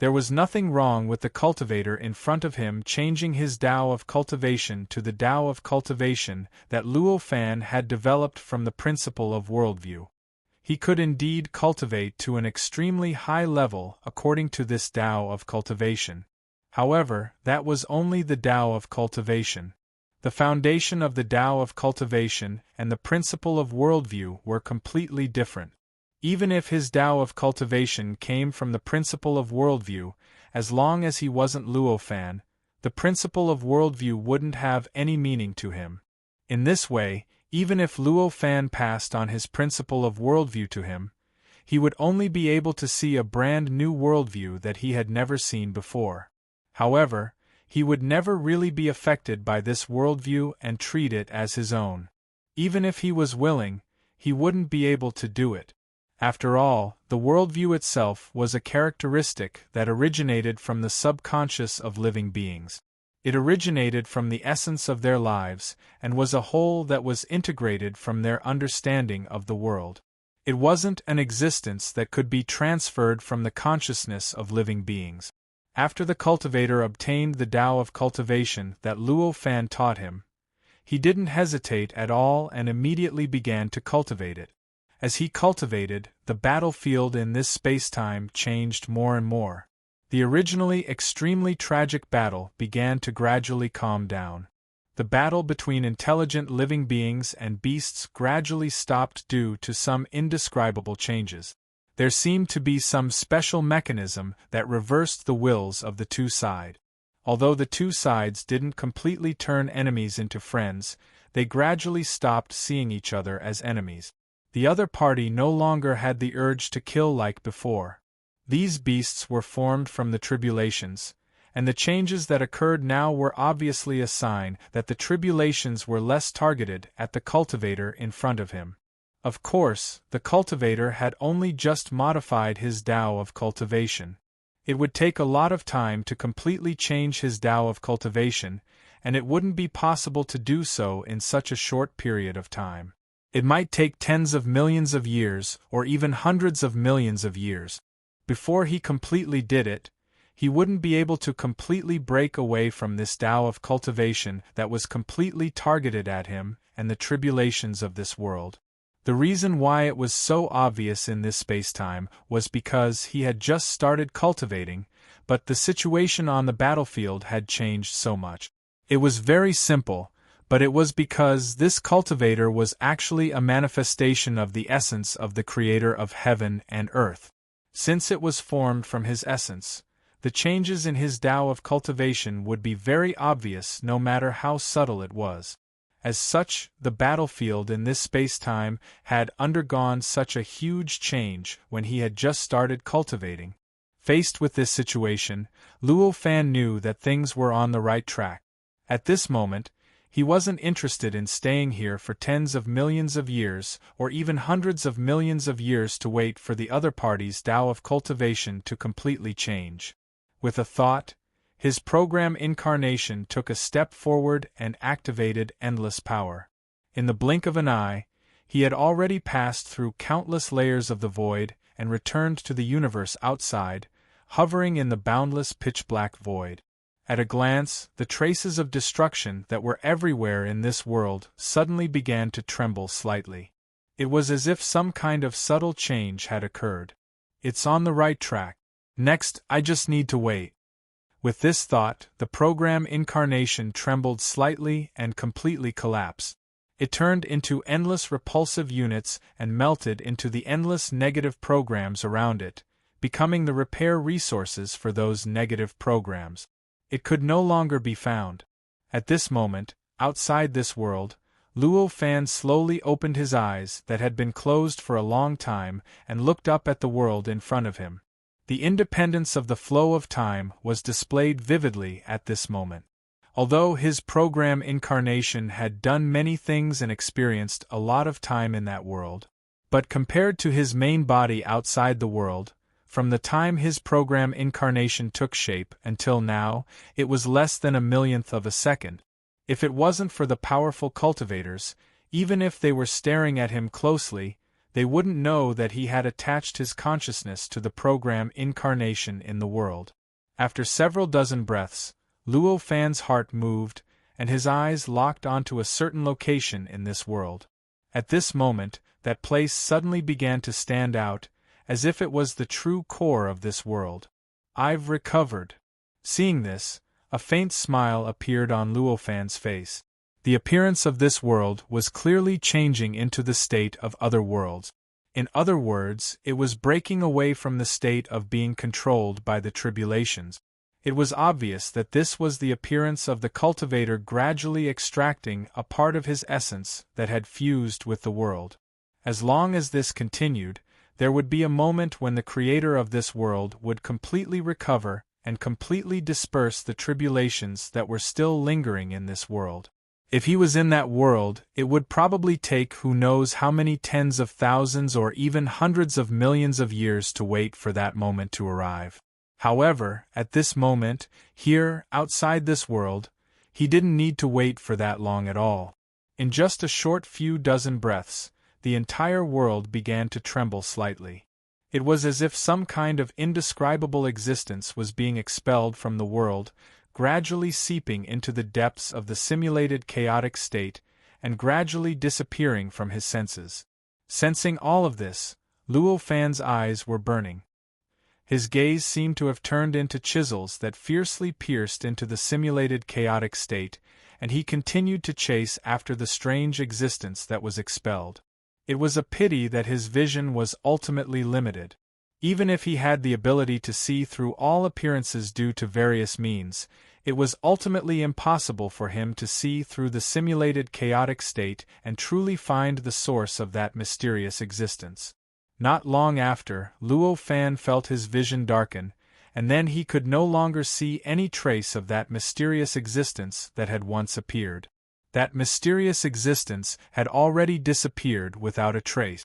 There was nothing wrong with the cultivator in front of him changing his Tao of cultivation to the Tao of cultivation that Luo Fan had developed from the principle of worldview. He could indeed cultivate to an extremely high level according to this Tao of cultivation. However, that was only the Tao of cultivation. The foundation of the Tao of cultivation and the principle of worldview were completely different. Even if his Tao of cultivation came from the principle of worldview, as long as he wasn't Luo Fan, the principle of worldview wouldn't have any meaning to him. In this way, even if Luo Fan passed on his principle of worldview to him, he would only be able to see a brand new worldview that he had never seen before. However, he would never really be affected by this worldview and treat it as his own. Even if he was willing, he wouldn't be able to do it. After all, the worldview itself was a characteristic that originated from the subconscious of living beings. It originated from the essence of their lives, and was a whole that was integrated from their understanding of the world. It wasn't an existence that could be transferred from the consciousness of living beings. After the cultivator obtained the Tao of cultivation that Luo Fan taught him, he didn't hesitate at all and immediately began to cultivate it. As he cultivated, the battlefield in this space-time changed more and more. The originally extremely tragic battle began to gradually calm down. The battle between intelligent living beings and beasts gradually stopped due to some indescribable changes. There seemed to be some special mechanism that reversed the wills of the two sides. Although the two sides didn't completely turn enemies into friends, they gradually stopped seeing each other as enemies. The other party no longer had the urge to kill like before. These beasts were formed from the tribulations, and the changes that occurred now were obviously a sign that the tribulations were less targeted at the cultivator in front of him. Of course, the cultivator had only just modified his Tao of cultivation. It would take a lot of time to completely change his Tao of cultivation, and it wouldn't be possible to do so in such a short period of time. It might take tens of millions of years, or even hundreds of millions of years. Before he completely did it, he wouldn't be able to completely break away from this Tao of cultivation that was completely targeted at him and the tribulations of this world. The reason why it was so obvious in this space-time was because he had just started cultivating, but the situation on the battlefield had changed so much. It was very simple, but it was because this cultivator was actually a manifestation of the essence of the Creator of heaven and earth. Since it was formed from his essence, the changes in his Tao of cultivation would be very obvious no matter how subtle it was. As such, the battlefield in this space-time had undergone such a huge change when he had just started cultivating. Faced with this situation, Luo Fan knew that things were on the right track. At this moment, he wasn't interested in staying here for tens of millions of years or even hundreds of millions of years to wait for the other party's Tao of cultivation to completely change. With a thought, his program incarnation took a step forward and activated endless power. In the blink of an eye, he had already passed through countless layers of the void and returned to the universe outside, hovering in the boundless pitch-black void. At a glance, the traces of destruction that were everywhere in this world suddenly began to tremble slightly. It was as if some kind of subtle change had occurred. It's on the right track. Next, I just need to wait. With this thought, the program incarnation trembled slightly and completely collapsed. It turned into endless repulsive units and melted into the endless negative programs around it, becoming the repair resources for those negative programs. It could no longer be found. At this moment, outside this world, Luo Fan slowly opened his eyes that had been closed for a long time and looked up at the world in front of him. The independence of the flow of time was displayed vividly at this moment. Although his program incarnation had done many things and experienced a lot of time in that world, but compared to his main body outside the world, from the time his program incarnation took shape until now, it was less than a millionth of a second. If it wasn't for the powerful cultivators, even if they were staring at him closely, they wouldn't know that he had attached his consciousness to the program incarnation in the world. After several dozen breaths, Luo Fan's heart moved, and his eyes locked onto a certain location in this world. At this moment, that place suddenly began to stand out, as if it was the true core of this world. I've recovered. Seeing this, a faint smile appeared on Luo Fan's face. The appearance of this world was clearly changing into the state of other worlds. In other words, it was breaking away from the state of being controlled by the tribulations. It was obvious that this was the appearance of the cultivator gradually extracting a part of his essence that had fused with the world. As long as this continued, there would be a moment when the creator of this world would completely recover and completely disperse the tribulations that were still lingering in this world. If he was in that world, it would probably take who knows how many tens of thousands or even hundreds of millions of years to wait for that moment to arrive. However, at this moment, here, outside this world, he didn't need to wait for that long at all. In just a short few dozen breaths, the entire world began to tremble slightly. It was as if some kind of indescribable existence was being expelled from the world, gradually seeping into the depths of the simulated chaotic state, and gradually disappearing from his senses. Sensing all of this, Luo Fan's eyes were burning. His gaze seemed to have turned into chisels that fiercely pierced into the simulated chaotic state, and he continued to chase after the strange existence that was expelled. It was a pity that his vision was ultimately limited. Even if he had the ability to see through all appearances due to various means, it was ultimately impossible for him to see through the simulated chaotic state and truly find the source of that mysterious existence. Not long after, Luo Fan felt his vision darken, and then he could no longer see any trace of that mysterious existence that had once appeared. That mysterious existence had already disappeared without a trace.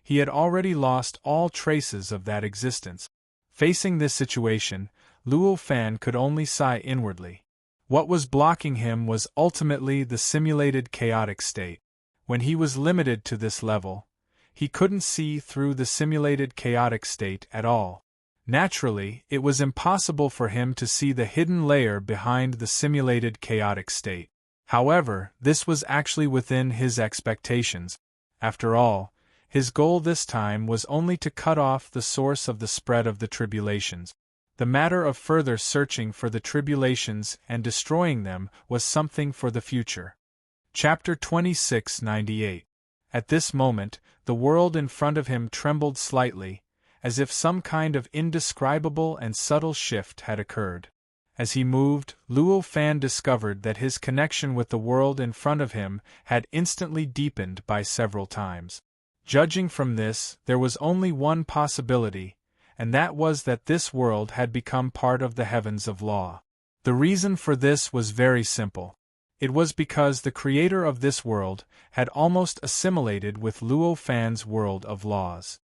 He had already lost all traces of that existence. Facing this situation, Luo Fan could only sigh inwardly. What was blocking him was ultimately the simulated chaotic state. When he was limited to this level, he couldn't see through the simulated chaotic state at all. Naturally, it was impossible for him to see the hidden layer behind the simulated chaotic state. However, this was actually within his expectations. After all, his goal this time was only to cut off the source of the spread of the tribulations. The matter of further searching for the tribulations and destroying them was something for the future. Chapter 2698. At this moment, the world in front of him trembled slightly, as if some kind of indescribable and subtle shift had occurred. As he moved, Luo Fan discovered that his connection with the world in front of him had instantly deepened by several times. Judging from this, there was only one possibility, and that was that this world had become part of the heavens of law. The reason for this was very simple. It was because the creator of this world had almost assimilated with Luo Fan's world of laws.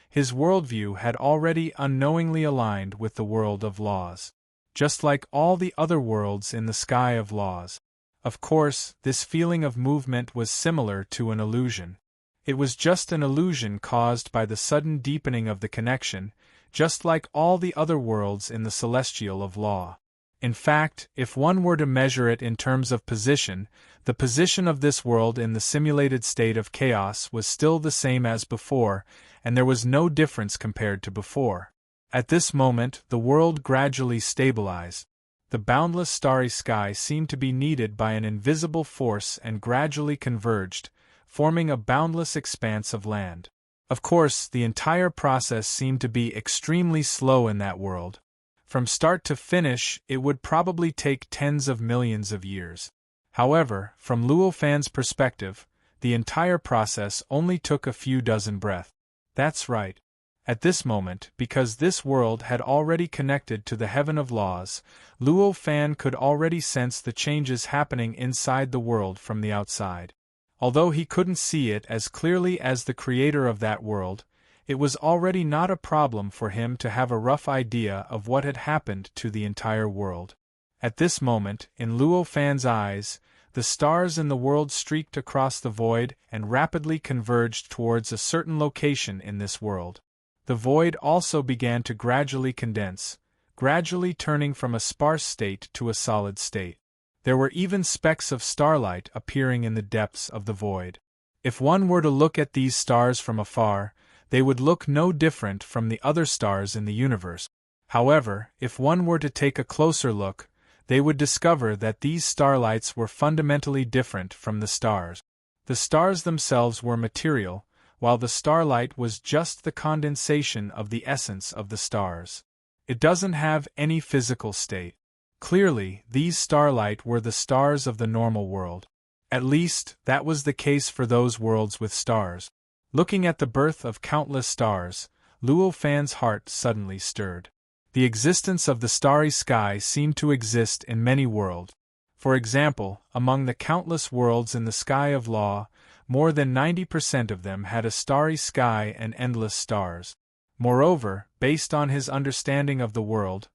His worldview had already unknowingly aligned with the world of laws, just like all the other worlds in the sky of laws. Of course, this feeling of movement was similar to an illusion. It was just an illusion caused by the sudden deepening of the connection, just like all the other worlds in the celestial of law. In fact, if one were to measure it in terms of position, the position of this world in the simulated state of chaos was still the same as before, and there was no difference compared to before. At this moment, the world gradually stabilized. The boundless starry sky seemed to be kneaded by an invisible force and gradually converged, forming a boundless expanse of land. Of course, the entire process seemed to be extremely slow in that world. From start to finish, it would probably take tens of millions of years. However, from Luo Fan's perspective, the entire process only took a few dozen breaths. That's right. At this moment, because this world had already connected to the heaven of laws, Luo Fan could already sense the changes happening inside the world from the outside. Although he couldn't see it as clearly as the creator of that world, it was already not a problem for him to have a rough idea of what had happened to the entire world. At this moment, in Luo Fan's eyes, the stars in the world streaked across the void and rapidly converged towards a certain location in this world. The void also began to gradually condense, gradually turning from a sparse state to a solid state. There were even specks of starlight appearing in the depths of the void. If one were to look at these stars from afar, they would look no different from the other stars in the universe. However, if one were to take a closer look, they would discover that these starlights were fundamentally different from the stars. The stars themselves were material, while the starlight was just the condensation of the essence of the stars. It doesn't have any physical state. Clearly, these starlight were the stars of the normal world. At least, that was the case for those worlds with stars. Looking at the birth of countless stars, Luo Fan's heart suddenly stirred. The existence of the starry sky seemed to exist in many worlds. For example, among the countless worlds in the sky of law, more than 90% of them had a starry sky and endless stars. Moreover, based on his understanding of the world,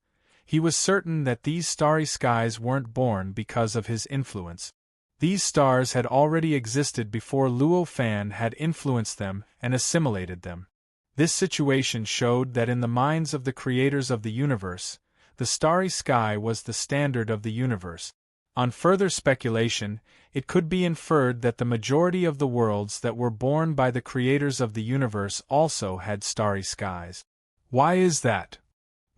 he was certain that these starry skies weren't born because of his influence. These stars had already existed before Luo Fan had influenced them and assimilated them. This situation showed that in the minds of the creators of the universe, the starry sky was the standard of the universe. On further speculation, it could be inferred that the majority of the worlds that were born by the creators of the universe also had starry skies. Why is that?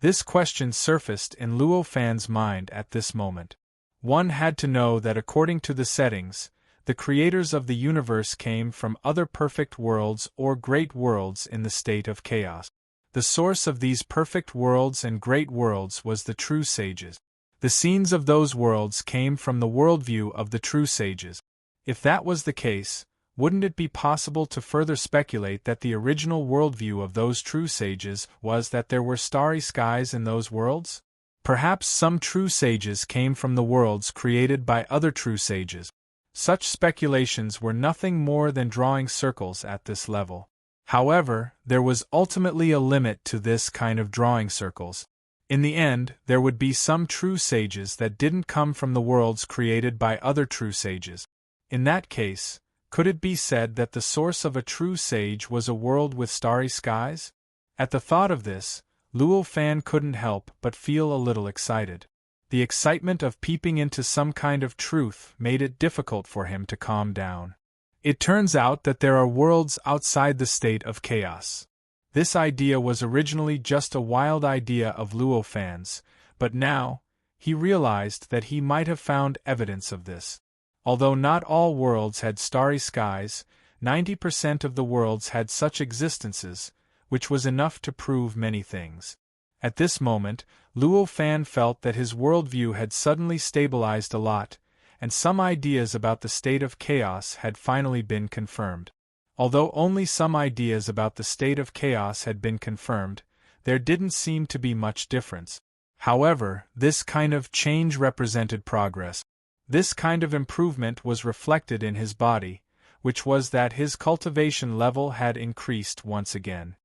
This question surfaced in Luo Fan's mind at this moment. One had to know that according to the settings, the creators of the universe came from other perfect worlds or great worlds in the state of chaos. The source of these perfect worlds and great worlds was the true sages. The scenes of those worlds came from the worldview of the true sages. If that was the case, wouldn't it be possible to further speculate that the original worldview of those true sages was that there were starry skies in those worlds? Perhaps some true sages came from the worlds created by other true sages. Such speculations were nothing more than drawing circles at this level. However, there was ultimately a limit to this kind of drawing circles. In the end, there would be some true sages that didn't come from the worlds created by other true sages. In that case, could it be said that the source of a true sage was a world with starry skies? At the thought of this, Luo Fan couldn't help but feel a little excited. The excitement of peeping into some kind of truth made it difficult for him to calm down. It turns out that there are worlds outside the state of chaos. This idea was originally just a wild idea of Luo Fan's, but now, he realized that he might have found evidence of this. Although not all worlds had starry skies, 90% of the worlds had such existences, which was enough to prove many things. At this moment, Luo Fan felt that his worldview had suddenly stabilized a lot, and some ideas about the state of chaos had finally been confirmed. Although only some ideas about the state of chaos had been confirmed, there didn't seem to be much difference. However, this kind of change represented progress. This kind of improvement was reflected in his body, which was that his cultivation level had increased once again.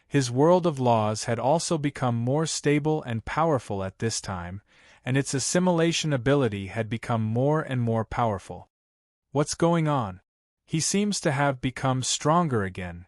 His world of laws had also become more stable and powerful at this time, and its assimilation ability had become more and more powerful. What's going on? He seems to have become stronger again.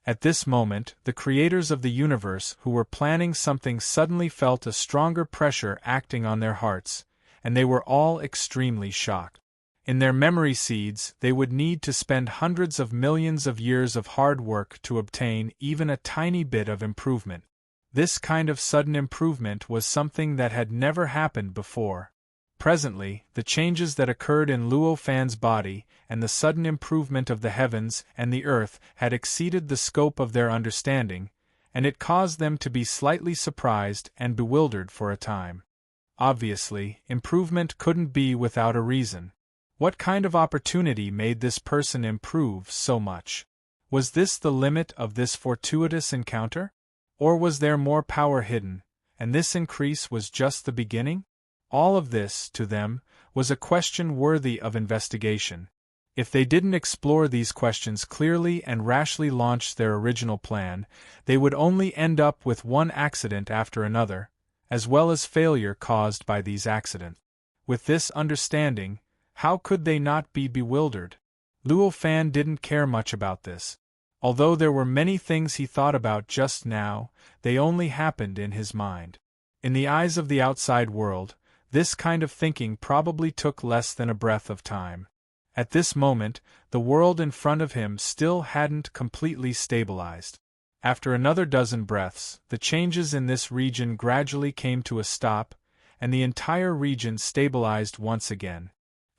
At this moment, the creators of the universe who were planning something suddenly felt a stronger pressure acting on their hearts, and they were all extremely shocked. In their memory seeds, they would need to spend hundreds of millions of years of hard work to obtain even a tiny bit of improvement. This kind of sudden improvement was something that had never happened before. Presently, the changes that occurred in Luo Fan's body and the sudden improvement of the heavens and the earth had exceeded the scope of their understanding, and it caused them to be slightly surprised and bewildered for a time. Obviously, improvement couldn't be without a reason. What kind of opportunity made this person improve so much? Was this the limit of this fortuitous encounter? Or was there more power hidden, and this increase was just the beginning? All of this, to them, was a question worthy of investigation. If they didn't explore these questions clearly and rashly launch their original plan, they would only end up with one accident after another, as well as failure caused by these accidents. With this understanding, how could they not be bewildered? Luo Fan didn't care much about this. Although there were many things he thought about just now, they only happened in his mind. In the eyes of the outside world, this kind of thinking probably took less than a breath of time. At this moment, the world in front of him still hadn't completely stabilized. After another dozen breaths, the changes in this region gradually came to a stop, and the entire region stabilized once again.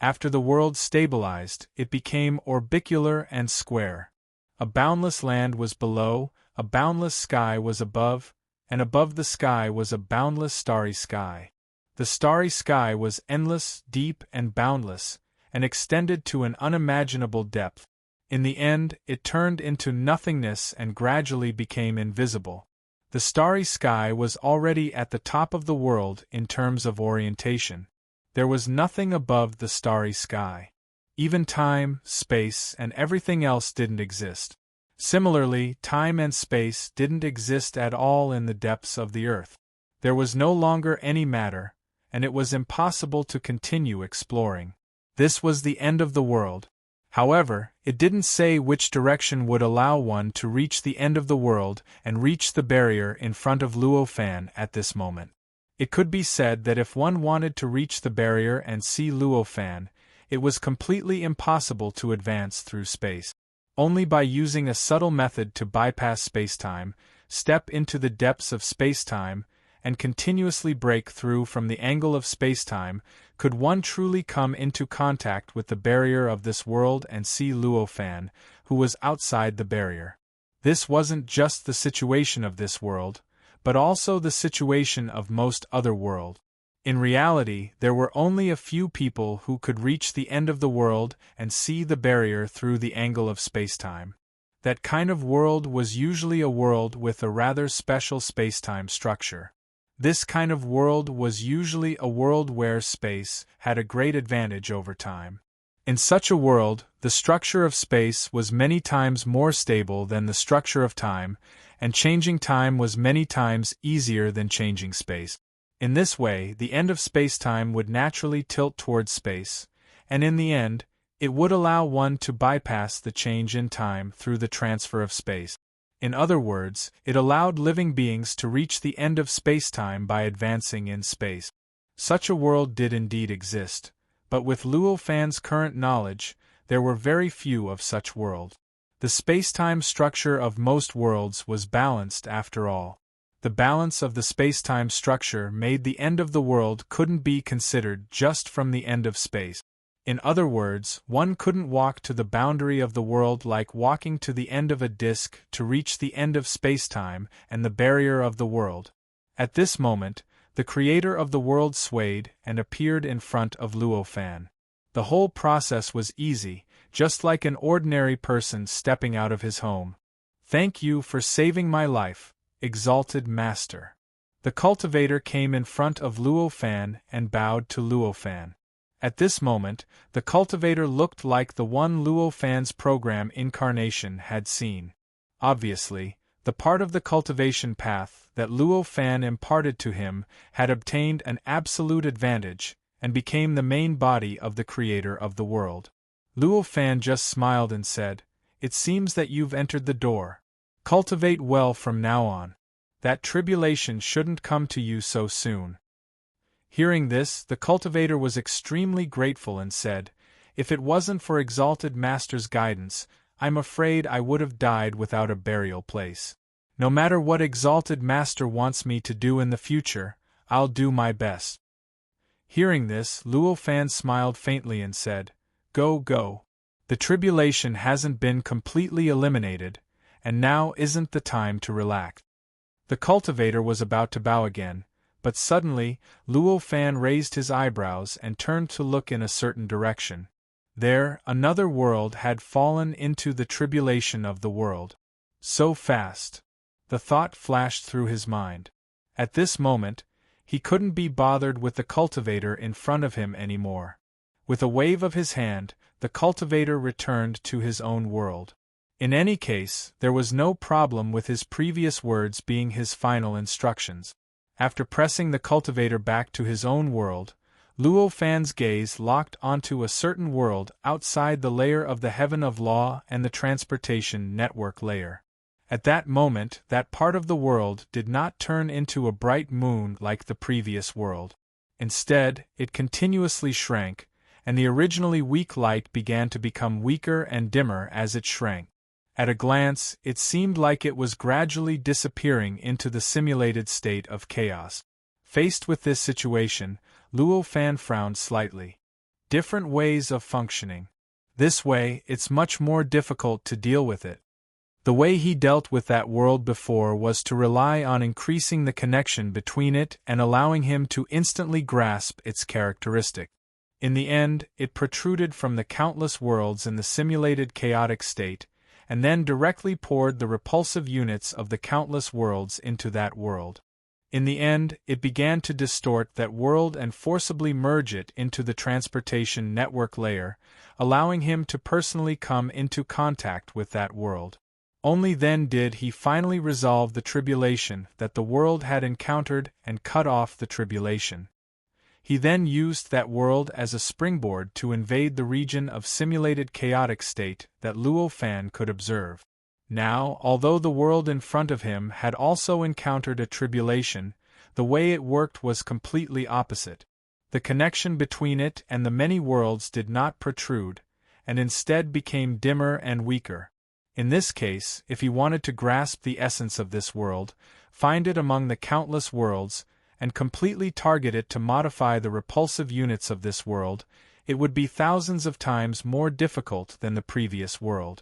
After the world stabilized, it became orbicular and square. A boundless land was below, a boundless sky was above, and above the sky was a boundless starry sky. The starry sky was endless, deep, and boundless, and extended to an unimaginable depth. In the end, it turned into nothingness and gradually became invisible. The starry sky was already at the top of the world in terms of orientation. There was nothing above the starry sky. Even time, space, and everything else didn't exist. Similarly, time and space didn't exist at all in the depths of the earth. There was no longer any matter, and it was impossible to continue exploring. This was the end of the world. However, it didn't say which direction would allow one to reach the end of the world and reach the barrier in front of Luo Fan at this moment. It could be said that if one wanted to reach the barrier and see Luo Fan, it was completely impossible to advance through space. Only by using a subtle method to bypass spacetime, step into the depths of spacetime, and continuously break through from the angle of spacetime, could one truly come into contact with the barrier of this world and see Luo Fan, who was outside the barrier. This wasn't just the situation of this world, but also the situation of most other worlds. In reality, there were only a few people who could reach the end of the world and see the barrier through the angle of spacetime. That kind of world was usually a world with a rather special spacetime structure. This kind of world was usually a world where space had a great advantage over time. In such a world, the structure of space was many times more stable than the structure of time, and changing time was many times easier than changing space. In this way, the end of spacetime would naturally tilt towards space, and in the end, it would allow one to bypass the change in time through the transfer of space. In other words, it allowed living beings to reach the end of spacetime by advancing in space. Such a world did indeed exist, but with Luo Fan's current knowledge, there were very few of such worlds. The spacetime structure of most worlds was balanced after all. The balance of the spacetime structure made the end of the world couldn't be considered just from the end of space. In other words, one couldn't walk to the boundary of the world like walking to the end of a disk to reach the end of spacetime and the barrier of the world. At this moment, the creator of the world swayed and appeared in front of Luo Fan. The whole process was easy, just like an ordinary person stepping out of his home. "Thank you for saving my life, exalted master." The cultivator came in front of Luo Fan and bowed to Luo Fan. At this moment, the cultivator looked like the one Luo Fan's program incarnation had seen. Obviously, the part of the cultivation path that Luo Fan imparted to him had obtained an absolute advantage, and became the main body of the creator of the world. Luo Fan just smiled and said, "It seems that you've entered the door. Cultivate well from now on. That tribulation shouldn't come to you so soon." Hearing this, the cultivator was extremely grateful and said, "If it wasn't for Exalted Master's guidance, I'm afraid I would have died without a burial place. No matter what Exalted Master wants me to do in the future, I'll do my best." Hearing this, Luo Fan smiled faintly and said, "Go, go. The tribulation hasn't been completely eliminated, and now isn't the time to relax." The cultivator was about to bow again, but suddenly, Luo Fan raised his eyebrows and turned to look in a certain direction. There, another world had fallen into the tribulation of the world. So fast. The thought flashed through his mind. At this moment, he couldn't be bothered with the cultivator in front of him anymore. With a wave of his hand, the cultivator returned to his own world. In any case, there was no problem with his previous words being his final instructions. After pressing the cultivator back to his own world, Luo Fan's gaze locked onto a certain world outside the layer of the Heaven of Law and the Transportation Network layer. At that moment, that part of the world did not turn into a bright moon like the previous world. Instead, it continuously shrank, and the originally weak light began to become weaker and dimmer as it shrank. At a glance, it seemed like it was gradually disappearing into the simulated state of chaos. Faced with this situation, Luo Fan frowned slightly. Different ways of functioning. This way, it's much more difficult to deal with it. The way he dealt with that world before was to rely on increasing the connection between it and allowing him to instantly grasp its characteristic. In the end, it protruded from the countless worlds in the simulated chaotic state, and then directly poured the repulsive units of the countless worlds into that world. In the end, it began to distort that world and forcibly merge it into the transportation network layer, allowing him to personally come into contact with that world. Only then did he finally resolve the tribulation that the world had encountered and cut off the tribulation. He then used that world as a springboard to invade the region of simulated chaotic state that Luo Fan could observe. Now, although the world in front of him had also encountered a tribulation, the way it worked was completely opposite. The connection between it and the many worlds did not protrude, and instead became dimmer and weaker. In this case, if he wanted to grasp the essence of this world, find it among the countless worlds, and completely target it to modify the repulsive units of this world, it would be thousands of times more difficult than the previous world.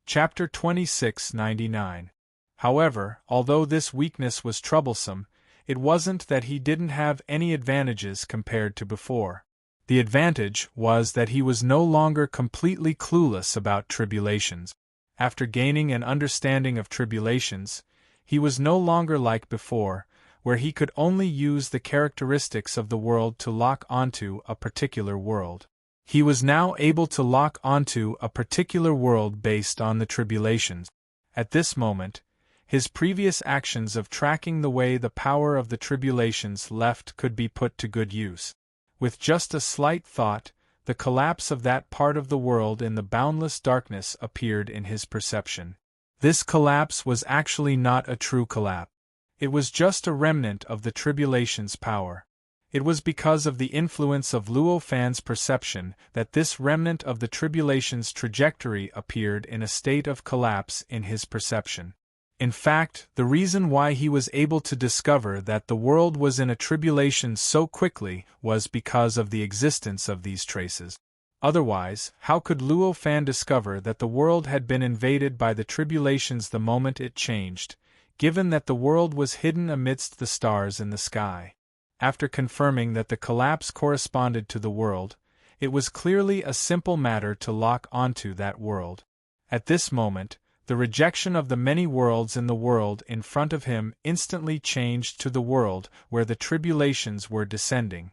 Chapter 2699. However, although this weakness was troublesome, it wasn't that he didn't have any advantages compared to before. The advantage was that he was no longer completely clueless about tribulations. After gaining an understanding of tribulations, he was no longer like before, where he could only use the characteristics of the world to lock onto a particular world. He was now able to lock onto a particular world based on the tribulations. At this moment, his previous actions of tracking the way the power of the tribulations left could be put to good use. With just a slight thought, the collapse of that part of the world in the boundless darkness appeared in his perception. This collapse was actually not a true collapse. It was just a remnant of the tribulation's power. It was because of the influence of Luo Fan's perception that this remnant of the tribulation's trajectory appeared in a state of collapse in his perception. In fact, the reason why he was able to discover that the world was in a tribulation so quickly was because of the existence of these traces. Otherwise, how could Luo Fan discover that the world had been invaded by the tribulations the moment it changed, given that the world was hidden amidst the stars in the sky. After confirming that the collapse corresponded to the world, it was clearly a simple matter to lock onto that world. At this moment, the rejection of the many worlds in the world in front of him instantly changed to the world where the tribulations were descending.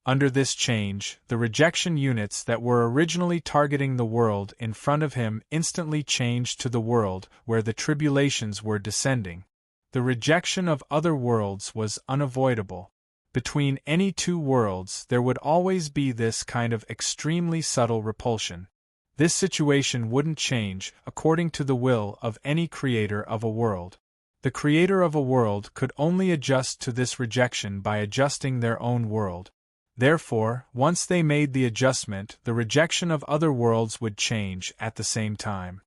Under this change, the rejection units that were originally targeting the world in front of him instantly changed to the world where the tribulations were descending. The rejection of other worlds was unavoidable. Between any two worlds there would always be this kind of extremely subtle repulsion. This situation wouldn't change according to the will of any creator of a world. The creator of a world could only adjust to this rejection by adjusting their own world. Therefore, once they made the adjustment, the rejection of other worlds would change at the same time.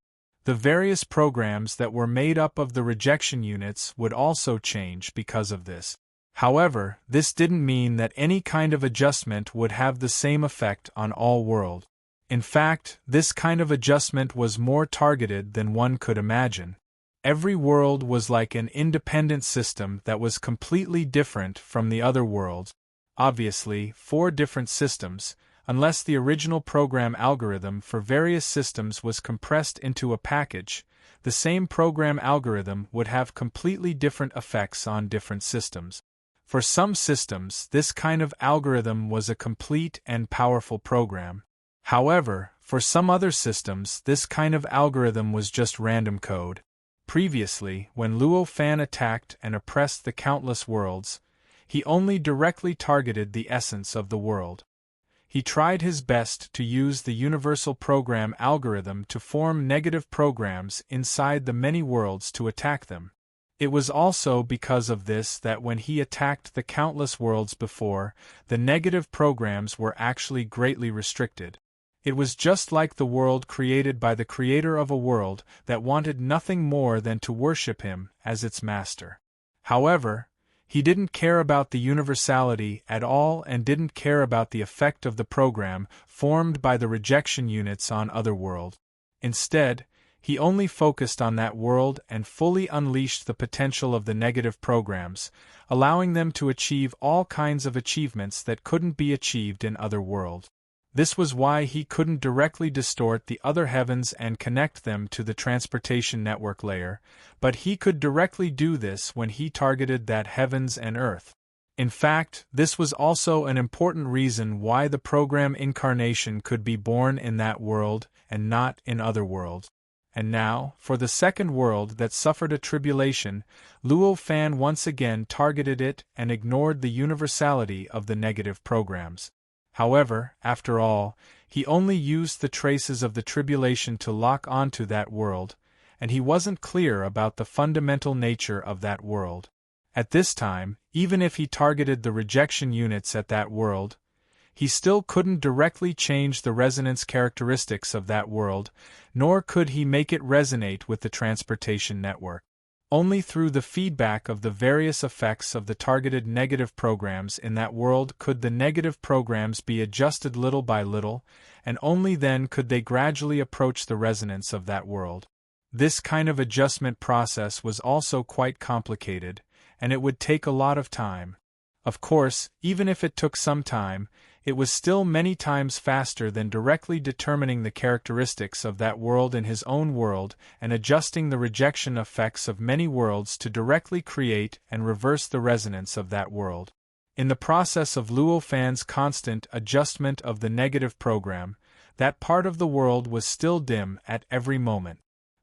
The various programs that were made up of the rejection units would also change because of this. However, this didn't mean that any kind of adjustment would have the same effect on all worlds. In fact, this kind of adjustment was more targeted than one could imagine. Every world was like an independent system that was completely different from the other worlds. Obviously, 4 different systems, unless the original program algorithm for various systems was compressed into a package, the same program algorithm would have completely different effects on different systems. For some systems, this kind of algorithm was a complete and powerful program. However, for some other systems, this kind of algorithm was just random code. Previously, when Luo Fan attacked and oppressed the countless worlds, he only directly targeted the essence of the world. He tried his best to use the universal program algorithm to form negative programs inside the many worlds to attack them. It was also because of this that when he attacked the countless worlds before, the negative programs were actually greatly restricted. It was just like the world created by the creator of a world that wanted nothing more than to worship him as its master. However, he didn't care about the universality at all and didn't care about the effect of the program formed by the rejection units on other worlds. Instead, he only focused on that world and fully unleashed the potential of the negative programs, allowing them to achieve all kinds of achievements that couldn't be achieved in other worlds. This was why he couldn't directly distort the other heavens and connect them to the transportation network layer, but he could directly do this when he targeted that heavens and earth. In fact, this was also an important reason why the program incarnation could be born in that world and not in other worlds. And now, for the second world that suffered a tribulation, Luo Fan once again targeted it and ignored the universality of the negative programs. However, after all, he only used the traces of the tribulation to lock onto that world, and he wasn't clear about the fundamental nature of that world. At this time, even if he targeted the rejection units at that world, he still couldn't directly change the resonance characteristics of that world, nor could he make it resonate with the transportation network. Only through the feedback of the various effects of the targeted negative programs in that world could the negative programs be adjusted little by little, and only then could they gradually approach the resonance of that world. This kind of adjustment process was also quite complicated, and it would take a lot of time. Of course, even if it took some time, it was still many times faster than directly determining the characteristics of that world in his own world and adjusting the rejection effects of many worlds to directly create and reverse the resonance of that world. In the process of Luo Fan's constant adjustment of the negative program, that part of the world was still dim at every moment.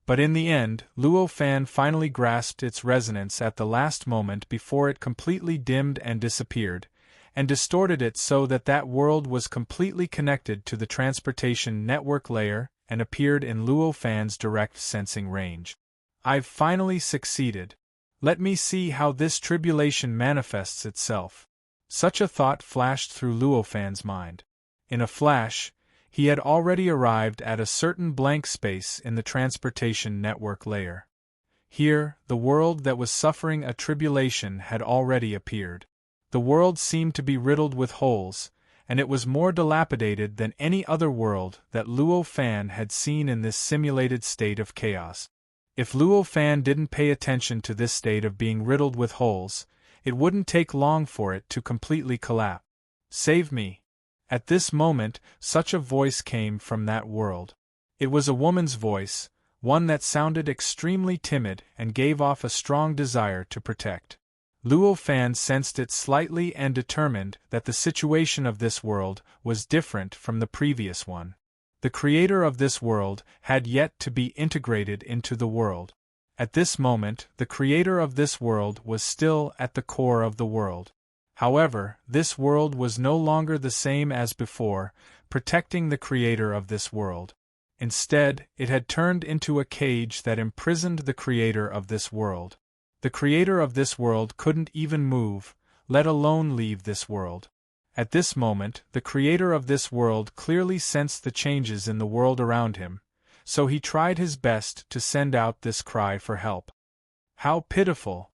But in the end, Luo Fan finally grasped its resonance at the last moment before it completely dimmed and disappeared, and distorted it so that that world was completely connected to the transportation network layer and appeared in Luo Fan's direct sensing range. I've finally succeeded. Let me see how this tribulation manifests itself. Such a thought flashed through Luo Fan's mind. In a flash, he had already arrived at a certain blank space in the transportation network layer. Here, the world that was suffering a tribulation had already appeared. The world seemed to be riddled with holes, and it was more dilapidated than any other world that Luo Fan had seen in this simulated state of chaos. If Luo Fan didn't pay attention to this state of being riddled with holes, it wouldn't take long for it to completely collapse. Save me. At this moment, such a voice came from that world. It was a woman's voice, one that sounded extremely timid and gave off a strong desire to protect. Luo Fan sensed it slightly and determined that the situation of this world was different from the previous one. The creator of this world had yet to be integrated into the world. At this moment, the creator of this world was still at the core of the world. However, this world was no longer the same as before, protecting the creator of this world. Instead, it had turned into a cage that imprisoned the creator of this world. The creator of this world couldn't even move, let alone leave this world. At this moment, the creator of this world clearly sensed the changes in the world around him, so he tried his best to send out this cry for help. How pitiful!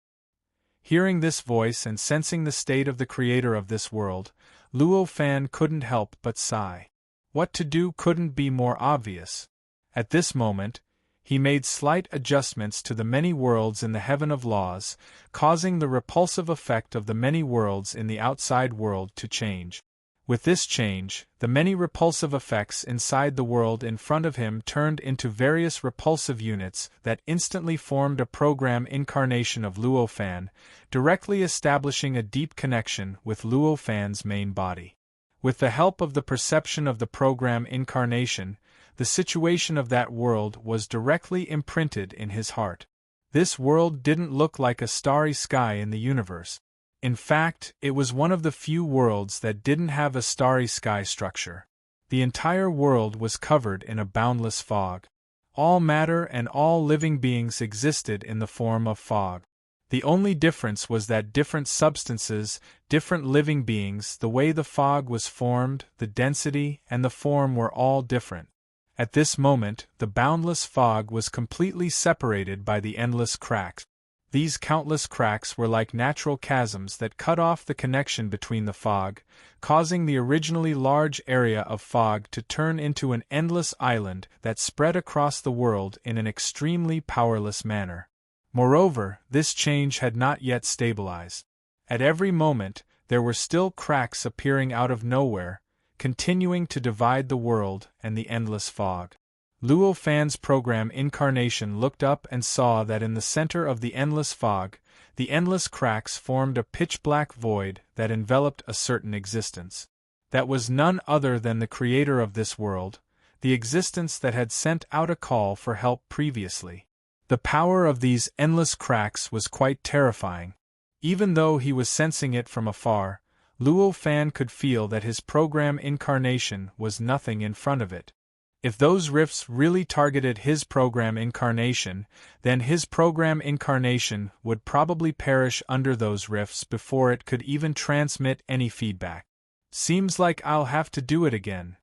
Hearing this voice and sensing the state of the creator of this world, Luo Fan couldn't help but sigh. What to do couldn't be more obvious. At this moment, he made slight adjustments to the many worlds in the heaven of laws, causing the repulsive effect of the many worlds in the outside world to change. With this change, the many repulsive effects inside the world in front of him turned into various repulsive units that instantly formed a program incarnation of Luo Fan, directly establishing a deep connection with Luo Fan's main body. With the help of the perception of the program incarnation, the situation of that world was directly imprinted in his heart. This world didn't look like a starry sky in the universe. In fact, it was one of the few worlds that didn't have a starry sky structure. The entire world was covered in a boundless fog. All matter and all living beings existed in the form of fog. The only difference was that different substances, different living beings, the way the fog was formed, the density, and the form were all different. At this moment, the boundless fog was completely separated by the endless cracks. These countless cracks were like natural chasms that cut off the connection between the fog, causing the originally large area of fog to turn into an endless island that spread across the world in an extremely powerless manner. Moreover, this change had not yet stabilized. At every moment, there were still cracks appearing out of nowhere, continuing to divide the world and the endless fog. Luo Fan's program incarnation looked up and saw that in the center of the endless fog, the endless cracks formed a pitch-black void that enveloped a certain existence. That was none other than the creator of this world, the existence that had sent out a call for help previously. The power of these endless cracks was quite terrifying. Even though he was sensing it from afar, Luo Fan could feel that his program incarnation was nothing in front of it. If those rifts really targeted his program incarnation, then his program incarnation would probably perish under those rifts before it could even transmit any feedback. Seems like I'll have to do it again.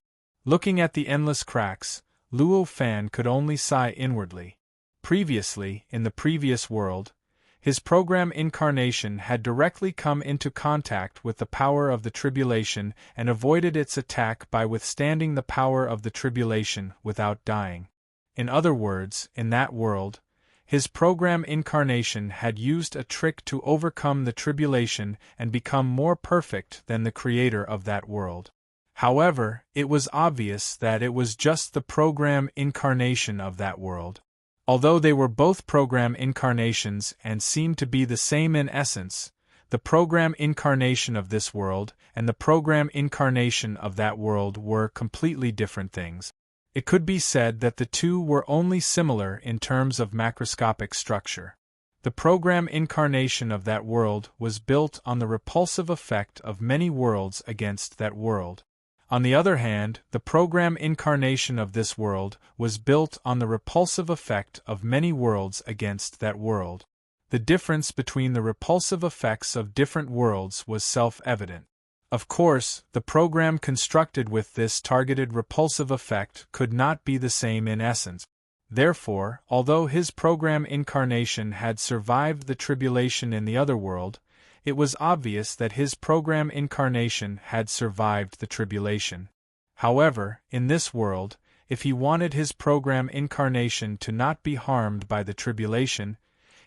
Looking at the endless cracks, Luo Fan could only sigh inwardly. Previously, in the previous world, his program incarnation had directly come into contact with the power of the tribulation and avoided its attack by withstanding the power of the tribulation without dying. In other words, in that world, his program incarnation had used a trick to overcome the tribulation and become more perfect than the creator of that world. However, it was obvious that it was just the program incarnation of that world. Although they were both program incarnations and seemed to be the same in essence, the program incarnation of this world and the program incarnation of that world were completely different things. It could be said that the two were only similar in terms of macroscopic structure. The program incarnation of that world was built on the repulsive effect of many worlds against that world. On the other hand, the program incarnation of this world was built on the repulsive effect of many worlds against that world. The difference between the repulsive effects of different worlds was self-evident. Of course, the program constructed with this targeted repulsive effect could not be the same in essence. Therefore, although his program incarnation had survived the tribulation in the other world, it was obvious that his program incarnation had survived the tribulation. However, in this world, If he wanted his program incarnation to not be harmed by the tribulation,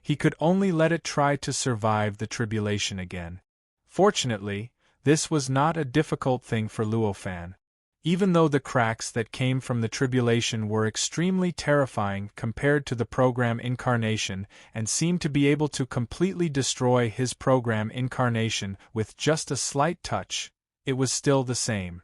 he could only let it try to survive the tribulation again. Fortunately, this was not a difficult thing for Luo Fan. Even though the cracks that came from the tribulation were extremely terrifying compared to the program incarnation and seemed to be able to completely destroy his program incarnation with just a slight touch, it was still the same.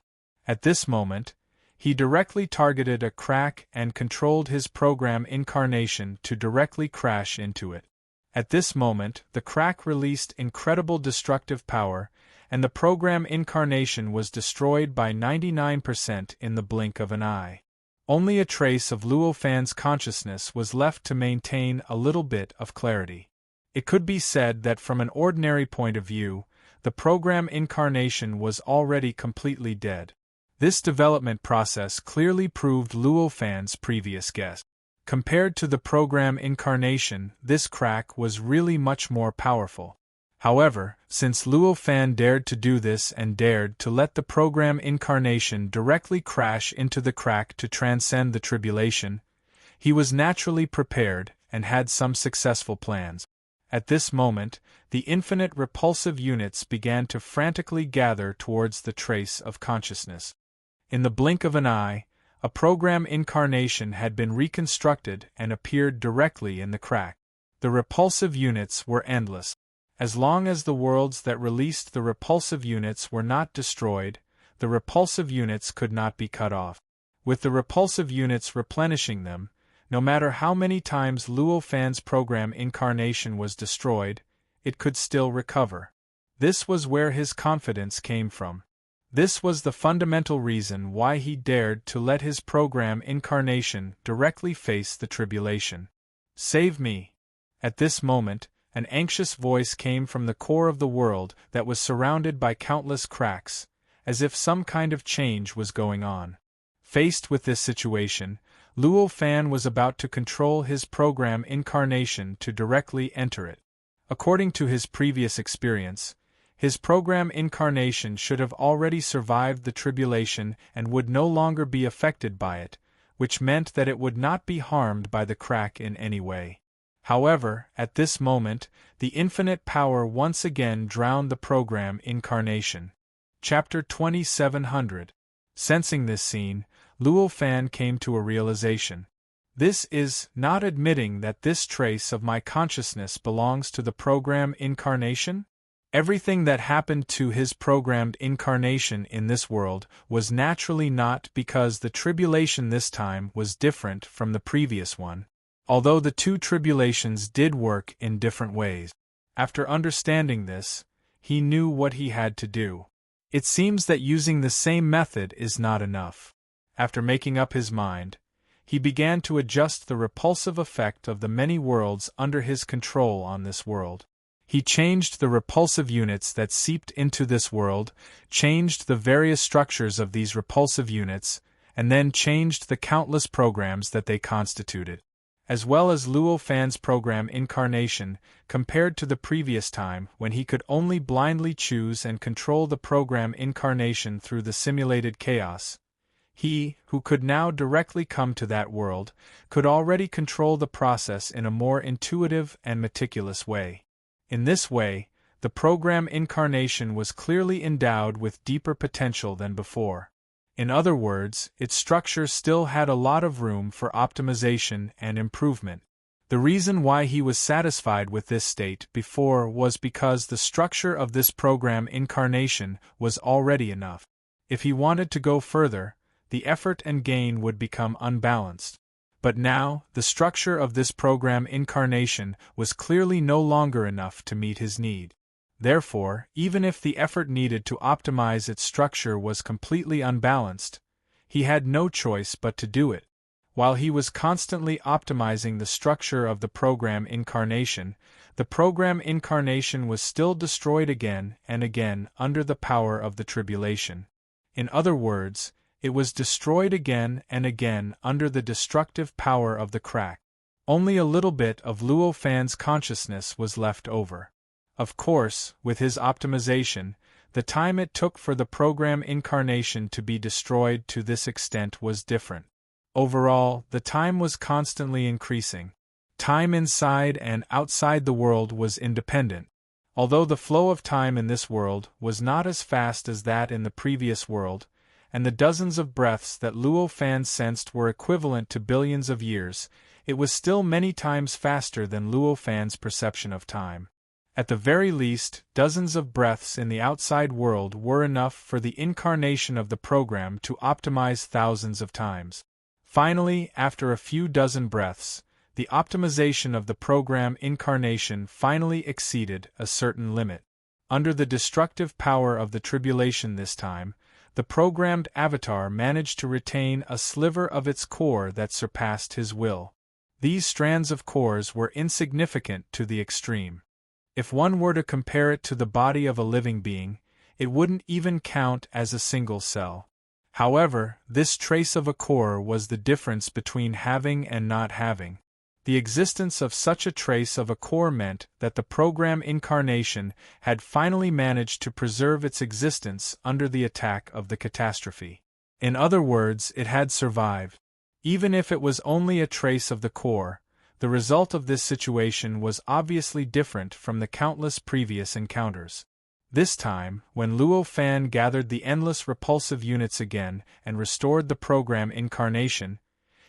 At this moment, he directly targeted a crack and controlled his program incarnation to directly crash into it. At this moment, the crack released incredible destructive power, and the program incarnation was destroyed by 99% in the blink of an eye. Only a trace of Luo Fan's consciousness was left to maintain a little bit of clarity. It could be said that from an ordinary point of view, the program incarnation was already completely dead. This development process clearly proved Luo Fan's previous guess. Compared to the program incarnation, this crack was really much more powerful. However, since Luo Fan dared to do this and dared to let the program incarnation directly crash into the crack to transcend the tribulation, he was naturally prepared and had some successful plans. At this moment, the infinite repulsive units began to frantically gather towards the trace of consciousness. In the blink of an eye, a program incarnation had been reconstructed and appeared directly in the crack. The repulsive units were endless. As long as the worlds that released the repulsive units were not destroyed, the repulsive units could not be cut off. With the repulsive units replenishing them, no matter how many times Luo Fan's program incarnation was destroyed, it could still recover. This was where his confidence came from. This was the fundamental reason why he dared to let his program incarnation directly face the tribulation. Save me! At this moment, an anxious voice came from the core of the world that was surrounded by countless cracks, as if some kind of change was going on. Faced with this situation, Luo Fan was about to control his program incarnation to directly enter it. According to his previous experience, his program incarnation should have already survived the tribulation and would no longer be affected by it, which meant that it would not be harmed by the crack in any way. However, at this moment, the infinite power once again drowned the program incarnation. Chapter 2700. Sensing this scene, Luo Fan came to a realization. This is not admitting that this trace of my consciousness belongs to the program incarnation? Everything that happened to his programmed incarnation in this world was naturally not because the tribulation this time was different from the previous one, although the two tribulations did work in different ways. After understanding this, he knew what he had to do. It seems that using the same method is not enough. After making up his mind, he began to adjust the repulsive effect of the many worlds under his control on this world. He changed the repulsive units that seeped into this world, changed the various structures of these repulsive units, and then changed the countless programs that they constituted. As well as Luo Fan's program incarnation, compared to the previous time when he could only blindly choose and control the program incarnation through the simulated chaos, he, who could now directly come to that world, could already control the process in a more intuitive and meticulous way. In this way, the program incarnation was clearly endowed with deeper potential than before. In other words, its structure still had a lot of room for optimization and improvement. The reason why he was satisfied with this state before was because the structure of this program incarnation was already enough. If he wanted to go further, the effort and gain would become unbalanced. But now, the structure of this program incarnation was clearly no longer enough to meet his need. Therefore, even if the effort needed to optimize its structure was completely unbalanced, he had no choice but to do it. While he was constantly optimizing the structure of the program incarnation, the program incarnation was still destroyed again and again under the power of the tribulation. In other words, it was destroyed again and again under the destructive power of the crack. Only a little bit of Luo Fan's consciousness was left over. Of course, with his optimization, the time it took for the program incarnation to be destroyed to this extent was different. Overall, the time was constantly increasing. Time inside and outside the world was independent. Although the flow of time in this world was not as fast as that in the previous world, and the dozens of breaths that Luo Fan sensed were equivalent to billions of years, it was still many times faster than Luo Fan's perception of time. At the very least, dozens of breaths in the outside world were enough for the incarnation of the program to optimize thousands of times. Finally, after a few dozen breaths, the optimization of the program incarnation finally exceeded a certain limit. Under the destructive power of the tribulation this time, the programmed avatar managed to retain a sliver of its core that surpassed his will. These strands of cores were insignificant to the extreme. If one were to compare it to the body of a living being, it wouldn't even count as a single cell. However, this trace of a core was the difference between having and not having. The existence of such a trace of a core meant that the program incarnation had finally managed to preserve its existence under the attack of the catastrophe. In other words, it had survived. Even if it was only a trace of the core, the result of this situation was obviously different from the countless previous encounters. This time, when Luo Fan gathered the endless repulsive units again and restored the program incarnation,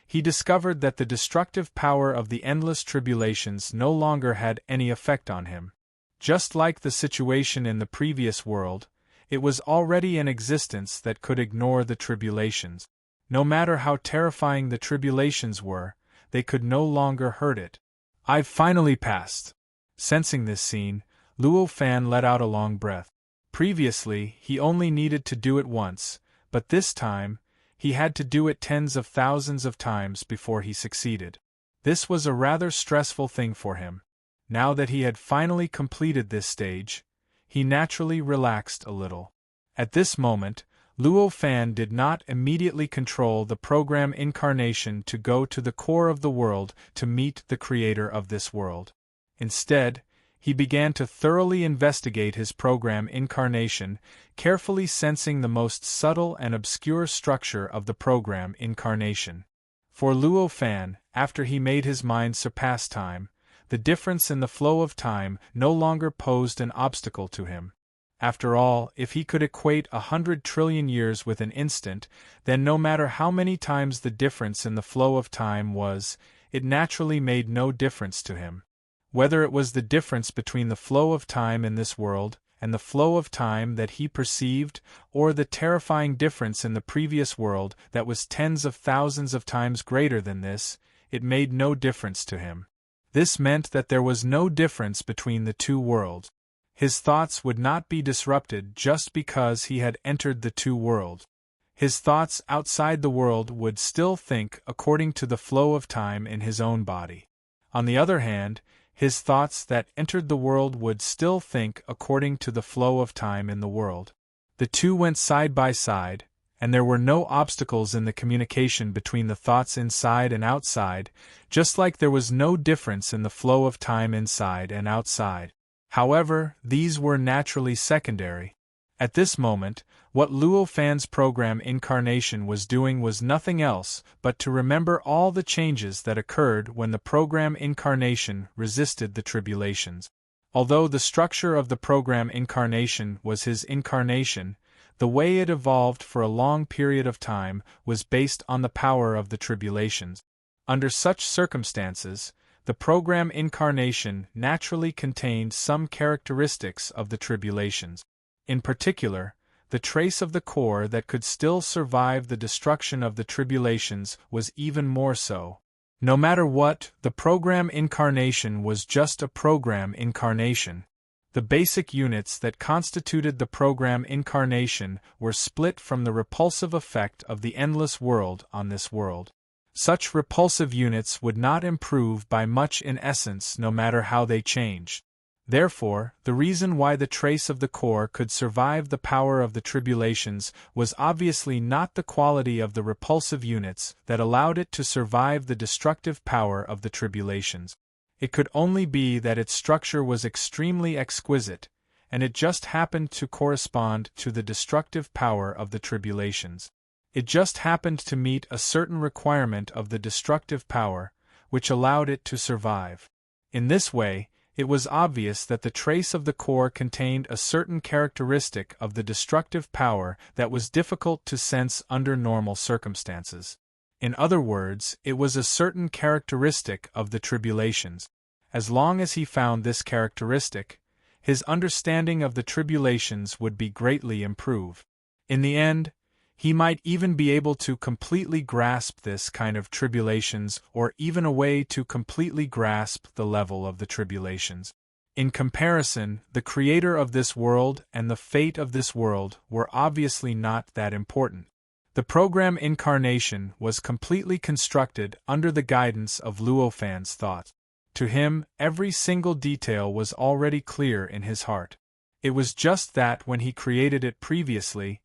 he discovered that the destructive power of the endless tribulations no longer had any effect on him. Just like the situation in the previous world, it was already in existence that could ignore the tribulations. No matter how terrifying the tribulations were, they could no longer hurt it. I've finally passed. Sensing this scene, Luo Fan let out a long breath. Previously, he only needed to do it once, but this time, he had to do it tens of thousands of times before he succeeded. This was a rather stressful thing for him. Now that he had finally completed this stage, he naturally relaxed a little. At this moment, Luo Fan did not immediately control the program incarnation to go to the core of the world to meet the creator of this world. Instead, he began to thoroughly investigate his program incarnation, carefully sensing the most subtle and obscure structure of the program incarnation. For Luo Fan, after he made his mind surpass time, the difference in the flow of time no longer posed an obstacle to him. After all, if he could equate 100 trillion years with an instant, then no matter how many times the difference in the flow of time was, it naturally made no difference to him. Whether it was the difference between the flow of time in this world and the flow of time that he perceived, or the terrifying difference in the previous world that was tens of thousands of times greater than this, it made no difference to him. This meant that there was no difference between the two worlds. His thoughts would not be disrupted just because he had entered the two worlds. His thoughts outside the world would still think according to the flow of time in his own body. On the other hand, his thoughts that entered the world would still think according to the flow of time in the world. The two went side by side, and there were no obstacles in the communication between the thoughts inside and outside, just like there was no difference in the flow of time inside and outside. However, these were naturally secondary. At this moment, what Luo Fan's program incarnation was doing was nothing else but to remember all the changes that occurred when the program incarnation resisted the tribulations. Although the structure of the program incarnation was his incarnation, the way it evolved for a long period of time was based on the power of the tribulations. Under such circumstances, the program incarnation naturally contained some characteristics of the tribulations. In particular, the trace of the core that could still survive the destruction of the tribulations was even more so. No matter what, the program incarnation was just a program incarnation. The basic units that constituted the program incarnation were split from the repulsive effect of the endless world on this world. Such repulsive units would not improve by much in essence no matter how they changed. Therefore, the reason why the trace of the core could survive the power of the tribulations was obviously not the quality of the repulsive units that allowed it to survive the destructive power of the tribulations. It could only be that its structure was extremely exquisite, and it just happened to correspond to the destructive power of the tribulations. It just happened to meet a certain requirement of the destructive power, which allowed it to survive. In this way, it was obvious that the trace of the core contained a certain characteristic of the destructive power that was difficult to sense under normal circumstances. In other words, it was a certain characteristic of the tribulations. As long as he found this characteristic, his understanding of the tribulations would be greatly improved. In the end, he might even be able to completely grasp this kind of tribulations, or even a way to completely grasp the level of the tribulations. In comparison, the creator of this world and the fate of this world were obviously not that important. The program incarnation was completely constructed under the guidance of Luo Fan's thought. To him, every single detail was already clear in his heart. It was just that when he created it previously,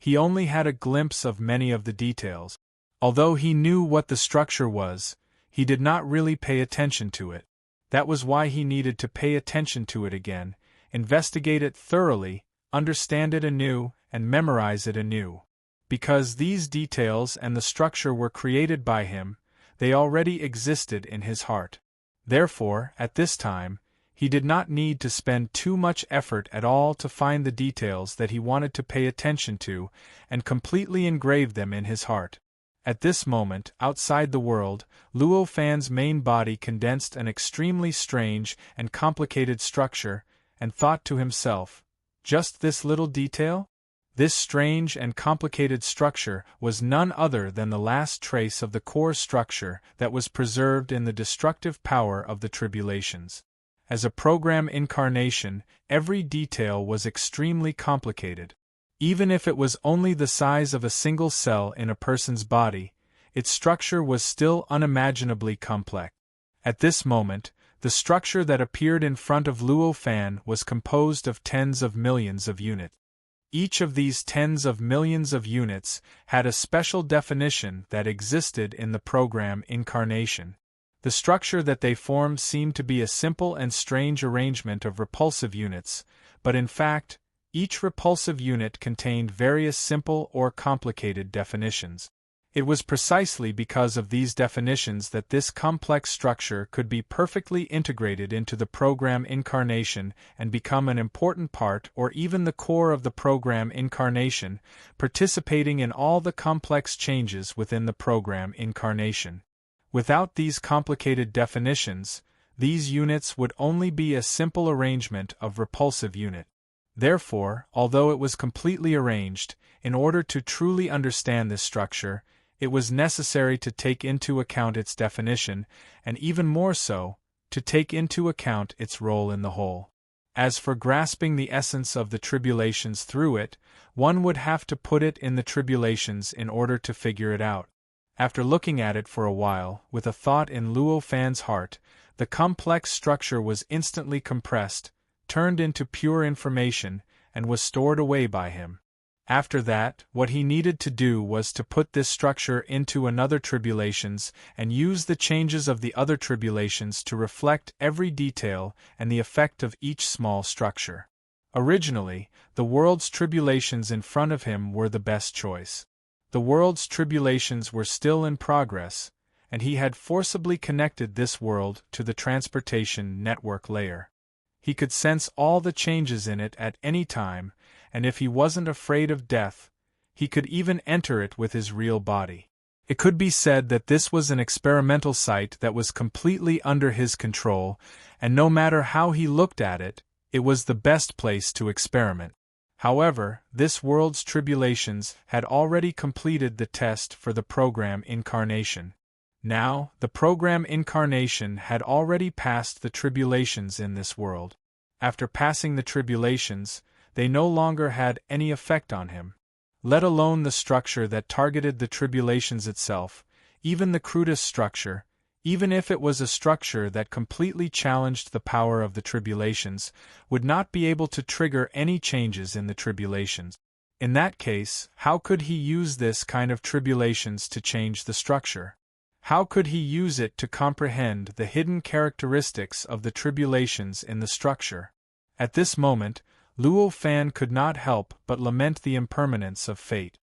he only had a glimpse of many of the details. Although he knew what the structure was, he did not really pay attention to it. That was why he needed to pay attention to it again, investigate it thoroughly, understand it anew, and memorize it anew. Because these details and the structure were created by him, they already existed in his heart. Therefore, at this time, he did not need to spend too much effort at all to find the details that he wanted to pay attention to and completely engrave them in his heart. At this moment, outside the world, Luo Fan's main body condensed an extremely strange and complicated structure, and thought to himself, "Just this little detail?" This strange and complicated structure was none other than the last trace of the core structure that was preserved in the destructive power of the tribulations. As a program incarnation, every detail was extremely complicated. Even if it was only the size of a single cell in a person's body, its structure was still unimaginably complex. At this moment, the structure that appeared in front of Luo Fan was composed of tens of millions of units. Each of these tens of millions of units had a special definition that existed in the program incarnation. The structure that they formed seemed to be a simple and strange arrangement of repulsive units, but in fact, each repulsive unit contained various simple or complicated definitions. It was precisely because of these definitions that this complex structure could be perfectly integrated into the program incarnation and become an important part or even the core of the program incarnation, participating in all the complex changes within the program incarnation. Without these complicated definitions, these units would only be a simple arrangement of repulsive unit. Therefore, although it was completely arranged, in order to truly understand this structure, it was necessary to take into account its definition, and even more so, to take into account its role in the whole. As for grasping the essence of the tribulations through it, one would have to put it in the tribulations in order to figure it out. After looking at it for a while, with a thought in Luo Fan's heart, the complex structure was instantly compressed, turned into pure information, and was stored away by him. After that, what he needed to do was to put this structure into another tribulations and use the changes of the other tribulations to reflect every detail and the effect of each small structure. Originally, the world's tribulations in front of him were the best choice. The world's tribulations were still in progress, and he had forcibly connected this world to the transportation network layer. He could sense all the changes in it at any time, and if he wasn't afraid of death, he could even enter it with his real body. It could be said that this was an experimental site that was completely under his control, and no matter how he looked at it, it was the best place to experiment. However, this world's tribulations had already completed the test for the program incarnation. Now, the program incarnation had already passed the tribulations in this world. After passing the tribulations, they no longer had any effect on him. Let alone the structure that targeted the tribulations itself, even the crudest structure, even if it was a structure that completely challenged the power of the tribulations, would not be able to trigger any changes in the tribulations. In that case, how could he use this kind of tribulations to change the structure? How could he use it to comprehend the hidden characteristics of the tribulations in the structure? At this moment, Luo Fan could not help but lament the impermanence of fate.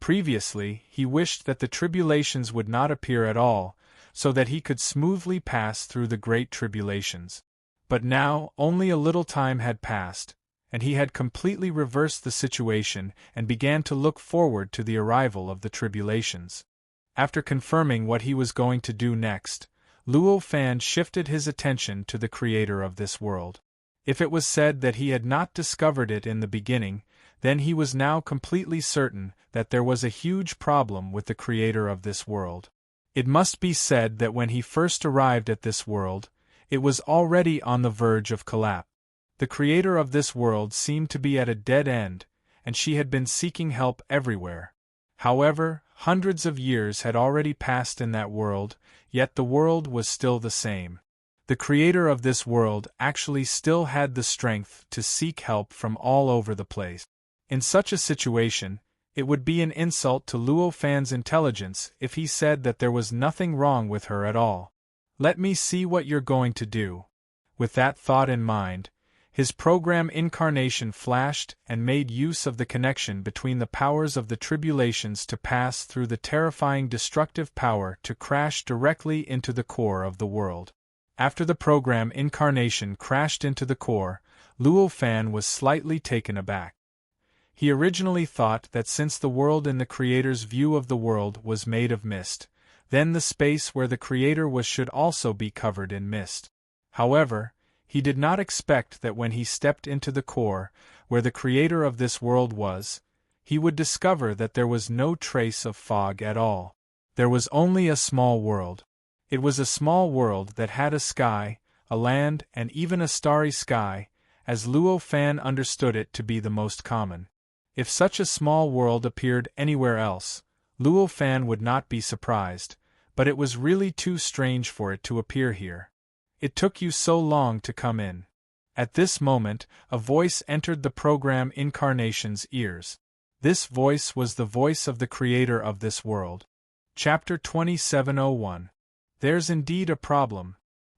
Previously, he wished that the tribulations would not appear at all, so that he could smoothly pass through the great tribulations. But now, only a little time had passed, and he had completely reversed the situation and began to look forward to the arrival of the tribulations. After confirming what he was going to do next, Luo Fan shifted his attention to the creator of this world. If it was said that he had not discovered it in the beginning, then he was now completely certain that there was a huge problem with the creator of this world. It must be said that when he first arrived at this world, it was already on the verge of collapse. The creator of this world seemed to be at a dead end, and she had been seeking help everywhere. However, hundreds of years had already passed in that world, yet the world was still the same. The creator of this world actually still had the strength to seek help from all over the place. In such a situation, it would be an insult to Luo Fan's intelligence if he said that there was nothing wrong with her at all. Let me see what you're going to do. With that thought in mind, his program incarnation flashed and made use of the connection between the powers of the tribulations to pass through the terrifying destructive power to crash directly into the core of the world. After the program incarnation crashed into the core, Luo Fan was slightly taken aback. He originally thought that since the world in the creator's view of the world was made of mist, then the space where the creator was should also be covered in mist. However, he did not expect that when he stepped into the core, where the creator of this world was, he would discover that there was no trace of fog at all. There was only a small world. It was a small world that had a sky, a land, and even a starry sky, as Luo Fan understood it to be the most common. If such a small world appeared anywhere else, Luo Fan would not be surprised, but it was really too strange for it to appear here. It took you so long to come in. At this moment, a voice entered the program incarnation's ears. This voice was the voice of the creator of this world. Chapter 2701. There's indeed a problem.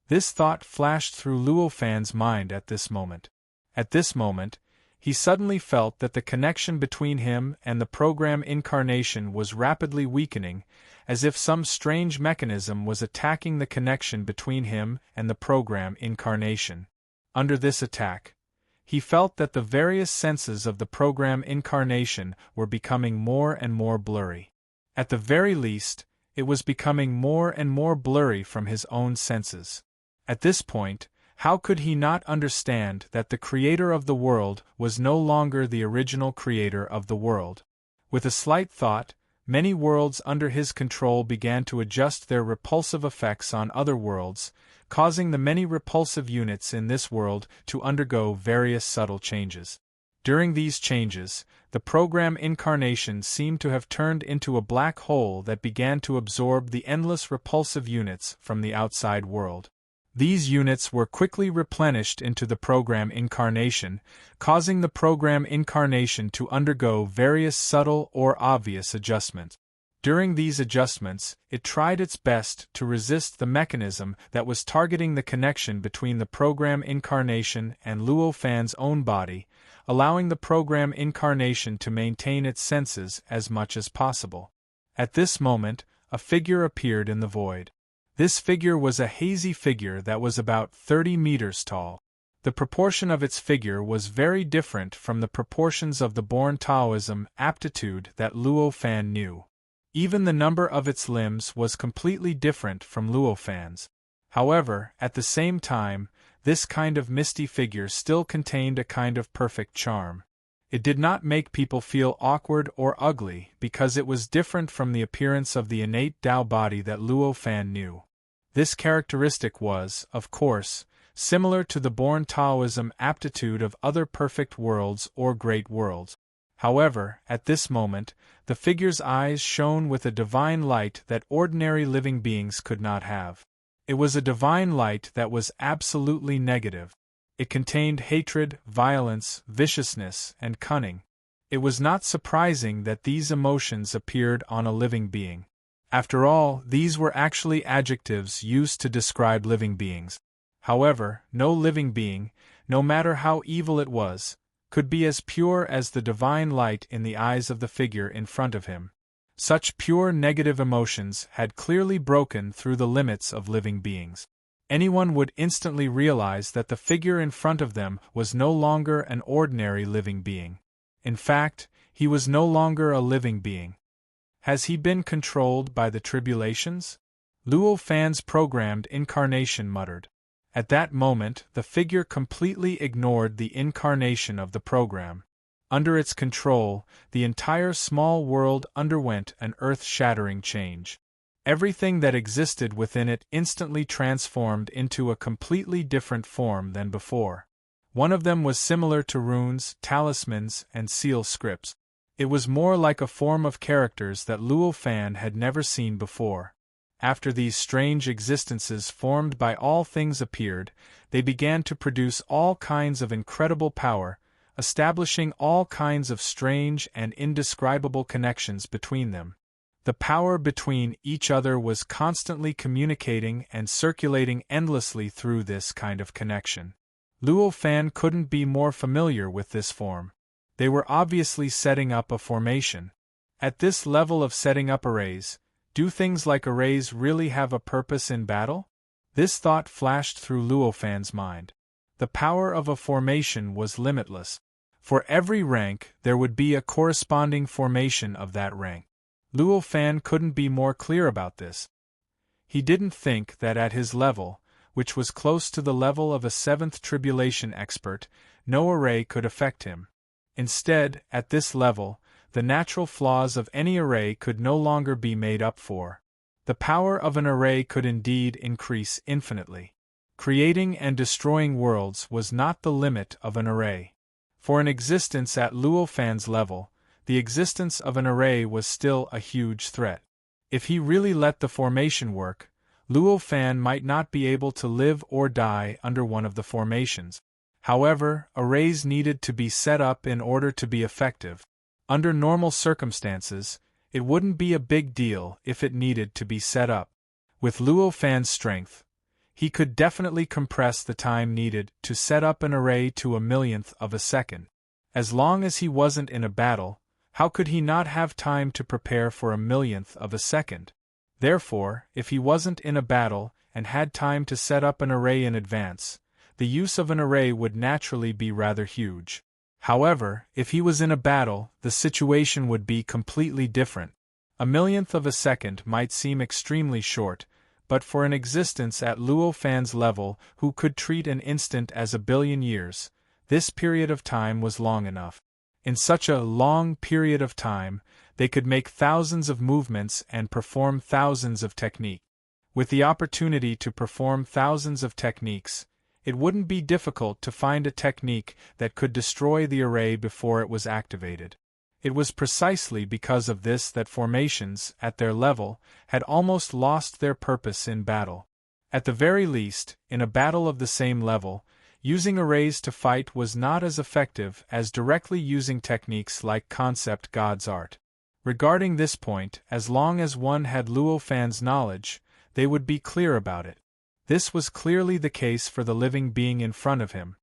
This thought flashed through Luo Fan's mind at this moment. At this moment, he suddenly felt that the connection between him and the program incarnation was rapidly weakening, as if some strange mechanism was attacking the connection between him and the program incarnation. Under this attack, he felt that the various senses of the program incarnation were becoming more and more blurry. At the very least, it was becoming more and more blurry from his own senses. At this point, how could he not understand that the creator of the world was no longer the original creator of the world? With a slight thought, many worlds under his control began to adjust their repulsive effects on other worlds, causing the many repulsive units in this world to undergo various subtle changes. During these changes, the program incarnation seemed to have turned into a black hole that began to absorb the endless repulsive units from the outside world. These units were quickly replenished into the program incarnation, causing the program incarnation to undergo various subtle or obvious adjustments. During these adjustments, it tried its best to resist the mechanism that was targeting the connection between the program incarnation and Luo Fan's own body, allowing the program incarnation to maintain its senses as much as possible. At this moment, a figure appeared in the void. This figure was a hazy figure that was about 30 meters tall. The proportion of its figure was very different from the proportions of the born Taoism aptitude that Luo Fan knew. Even the number of its limbs was completely different from Luo Fan's. However, at the same time, this kind of misty figure still contained a kind of perfect charm. It did not make people feel awkward or ugly because it was different from the appearance of the innate Tao body that Luo Fan knew. This characteristic was, of course, similar to the born Taoism aptitude of other perfect worlds or great worlds. However, at this moment, the figure's eyes shone with a divine light that ordinary living beings could not have. It was a divine light that was absolutely negative. It contained hatred, violence, viciousness, and cunning. It was not surprising that these emotions appeared on a living being. After all, these were actually adjectives used to describe living beings. However, no living being, no matter how evil it was, could be as pure as the divine light in the eyes of the figure in front of him. Such pure negative emotions had clearly broken through the limits of living beings. Anyone would instantly realize that the figure in front of them was no longer an ordinary living being. In fact, he was no longer a living being. Has he been controlled by the tribulations? Luo Fan's programmed incarnation muttered. At that moment, the figure completely ignored the incarnation of the program. Under its control, the entire small world underwent an earth-shattering change. Everything that existed within it instantly transformed into a completely different form than before. One of them was similar to runes, talismans, and seal scripts. It was more like a form of characters that Luo Fan had never seen before. After these strange existences formed by all things appeared, they began to produce all kinds of incredible power, establishing all kinds of strange and indescribable connections between them. The power between each other was constantly communicating and circulating endlessly through this kind of connection. Luo Fan couldn't be more familiar with this form. They were obviously setting up a formation. At this level of setting up arrays, do things like arrays really have a purpose in battle? This thought flashed through Luo Fan's mind. The power of a formation was limitless. For every rank, there would be a corresponding formation of that rank. Luo Fan couldn't be more clear about this. He didn't think that at his level, which was close to the level of a 7th tribulation expert, no array could affect him. Instead, at this level, the natural flaws of any array could no longer be made up for. The power of an array could indeed increase infinitely. Creating and destroying worlds was not the limit of an array. For an existence at Luo Fan's level, the existence of an array was still a huge threat. If he really let the formation work, Luo Fan might not be able to live or die under one of the formations. However, arrays needed to be set up in order to be effective. Under normal circumstances, it wouldn't be a big deal if it needed to be set up. With Luo Fan's strength, he could definitely compress the time needed to set up an array to a millionth of a second. As long as he wasn't in a battle, how could he not have time to prepare for a millionth of a second? Therefore, if he wasn't in a battle and had time to set up an array in advance, the use of an array would naturally be rather huge. However, if he was in a battle, the situation would be completely different. A millionth of a second might seem extremely short, but for an existence at Luo Fan's level who could treat an instant as a billion years, this period of time was long enough. In such a long period of time, they could make thousands of movements and perform thousands of techniques. With the opportunity to perform thousands of techniques, it wouldn't be difficult to find a technique that could destroy the array before it was activated. It was precisely because of this that formations, at their level, had almost lost their purpose in battle. At the very least, in a battle of the same level, using arrays to fight was not as effective as directly using techniques like concept God's art. Regarding this point, as long as one had Luo Fan's knowledge, they would be clear about it. This was clearly the case for the living being in front of him.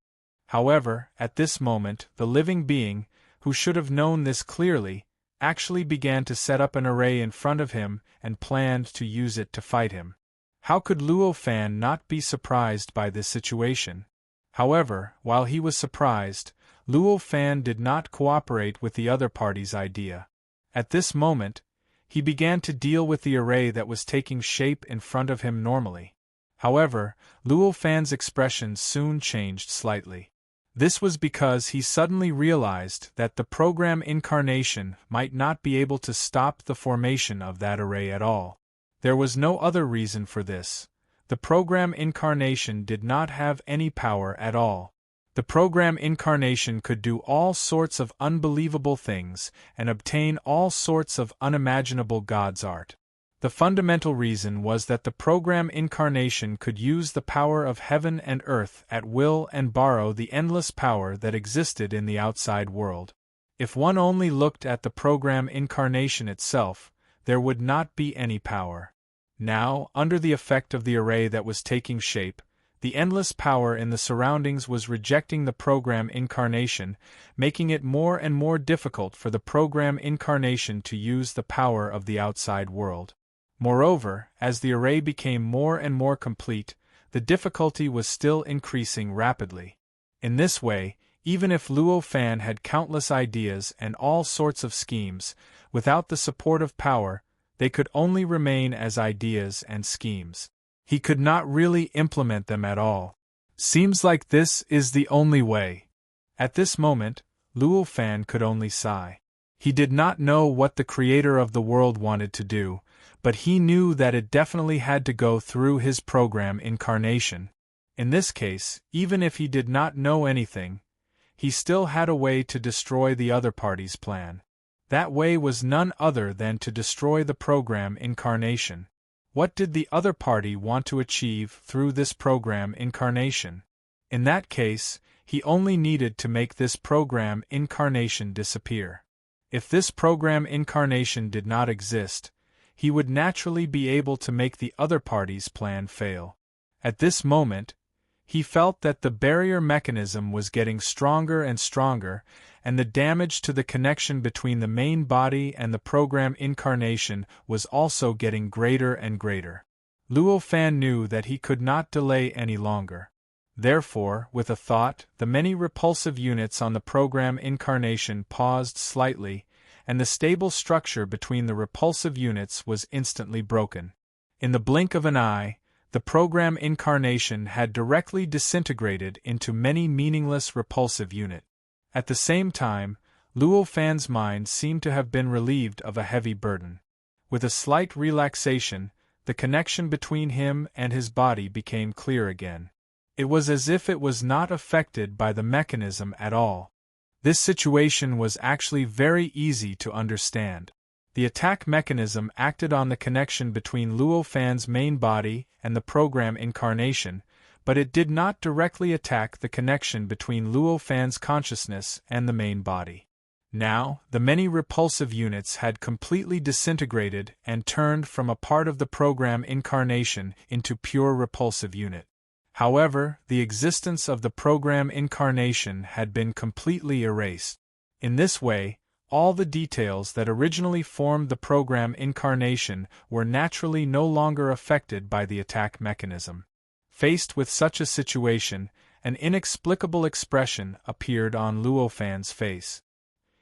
However, at this moment, the living being, who should have known this clearly, actually began to set up an array in front of him and planned to use it to fight him. How could Luo Fan not be surprised by this situation? However, while he was surprised, Luo Fan did not cooperate with the other party's idea. At this moment, he began to deal with the array that was taking shape in front of him normally. However, Luo Fan's expression soon changed slightly. This was because he suddenly realized that the program incarnation might not be able to stop the formation of that array at all. There was no other reason for this. The program incarnation did not have any power at all. The program incarnation could do all sorts of unbelievable things and obtain all sorts of unimaginable God's art. The fundamental reason was that the program incarnation could use the power of heaven and earth at will and borrow the endless power that existed in the outside world. If one only looked at the program incarnation itself, there would not be any power. Now, under the effect of the array that was taking shape, The endless power in the surroundings was rejecting the program incarnation, making it more and more difficult for the program incarnation to use the power of the outside world. Moreover, as the array became more and more complete, the difficulty was still increasing rapidly. In this way, even if Luo Fan had countless ideas and all sorts of schemes, without the support of power, they could only remain as ideas and schemes. He could not really implement them at all. Seems like this is the only way. At this moment, Luo Fan could only sigh. He did not know what the creator of the world wanted to do, but he knew that it definitely had to go through his program incarnation. In this case, even if he did not know anything, he still had a way to destroy the other party's plan. That way was none other than to destroy the program incarnation. What did the other party want to achieve through this program incarnation? In that case, he only needed to make this program incarnation disappear. If this program incarnation did not exist, he would naturally be able to make the other party's plan fail. At this moment, he felt that the barrier mechanism was getting stronger and stronger, and the damage to the connection between the main body and the program incarnation was also getting greater and greater. Luo Fan knew that he could not delay any longer. Therefore, with a thought, the many repulsive units on the program incarnation paused slightly, and the stable structure between the repulsive units was instantly broken. In the blink of an eye, the program incarnation had directly disintegrated into many meaningless repulsive units. At the same time, Luo Fan's mind seemed to have been relieved of a heavy burden. With a slight relaxation, the connection between him and his body became clear again. It was as if it was not affected by the mechanism at all. This situation was actually very easy to understand. The attack mechanism acted on the connection between Luo Fan's main body and the program incarnation, but it did not directly attack the connection between Luo Fan's consciousness and the main body. Now, the many repulsive units had completely disintegrated and turned from a part of the program incarnation into pure repulsive unit. However, the existence of the program incarnation had been completely erased. In this way, all the details that originally formed the program incarnation were naturally no longer affected by the attack mechanism. Faced with such a situation, an inexplicable expression appeared on Luo Fan's face.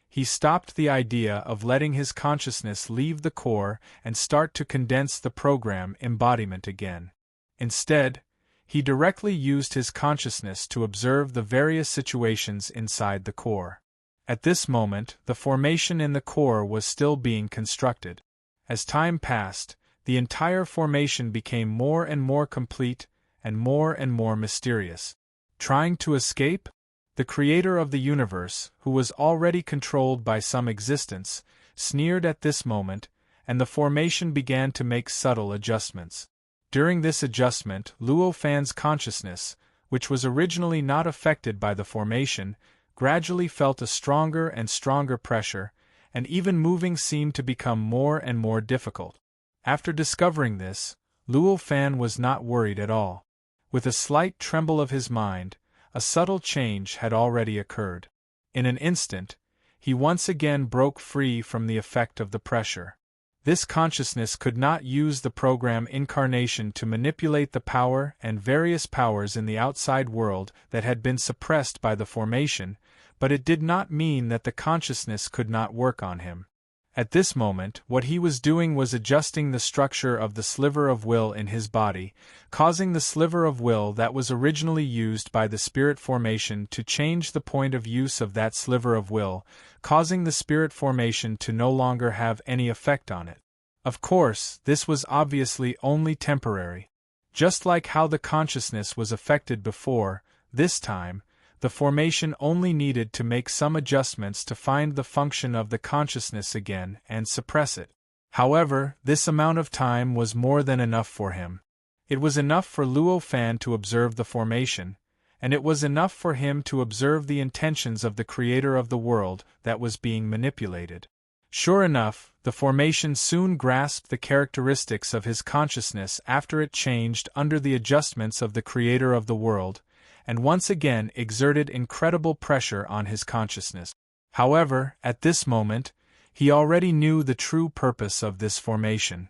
He stopped the idea of letting his consciousness leave the core and start to condense the program embodiment again. Instead, he directly used his consciousness to observe the various situations inside the core. At this moment, the formation in the core was still being constructed. As time passed, the entire formation became more and more complete and more mysterious. Trying to escape? The creator of the universe, who was already controlled by some existence, sneered at this moment, and the formation began to make subtle adjustments. During this adjustment, Luo Fan's consciousness, which was originally not affected by the formation, gradually felt a stronger and stronger pressure, and even moving seemed to become more and more difficult. After discovering this, Luo Fan was not worried at all. With a slight tremble of his mind, a subtle change had already occurred. In an instant, he once again broke free from the effect of the pressure. This consciousness could not use the program incarnation to manipulate the power and various powers in the outside world that had been suppressed by the formation, but it did not mean that the consciousness could not work on him. At this moment, what he was doing was adjusting the structure of the sliver of will in his body, causing the sliver of will that was originally used by the spirit formation to change the point of use of that sliver of will, causing the spirit formation to no longer have any effect on it. Of course, this was obviously only temporary. Just like how the consciousness was affected before, this time, the formation only needed to make some adjustments to find the function of the consciousness again and suppress it. However, this amount of time was more than enough for him. It was enough for Luo Fan to observe the formation, and it was enough for him to observe the intentions of the creator of the world that was being manipulated. Sure enough, the formation soon grasped the characteristics of his consciousness after it changed under the adjustments of the creator of the world, and once again exerted incredible pressure on his consciousness. However, at this moment, he already knew the true purpose of this formation.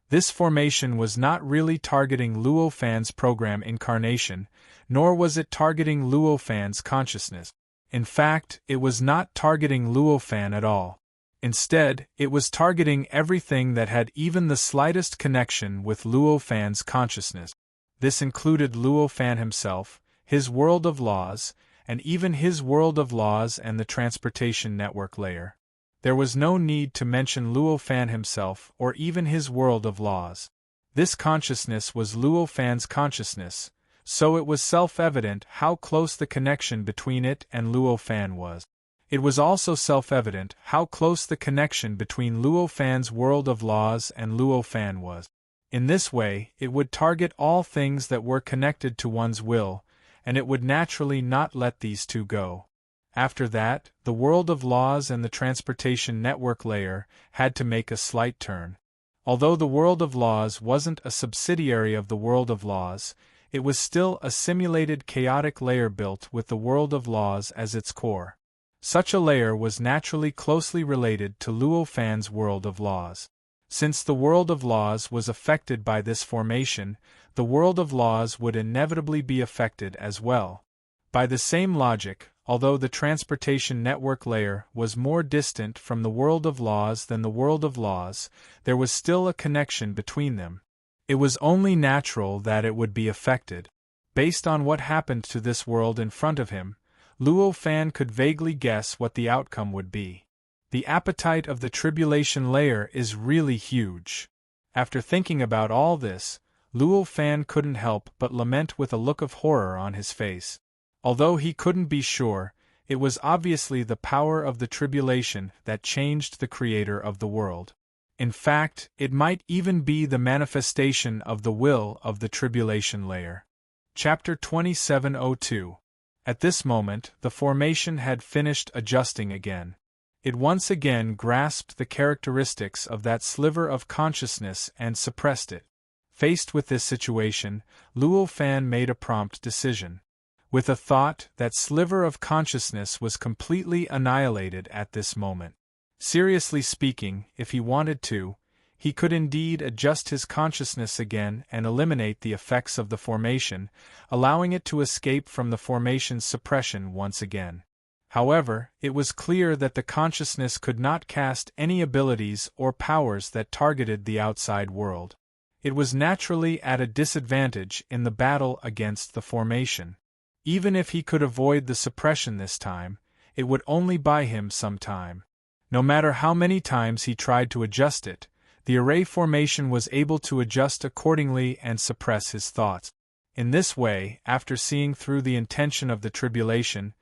This formation was not really targeting Luo Fan's program incarnation, nor was it targeting Luo Fan's consciousness. In fact, it was not targeting Luo Fan at all. Instead, it was targeting everything that had even the slightest connection with Luo Fan's consciousness. This included Luo Fan himself, his world of laws, and even his world of laws and the transportation network layer. There was no need to mention Luo Fan himself or even his world of laws. This consciousness was Luo Fan's consciousness, so it was self-evident how close the connection between it and Luo Fan was. It was also self-evident how close the connection between Luo Fan's world of laws and Luo Fan was. In this way, it would target all things that were connected to one's will, and it would naturally not let these two go. After that, the world of laws and the transportation network layer had to make a slight turn. Although the world of laws wasn't a subsidiary of the world of laws, it was still a simulated chaotic layer built with the world of laws as its core. Such a layer was naturally closely related to Luo Fan's world of laws. Since the world of laws was affected by this formation, the world of laws would inevitably be affected as well. By the same logic, although the transportation network layer was more distant from the world of laws than the world of laws, there was still a connection between them. It was only natural that it would be affected. Based on what happened to this world in front of him, Luo Fan could vaguely guess what the outcome would be. The appetite of the tribulation layer is really huge. After thinking about all this, Luo Fan couldn't help but lament with a look of horror on his face. Although he couldn't be sure, it was obviously the power of the tribulation that changed the creator of the world. In fact, it might even be the manifestation of the will of the tribulation layer. Chapter 2702. At this moment, the formation had finished adjusting again. It once again grasped the characteristics of that sliver of consciousness and suppressed it. Faced with this situation, Luo Fan made a prompt decision. With a thought, that sliver of consciousness was completely annihilated at this moment. Seriously speaking, if he wanted to, he could indeed adjust his consciousness again and eliminate the effects of the formation, allowing it to escape from the formation's suppression once again. However, it was clear that the consciousness could not cast any abilities or powers that targeted the outside world. It was naturally at a disadvantage in the battle against the formation. Even if he could avoid the suppression this time, it would only buy him some time. No matter how many times he tried to adjust it, the array formation was able to adjust accordingly and suppress his thoughts. In this way, after seeing through the intention of the tribulation,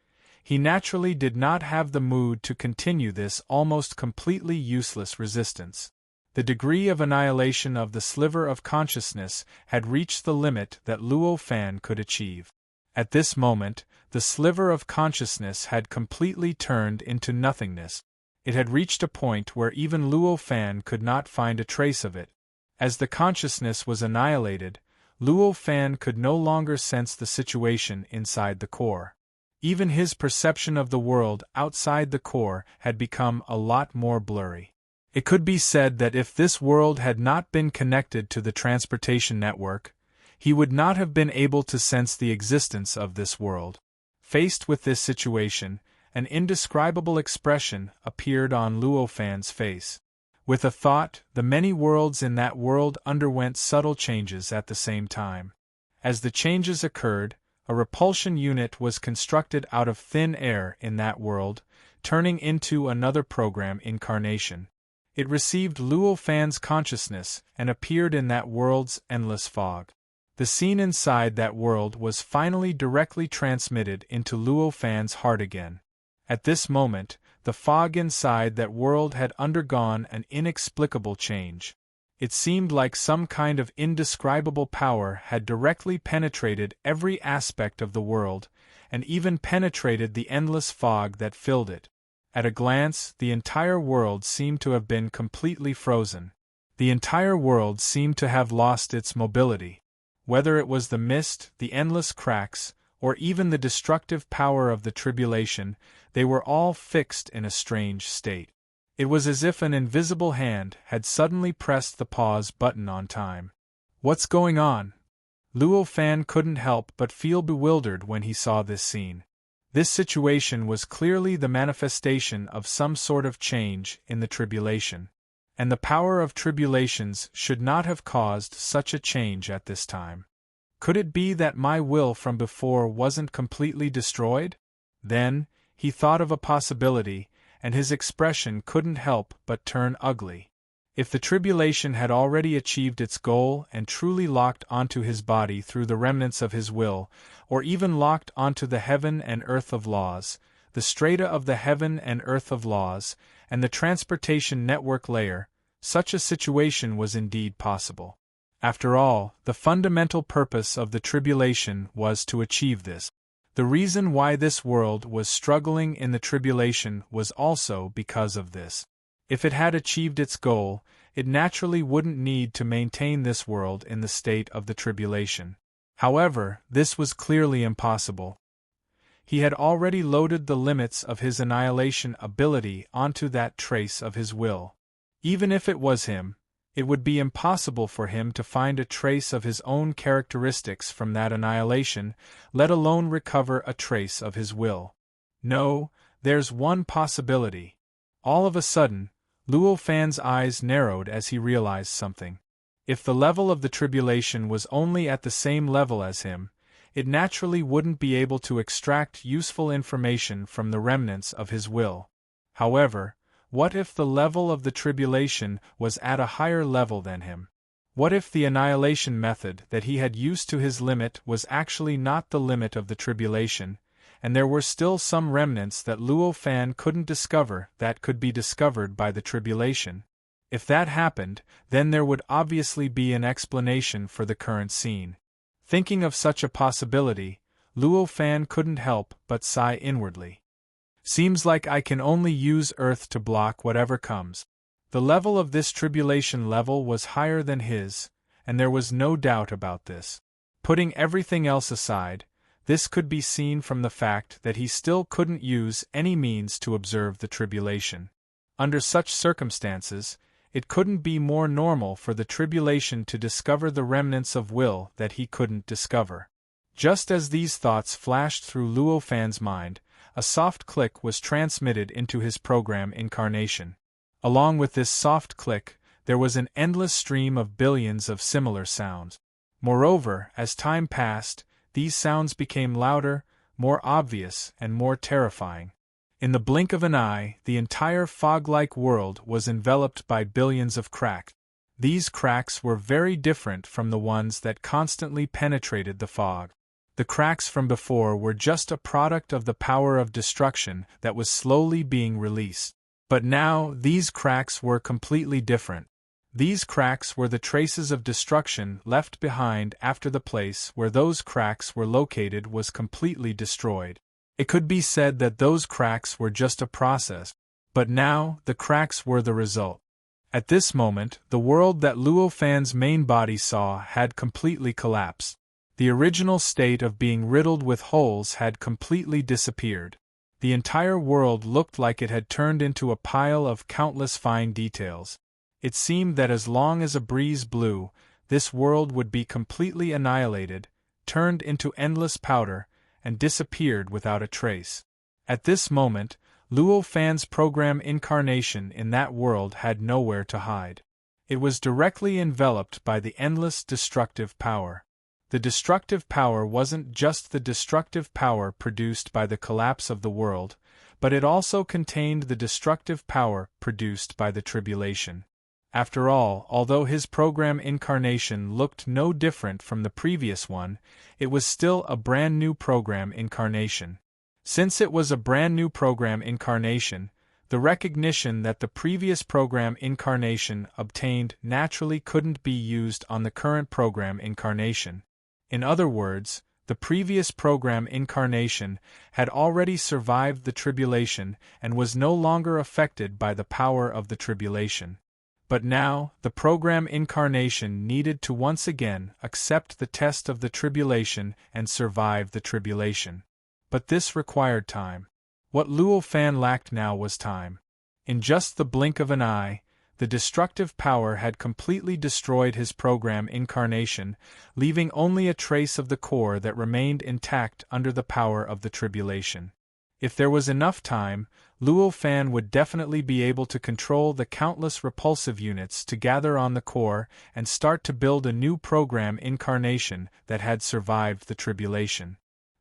he naturally did not have the mood to continue this almost completely useless resistance. The degree of annihilation of the sliver of consciousness had reached the limit that Luo Fan could achieve. At this moment, the sliver of consciousness had completely turned into nothingness. It had reached a point where even Luo Fan could not find a trace of it. As the consciousness was annihilated, Luo Fan could no longer sense the situation inside the core. Even his perception of the world outside the core had become a lot more blurry. It could be said that if this world had not been connected to the transportation network, he would not have been able to sense the existence of this world. Faced with this situation, an indescribable expression appeared on Luo Fan's face. With a thought, the many worlds in that world underwent subtle changes at the same time. As the changes occurred, a repulsion unit was constructed out of thin air in that world, turning into another program incarnation. It received Luo Fan's consciousness and appeared in that world's endless fog. The scene inside that world was finally directly transmitted into Luo Fan's heart again. At this moment, the fog inside that world had undergone an inexplicable change. It seemed like some kind of indescribable power had directly penetrated every aspect of the world, and even penetrated the endless fog that filled it. At a glance, the entire world seemed to have been completely frozen. The entire world seemed to have lost its mobility. Whether it was the mist, the endless cracks, or even the destructive power of the tribulation, they were all fixed in a strange state. It was as if an invisible hand had suddenly pressed the pause button on time. What's going on? Luo Fan couldn't help but feel bewildered when he saw this scene. This situation was clearly the manifestation of some sort of change in the tribulation. And the power of tribulations should not have caused such a change at this time. Could it be that my will from before wasn't completely destroyed? Then, he thought of a possibility, and his expression couldn't help but turn ugly. If the tribulation had already achieved its goal and truly locked onto his body through the remnants of his will, or even locked onto the heaven and earth of laws, the strata of the heaven and earth of laws, and the transportation network layer, such a situation was indeed possible. After all, the fundamental purpose of the tribulation was to achieve this. The reason why this world was struggling in the tribulation was also because of this. If it had achieved its goal, it naturally wouldn't need to maintain this world in the state of the tribulation. However, this was clearly impossible. He had already loaded the limits of his annihilation ability onto that trace of his will. Even if it was him, it would be impossible for him to find a trace of his own characteristics from that annihilation, let alone recover a trace of his will. No, there's one possibility. All of a sudden, Luo Fan's eyes narrowed as he realized something. If the level of the tribulation was only at the same level as him, it naturally wouldn't be able to extract useful information from the remnants of his will. However, what if the level of the tribulation was at a higher level than him? What if the annihilation method that he had used to his limit was actually not the limit of the tribulation, and there were still some remnants that Luo Fan couldn't discover that could be discovered by the tribulation? If that happened, then there would obviously be an explanation for the current scene. Thinking of such a possibility, Luo Fan couldn't help but sigh inwardly. Seems like I can only use Earth to block whatever comes. The level of this tribulation level was higher than his, and there was no doubt about this. Putting everything else aside, this could be seen from the fact that he still couldn't use any means to observe the tribulation. Under such circumstances, it couldn't be more normal for the tribulation to discover the remnants of will that he couldn't discover. Just as these thoughts flashed through Luo Fan's mind, a soft click was transmitted into his program incarnation. Along with this soft click, there was an endless stream of billions of similar sounds. Moreover, as time passed, these sounds became louder, more obvious, and more terrifying. In the blink of an eye, the entire fog-like world was enveloped by billions of cracks. These cracks were very different from the ones that constantly penetrated the fog. The cracks from before were just a product of the power of destruction that was slowly being released. But now, these cracks were completely different. These cracks were the traces of destruction left behind after the place where those cracks were located was completely destroyed. It could be said that those cracks were just a process, but now the cracks were the result. At this moment, the world that Luo Fan's main body saw had completely collapsed. The original state of being riddled with holes had completely disappeared. The entire world looked like it had turned into a pile of countless fine details. It seemed that as long as a breeze blew, this world would be completely annihilated, turned into endless powder, and disappeared without a trace. At this moment, Luo Fan's program incarnation in that world had nowhere to hide. It was directly enveloped by the endless destructive power. The destructive power wasn't just the destructive power produced by the collapse of the world, but it also contained the destructive power produced by the tribulation. After all, although his program incarnation looked no different from the previous one, it was still a brand new program incarnation. Since it was a brand new program incarnation, the recognition that the previous program incarnation obtained naturally couldn't be used on the current program incarnation. In other words, The previous program incarnation had already survived the tribulation and was no longer affected by the power of the tribulation. But now, the program incarnation needed to once again accept the test of the tribulation and survive the tribulation. But this required time. What Luo Fan lacked now was time. In just the blink of an eye, the destructive power had completely destroyed his program incarnation, leaving only a trace of the core that remained intact under the power of the tribulation. If there was enough time, Luo Fan would definitely be able to control the countless repulsive units to gather on the core and start to build a new program incarnation that had survived the tribulation.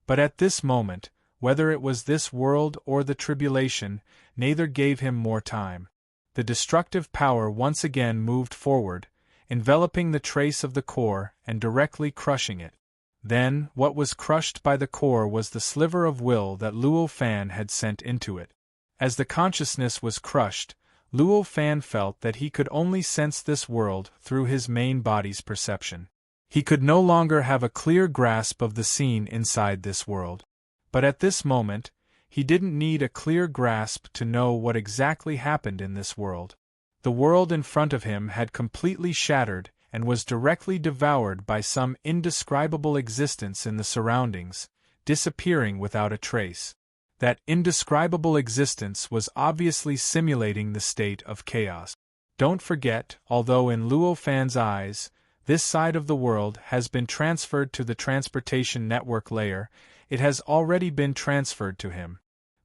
But at this moment, whether it was this world or the tribulation, neither gave him more time. The destructive power once again moved forward, enveloping the trace of the core and directly crushing it. Then, what was crushed by the core was the sliver of will that Luo Fan had sent into it. As the consciousness was crushed, Luo Fan felt that he could only sense this world through his main body's perception. He could no longer have a clear grasp of the scene inside this world. But at this moment, he didn't need a clear grasp to know what exactly happened in this world. The world in front of him had completely shattered and was directly devoured by some indescribable existence in the surroundings, disappearing without a trace. That indescribable existence was obviously simulating the state of chaos. Don't forget, although in Luo Fan's eyes, this side of the world has been transferred to the transportation network layer, it has already been transferred to him.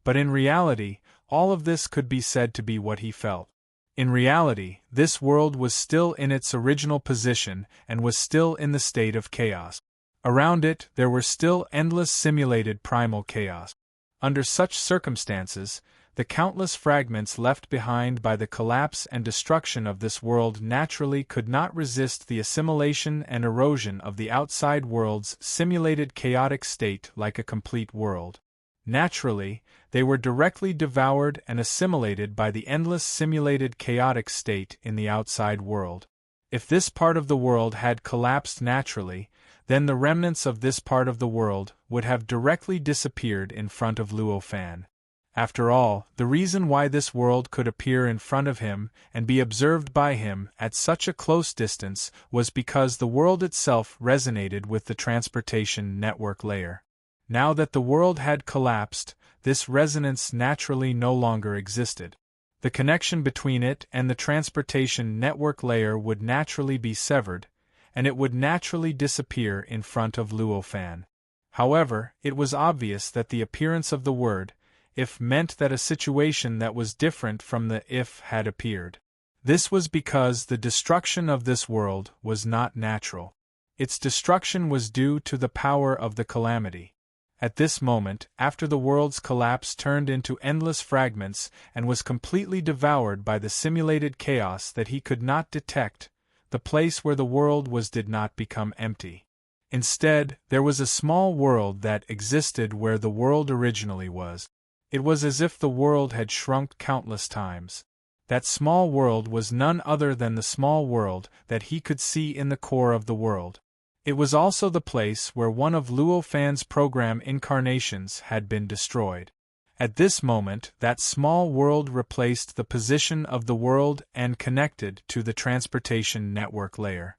But in reality, all of this could be said to be what he felt. In reality, this world was still in its original position and was still in the state of chaos. Around it, there were still endless simulated primal chaos. Under such circumstances, the countless fragments left behind by the collapse and destruction of this world naturally could not resist the assimilation and erosion of the outside world's simulated chaotic state like a complete world. Naturally, they were directly devoured and assimilated by the endless simulated chaotic state in the outside world. If this part of the world had collapsed naturally, then the remnants of this part of the world would have directly disappeared in front of Luo Fan. After all, the reason why this world could appear in front of him and be observed by him at such a close distance was because the world itself resonated with the transportation network layer. Now that the world had collapsed, this resonance naturally no longer existed. The connection between it and the transportation network layer would naturally be severed, and it would naturally disappear in front of Luo Fan. However, it was obvious that the appearance of the word, if, meant that a situation that was different from the if had appeared. This was because the destruction of this world was not natural. Its destruction was due to the power of the calamity. At this moment, after the world's collapse turned into endless fragments and was completely devoured by the simulated chaos that he could not detect, the place where the world was did not become empty. Instead, there was a small world that existed where the world originally was. It was as if the world had shrunk countless times. That small world was none other than the small world that he could see in the core of the world. It was also the place where one of Luo Fan's program incarnations had been destroyed. At this moment, that small world replaced the position of the world and connected to the transportation network layer.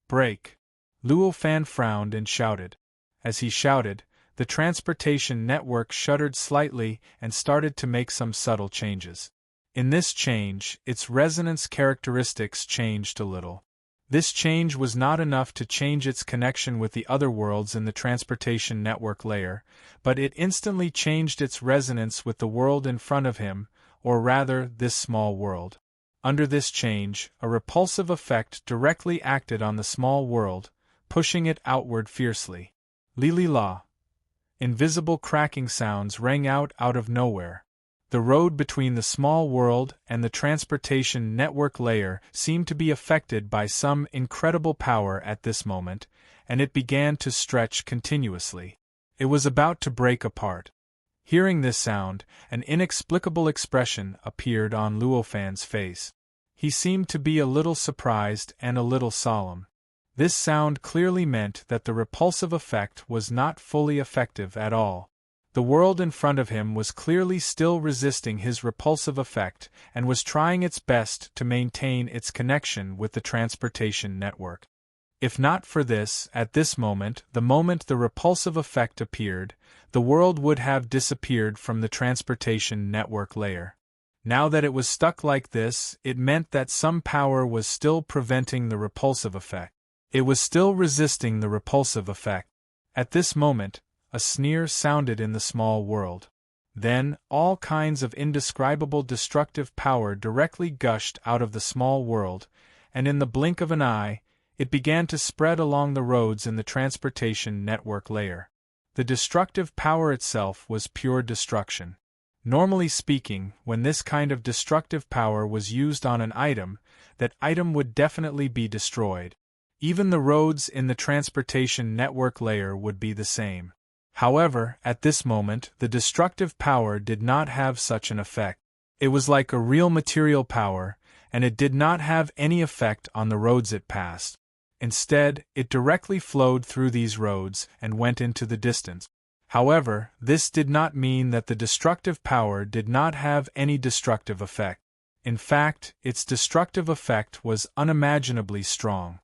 Break! Luo Fan frowned and shouted. As he shouted, the transportation network shuddered slightly and started to make some subtle changes. In this change, its resonance characteristics changed a little. This change was not enough to change its connection with the other worlds in the transportation network layer, but it instantly changed its resonance with the world in front of him, or rather, this small world. Under this change, a repulsive effect directly acted on the small world, pushing it outward fiercely. Li-li-la. Invisible cracking sounds rang out of nowhere. The road between the small world and the transportation network layer seemed to be affected by some incredible power at this moment, and it began to stretch continuously. It was about to break apart. Hearing this sound, an inexplicable expression appeared on Luo Fan's face. He seemed to be a little surprised and a little solemn. This sound clearly meant that the repulsive effect was not fully effective at all. The world in front of him was clearly still resisting his repulsive effect and was trying its best to maintain its connection with the transportation network. If not for this, at this moment the repulsive effect appeared, the world would have disappeared from the transportation network layer. Now that it was stuck like this, it meant that some power was still preventing the repulsive effect. It was still resisting the repulsive effect. At this moment, a sneer sounded in the small world. Then, all kinds of indescribable destructive power directly gushed out of the small world, and in the blink of an eye, it began to spread along the roads in the transportation network layer. The destructive power itself was pure destruction. Normally speaking, when this kind of destructive power was used on an item, that item would definitely be destroyed. Even the roads in the transportation network layer would be the same. However, at this moment, the destructive power did not have such an effect. It was like a real material power, and it did not have any effect on the roads it passed. Instead, it directly flowed through these roads and went into the distance. However, this did not mean that the destructive power did not have any destructive effect. In fact, its destructive effect was unimaginably strong.